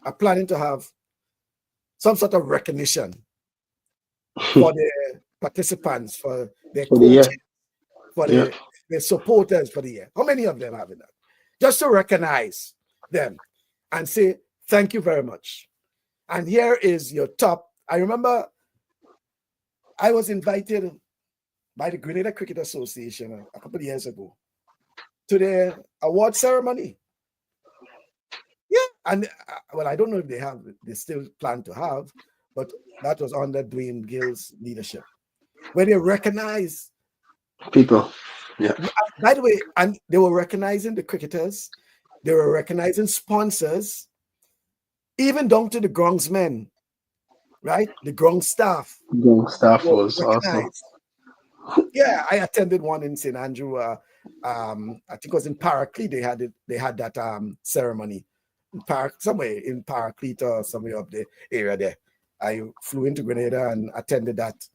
are planning to have some sort of recognition for their participants, for their coaches, for their supporters for the year? How many of them have that? Just to recognize them and say, thank you very much. And here is your top. I remember I was invited by the Grenada Cricket Association a couple of years ago to their award ceremony. Yeah, and I don't know if they still plan to have, but that was under Dwayne Gill's leadership, where they recognize people. Yeah. By the way, and they were recognizing the cricketers, they were recognizing sponsors, even down to the groundsmen, right? The ground staff. Staff was awesome. Yeah, I attended one in St. Andrew. I think it was in Paraclete. They had that ceremony somewhere in Paraclete or somewhere up the area there. I flew into Grenada and attended that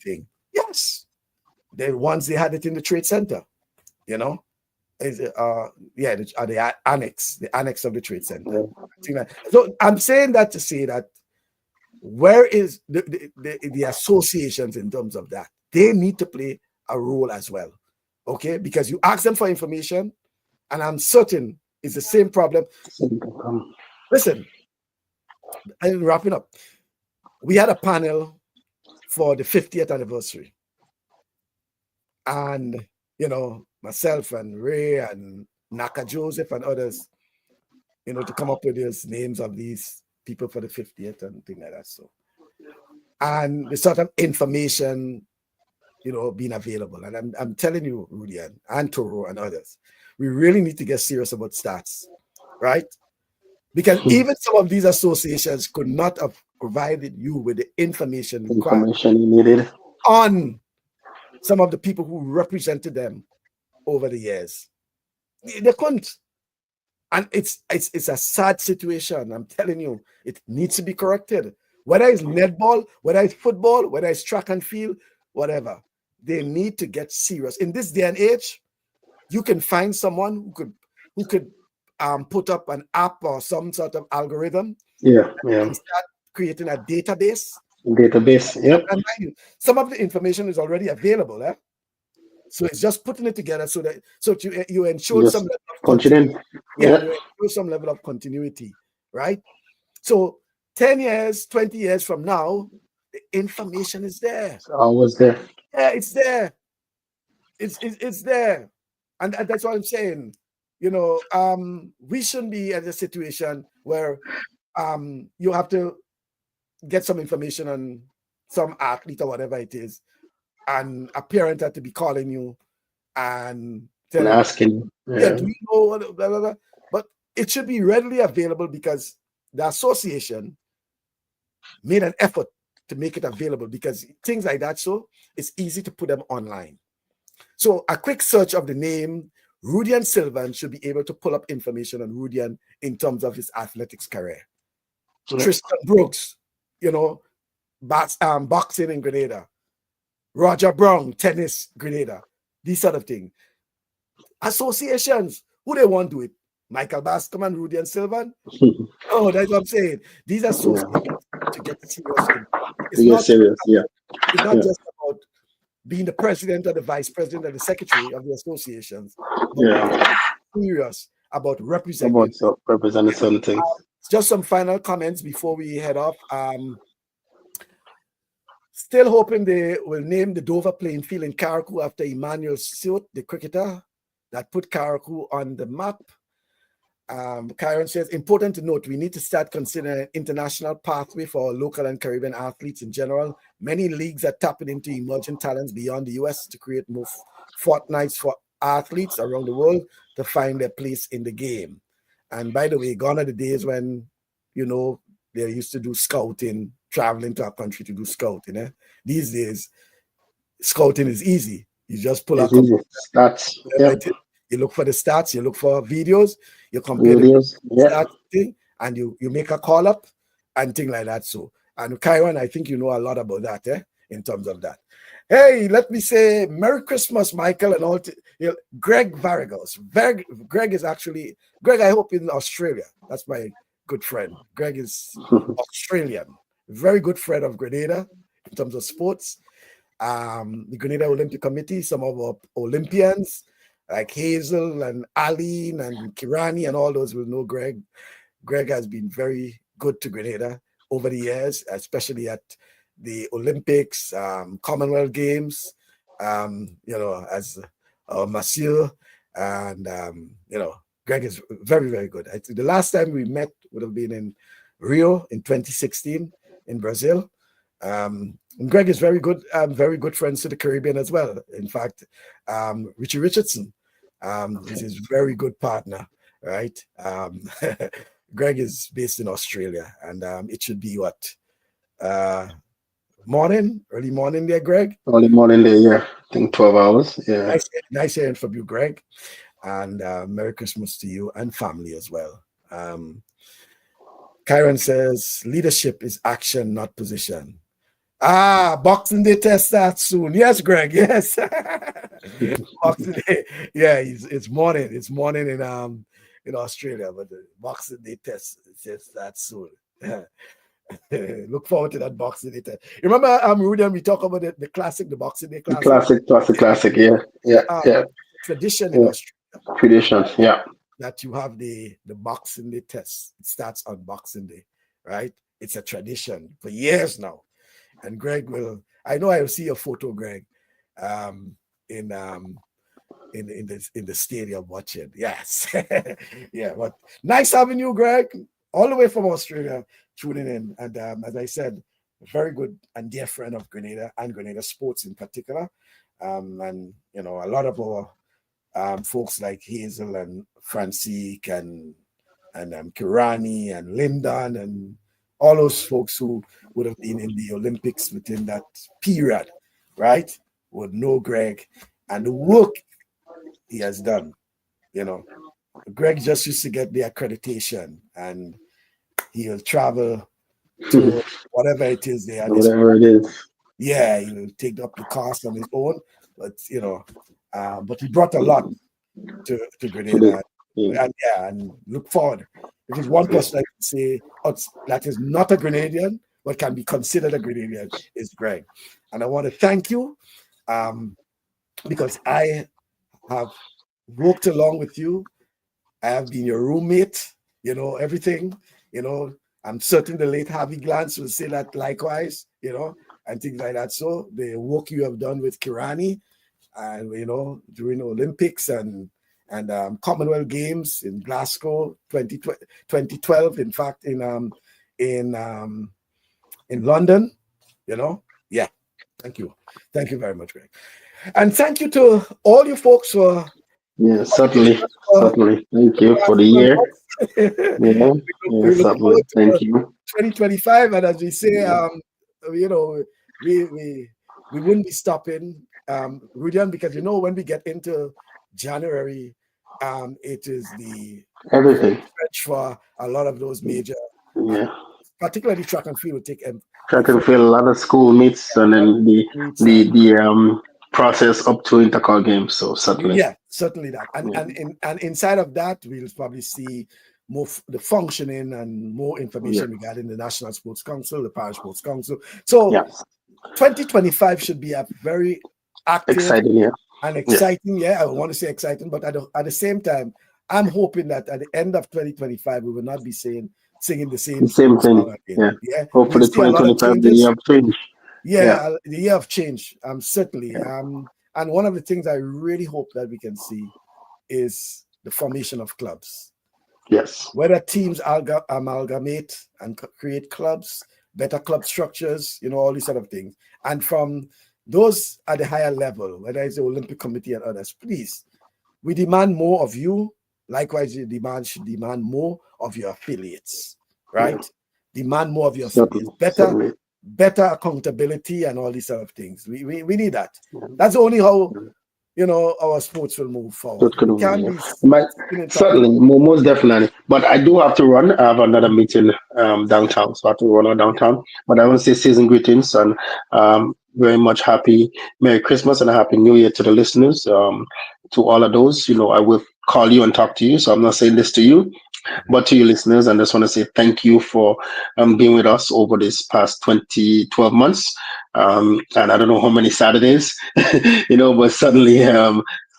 thing. Yes. Once they had it in the Trade Center, is the annex of the Trade Center. So I'm saying that to say that where is the associations in terms of that? They need to play a role as well, okay? Because you ask them for information, and I'm certain it's the same problem. Listen, I'm wrapping up. We had a panel for the 50th anniversary, and myself and Ray and Naka Joseph and others, to come up with these names of these people for the 50th and things like that. So, and the sort of information, being available. And I'm telling you, Rudy and Toro and others, we really need to get serious about stats, right? Because even some of these associations could not have provided you with the information required you needed on some of the people who represented them over the years. They couldn't. And it's a sad situation. I'm telling you, it needs to be corrected. Whether it's netball, whether it's football, whether it's track and field, whatever, they need to get serious. In this day and age, you can find someone who could put up an app or some sort of algorithm. And start creating a database. Yep. And mind you, some of the information is already available. So it's just putting it together so you ensure just some level of continuity. Yeah, you ensure some level of continuity, right? So 10 years, 20 years from now, the information is there. It's always there. Yeah, it's there. It's there. And that's what I'm saying. We shouldn't be at a situation where you have to get some information on some athlete or whatever it is, and a parent had to be calling you and asking, do you know what, blah, blah, blah. But it should be readily available because the association made an effort to make it available, because things like that, so it's easy to put them online. So a quick search of the name Rudian Sylvan should be able to pull up information on Rudian in terms of his athletics career. Tristan Brooks, boxing in Grenada. Roger Brown, tennis, Grenada. These sort of things. Associations, who they want to do it? Michael Bascom and Rudian Sylvan? Oh, that's what I'm saying. These associations to get serious. It's not just about being the president or the vice president or the secretary of the associations. But serious about representing. Representing certain things. Just some final comments before we head off. Still hoping they will name the Dover playing field in Carriacou after Emmanuel Stewart, the cricketer that put Carriacou on the map. Kyron says, important to note, we need to start considering an international pathway for our local and Caribbean athletes in general. Many leagues are tapping into emerging talents beyond the US to create more fortnights for athletes around the world to find their place in the game. And by the way, gone are the days when, they used to do scouting, traveling to our country to do scouting. These days, scouting is easy. You just pull out stats. You look for the stats, you look for videos, you compare the stats thing, and you make a call up and things like that. So, and Kyron, I think you know a lot about that, in terms of that. Hey, let me say Merry Christmas, Michael, and all. Greg Vargas. Greg is actually Greg. I hope in Australia. That's my good friend. Greg is Australian, very good friend of Grenada in terms of sports. The Grenada Olympic Committee, some of our Olympians like Hazel and Aline and Kirani and all those will know Greg. Greg has been very good to Grenada over the years, especially at the Olympics, Commonwealth Games, as Monsieur, and, Greg is very, very good. I think the last time we met would have been in Rio in 2016 in Brazil. And Greg is very good friends to the Caribbean as well. In fact, Richie Richardson is his very good partner, right? Greg is based in Australia, and it should be early morning there, Greg? Early morning there, yeah. I think 12 hours, yeah. Nice hearing from you, Greg. And Merry Christmas to you and family as well. Kyron says, leadership is action, not position. Boxing Day test starts soon. Yes, Greg. Yes. Boxing Day. Yeah, it's morning. It's morning in Australia, but the Boxing Day test starts soon. Look forward to that Boxing Day test. Remember, Rudy, we talk about the classic, the Boxing Day classic. Classic. Yeah. Tradition in Australia. Traditions. Yeah. That you have the Boxing Day test. It starts on Boxing Day, right? It's a tradition for years now. And Greg I know I will see a photo, Greg, in the stadium watching. Yes. Yeah, but nice having you, Greg, all the way from Australia, tuning in. And as I said, a very good and dear friend of Grenada and Grenada sports in particular. And a lot of our folks like Hazel and Francique and Kirani and Lyndon and all those folks who would have been in the Olympics within that period, right, would know Greg and the work he has done. Greg just used to get the accreditation and he'll travel to whatever it is there. Whatever it is. Yeah, he will take up the cost on his own, but but he brought a lot to Grenada. And look forward. If there's one person I can say that is not a Grenadian, but can be considered a Grenadian, is Greg. And I want to thank you because I have worked along with you. I have been your roommate, everything, I'm certain the late Harvey Glantz will say that likewise, and things like that. So the work you have done with Kirani and, during the Olympics and Commonwealth Games in Glasgow 2012, in fact, in London, yeah. Thank you very much, Greg, and thank you to all you folks for certainly. Thank you for the year. Certainly. Thank you. 2025, and as we say, we wouldn't be stopping, Rudian, because when we get into January, it is the everything stretch for a lot of those major, particularly track and field will take track and field, a lot of school meets, and then the process up to intercall games. So certainly, certainly that, and inside of that, we'll probably see more the functioning and more information regarding the National Sports Council, the Parish Sports Council. So 2025 should be a very active, exciting, and exciting. I want to say exciting, but at the same time, I'm hoping that at the end of 2025, we will not be singing the same thing. Hopefully, 2025 the year of change. The year of change. Certainly. And one of the things I really hope that we can see is the formation of clubs. Yes. Whether teams amalgamate and create clubs, better club structures, all these sort of things. And from those at the higher level, whether it's the Olympic Committee and others, please, we demand more of you. Likewise, you should demand more of your affiliates, right? Demand more of your affiliates. Better accountability and all these sort of things. We need that. That's only how our sports will move forward. Certainly, most definitely. But I do have to run. I have another meeting downtown, so I have to run downtown. But I want to say season greetings and very much happy Merry Christmas and a Happy New Year to the listeners. To all of those, I will call you and talk to you. So I'm not saying this to you, but to your listeners, and just want to say thank you for being with us over this past 12 months. And I don't know how many Saturdays, but suddenly,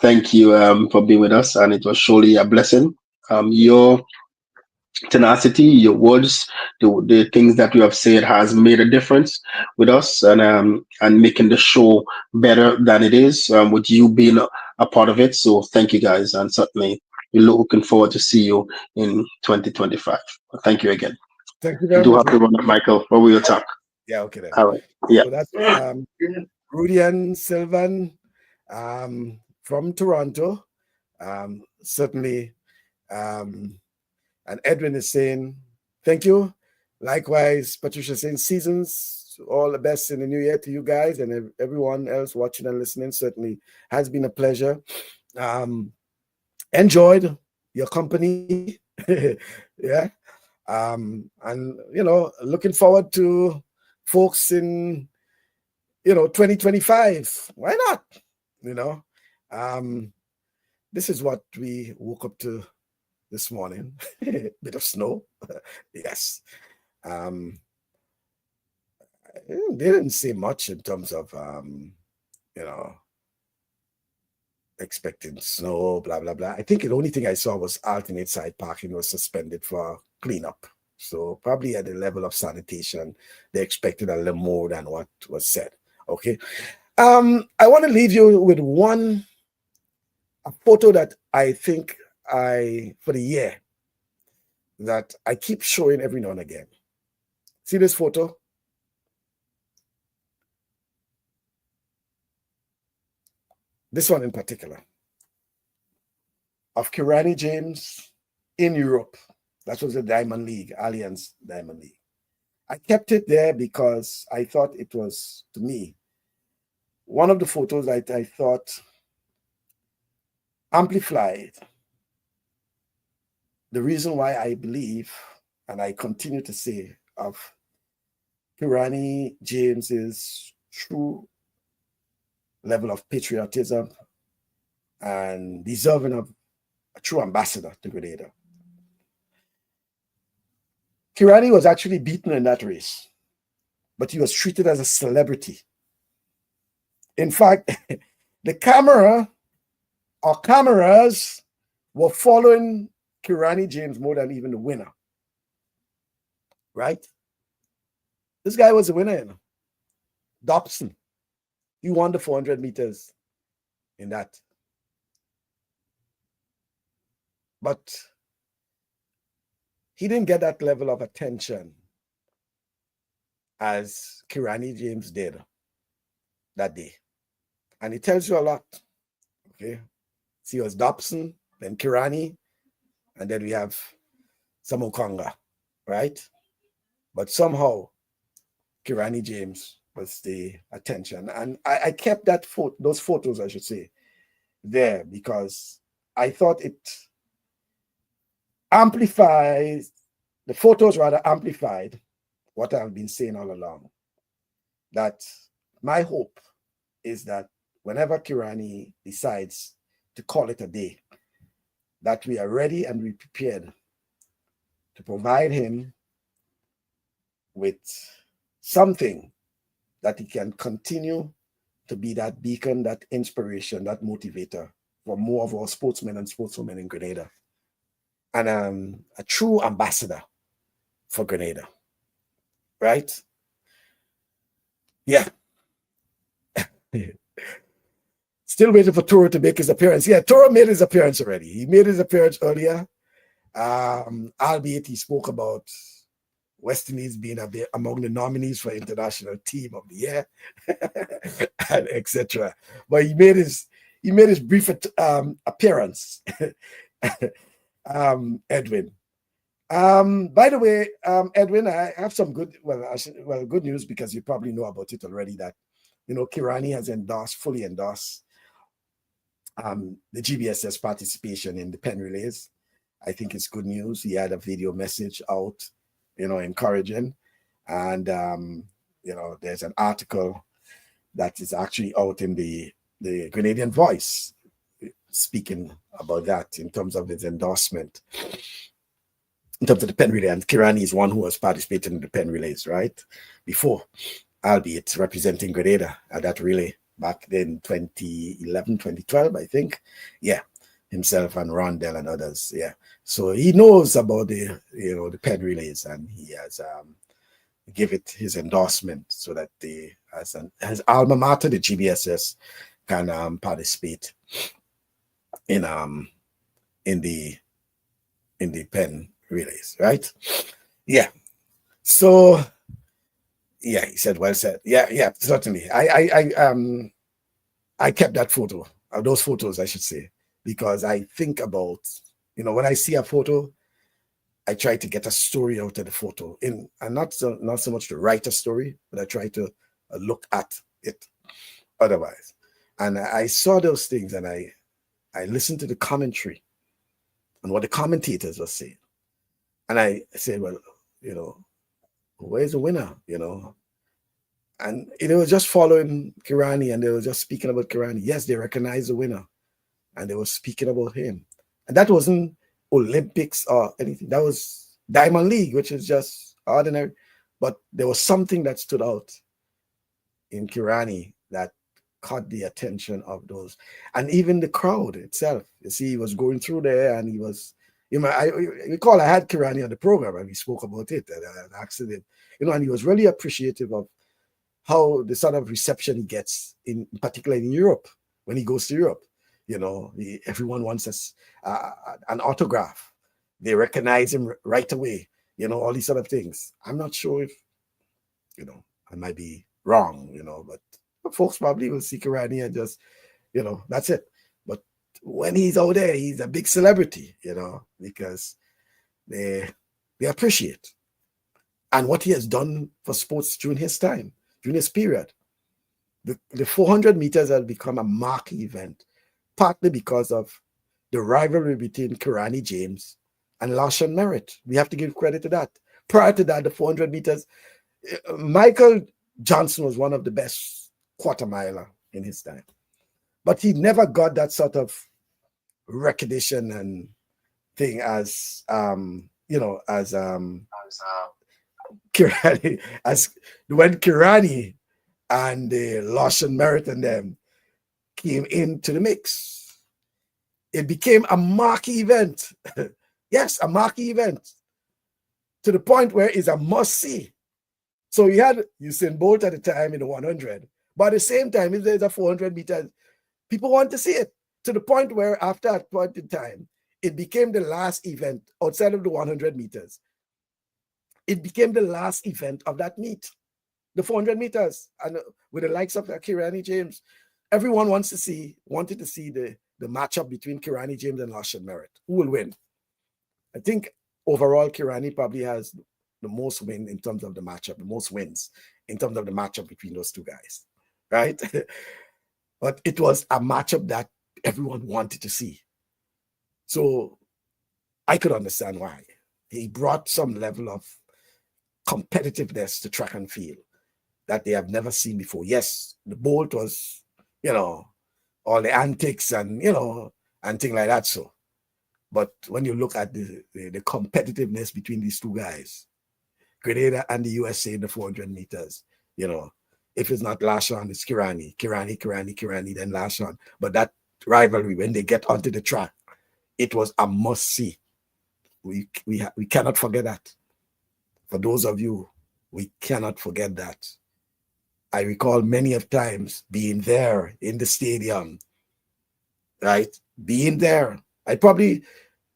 thank you for being with us. And it was surely a blessing. Your tenacity, your words, the things that you have said has made a difference with us and making the show better than it is with you being a part of it. So thank you guys. And certainly we're looking forward to see you in 2025. Thank you again. Thank you very much. You do have to run up, Michael, or we will talk. Yeah, okay then. All right. Yeah. So that's Rudian Sylvan from Toronto. Certainly. And Edwin is saying, thank you. Likewise, Patricia saying, seasons, all the best in the new year to you guys and everyone else watching and listening. Certainly has been a pleasure. Enjoyed your company. And, looking forward to folks in 2025. Why not? This is what we woke up to this morning. Bit of snow. Yes. They didn't say much in terms of expecting snow, blah blah blah. I think the only thing I saw was alternate side parking was suspended for cleanup. So probably at the level of sanitation, they expected a little more than what was said. Okay. I want to leave you with a photo that I think for the year that I keep showing every now and again. See this photo? This one in particular of Kirani James in Europe. That was the Diamond League, Allianz Diamond League. I kept it there because I thought it was, to me, one of the photos I thought amplified the reason why I believe, and I continue to say, of Kirani James's true level of patriotism and deserving of a true ambassador to Grenada. Kirani was actually beaten in that race, but he was treated as a celebrity. In fact, the cameras were following Kirani James more than even the winner. Right? This guy was a winner, Dobson. He won the 400 meters in that. But he didn't get that level of attention as Kirani James did that day. And it tells you a lot. Okay. See, it was Dobson, then Kirani, and then we have Samukonga, right? But somehow Kirani James was the attention. And I kept those photos, I should say, there because I thought it amplifies, the photos rather amplified what I've been saying all along. That my hope is that whenever Kirani decides to call it a day, that we are ready and we prepared to provide him with something that he can continue to be that beacon, that inspiration, that motivator for more of our sportsmen and sportswomen in Grenada. And a true ambassador for Grenada. Right? Yeah. Still waiting for Toro to make his appearance. Yeah, Toro made his appearance already. He made his appearance earlier. Albeit he spoke about West Indies being among the nominees for International Team of the Year, and etc. But he made his brief appearance. Edwin. By the way, Edwin, I have some good news because you probably know about it already. That Kirani has fully endorsed the GBSS participation in the pen relays. I think it's good news. He had a video message out, encouraging. And, there's an article that is actually out in the Grenadian Voice speaking about that in terms of his endorsement, in terms of the pen relay. And Kirani is one who has participated in the pen relays, right? Before, albeit representing Grenada at that relay back then, 2011, 2012, I think. Yeah. Himself and Rondell and others, yeah. So he knows about the pen relays, and he has give it his endorsement so that his alma mater, the GBSS, can participate in the pen relays, right? Yeah. So yeah, he said, well said. Yeah, certainly. I kept that photo, those photos, I should say. Because I think about, when I see a photo, I try to get a story out of the photo, and not so much to write a story, but I try to look at it otherwise. And I saw those things, and I listened to the commentary and what the commentators were saying, and I said, well, where's the winner? And it was just following Kirani, and they were just speaking about Kirani. Yes, they recognized the winner, and they were speaking about him. And that wasn't Olympics or anything. That was Diamond League, which is just ordinary. But there was something that stood out in Kirani that caught the attention of those, and even the crowd itself. You see, he was going through there, and he was, I recall I had Kirani on the program, and we spoke about it, and I asked him, and he was really appreciative of how the sort of reception he gets, in particular in Europe, when he goes to Europe. Everyone wants an autograph. They recognize him right away, all these sort of things. I'm not sure if, I might be wrong, but folks probably will see Kirani and just, that's it. But when he's out there, he's a big celebrity, because they appreciate. And what he has done for sports during his time, during his period. The 400 meters has become a marquee event, partly because of the rivalry between Kirani James and Lawson Merritt. We have to give credit to that. Prior to that, the 400 meters, Michael Johnson was one of the best quarter miler in his time. But he never got that sort of recognition and thing as Kirani, as when Kirani and Lawson Merritt and them came into the mix. It became a marquee event. Yes, a marquee event, to the point where it's a must-see. So you had Usain Bolt at the time in the 100, but at the same time, if there's a 400 meters, people want to see it, to the point where after that point in time, it became the last event outside of the 100 meters. It became the last event of that meet, the 400 meters, and with the likes of Kirani James, everyone wanted to see the matchup between Kirani James and Lawson Merritt. Who will win? I think overall Kirani probably has the most win in terms of the matchup, the most wins in terms of the matchup between those two guys, right? But it was a matchup that everyone wanted to see. So I could understand why. He brought some level of competitiveness to track and field that they have never seen before. Yes, the Bolt was, all the antics and, and things like that. So, but when you look at the competitiveness between these two guys, Grenada and the USA in the 400 meters, if it's not Lawson, it's Kirani, then Lawson. But that rivalry, when they get onto the track, it was a must-see. We cannot forget that. For those of you, we cannot forget that. I recall many of times being there in the stadium, right? Being there. I probably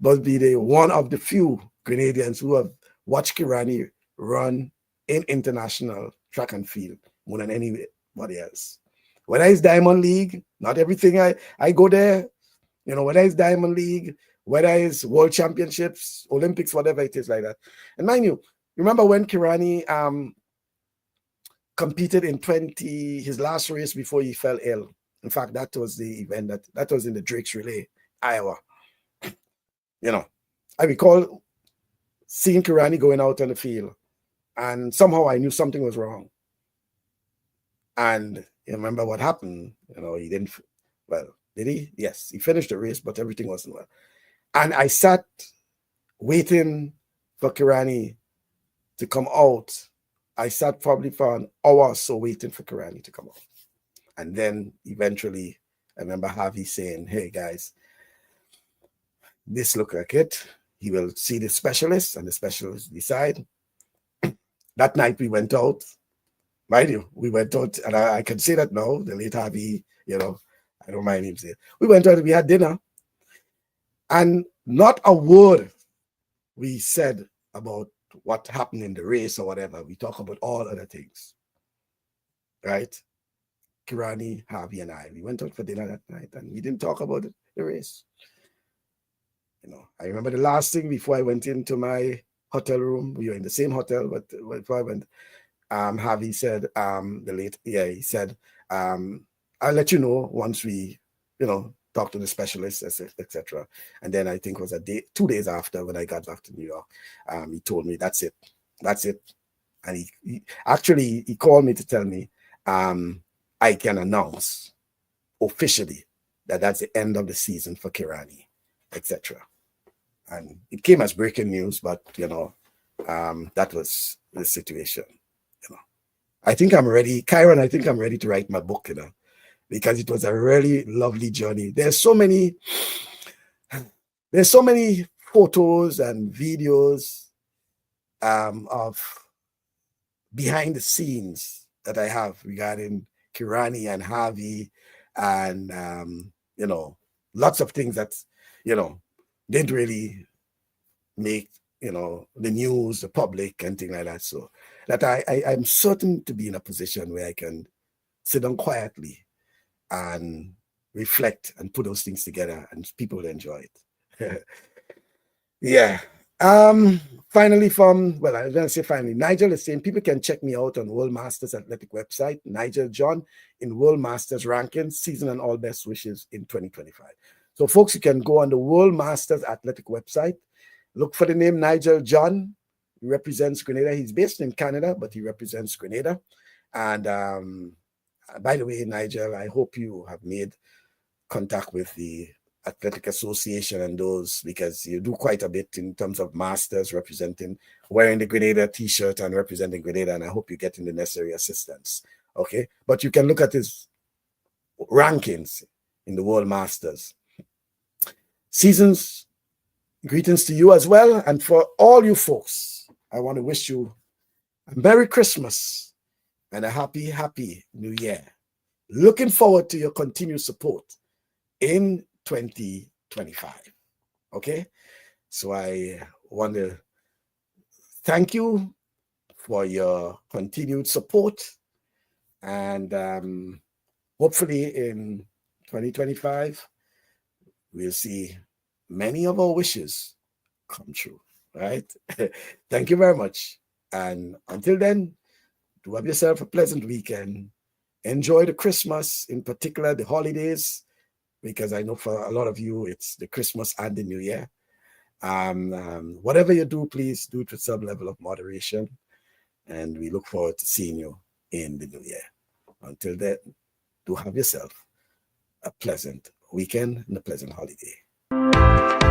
must be the one of the few Grenadians who have watched Kirani run in international track and field more than anybody else. Whether it's Diamond League, not everything I go there, whether it's Diamond League, whether it's World Championships, Olympics, whatever it is like that. And mind you, remember when Kirani competed in his last race before he fell ill. In fact, that was the event that was in the Drake's Relay, Iowa. I recall seeing Kirani going out on the field, and somehow I knew something was wrong. And you remember what happened? He didn't, well, did he? Yes, he finished the race, but everything wasn't well. And I sat waiting for Kirani to come out. I sat probably for an hour or so waiting for Kirani to come out. And then eventually, I remember Harvey saying, hey guys, this look like it. He will see the specialist, and the specialist decide. That night we went out. Mind you, we went out, and I can say that now, the late Harvey, I don't mind him saying. We went out, we had dinner, and not a word we said about what happened in the race or whatever. We talk about all other things, right? Kirani, Harvey, and I, we went out for dinner that night, and we didn't talk about the race. I remember the last thing before I went into my hotel room. We were in the same hotel, but before I went, Harvey said, he said, I'll let you know once we, talk to the specialist, etc. And then I think it was 2 days after, when I got back to New York, he told me, that's it. And he called me to tell me I can announce officially that that's the end of the season for Kirani, etc. And it came as breaking news, but that was the situation. I think I'm ready, Kyron. I think I'm ready to write my book, because it was a really lovely journey. There's so many photos and videos of behind the scenes that I have regarding Kirani and Harvey, and lots of things that didn't really make the news, the public, and things like that. So that I'm certain to be in a position where I can sit down quietly and reflect and put those things together, and people will enjoy it. Yeah. Finally, I'm gonna say finally, Nigel is saying people can check me out on World Masters Athletic website, Nigel John, in World Masters rankings, season and all best wishes in 2025. So folks, you can go on the World Masters Athletic website, look for the name Nigel John. He represents Grenada. He's based in Canada, but he represents Grenada. And by the way, Nigel, I hope you have made contact with the Athletic Association and those, because you do quite a bit in terms of masters, wearing the Grenada t-shirt and representing Grenada, and I hope you're getting the necessary assistance. Okay, but you can look at his rankings in the World Masters. Seasons greetings to you as well, and for all you folks, I want to wish you a Merry Christmas and a happy New Year. Looking forward to your continued support in 2025. Okay, so I want to thank you for your continued support, and hopefully in 2025 we'll see many of our wishes come true, right? Thank you very much, and until then, do have yourself a pleasant weekend. Enjoy the Christmas, in particular the holidays, because I know for a lot of you, it's the Christmas and the New Year. Whatever you do, please do it with some level of moderation. And we look forward to seeing you in the New Year. Until then, do have yourself a pleasant weekend and a pleasant holiday.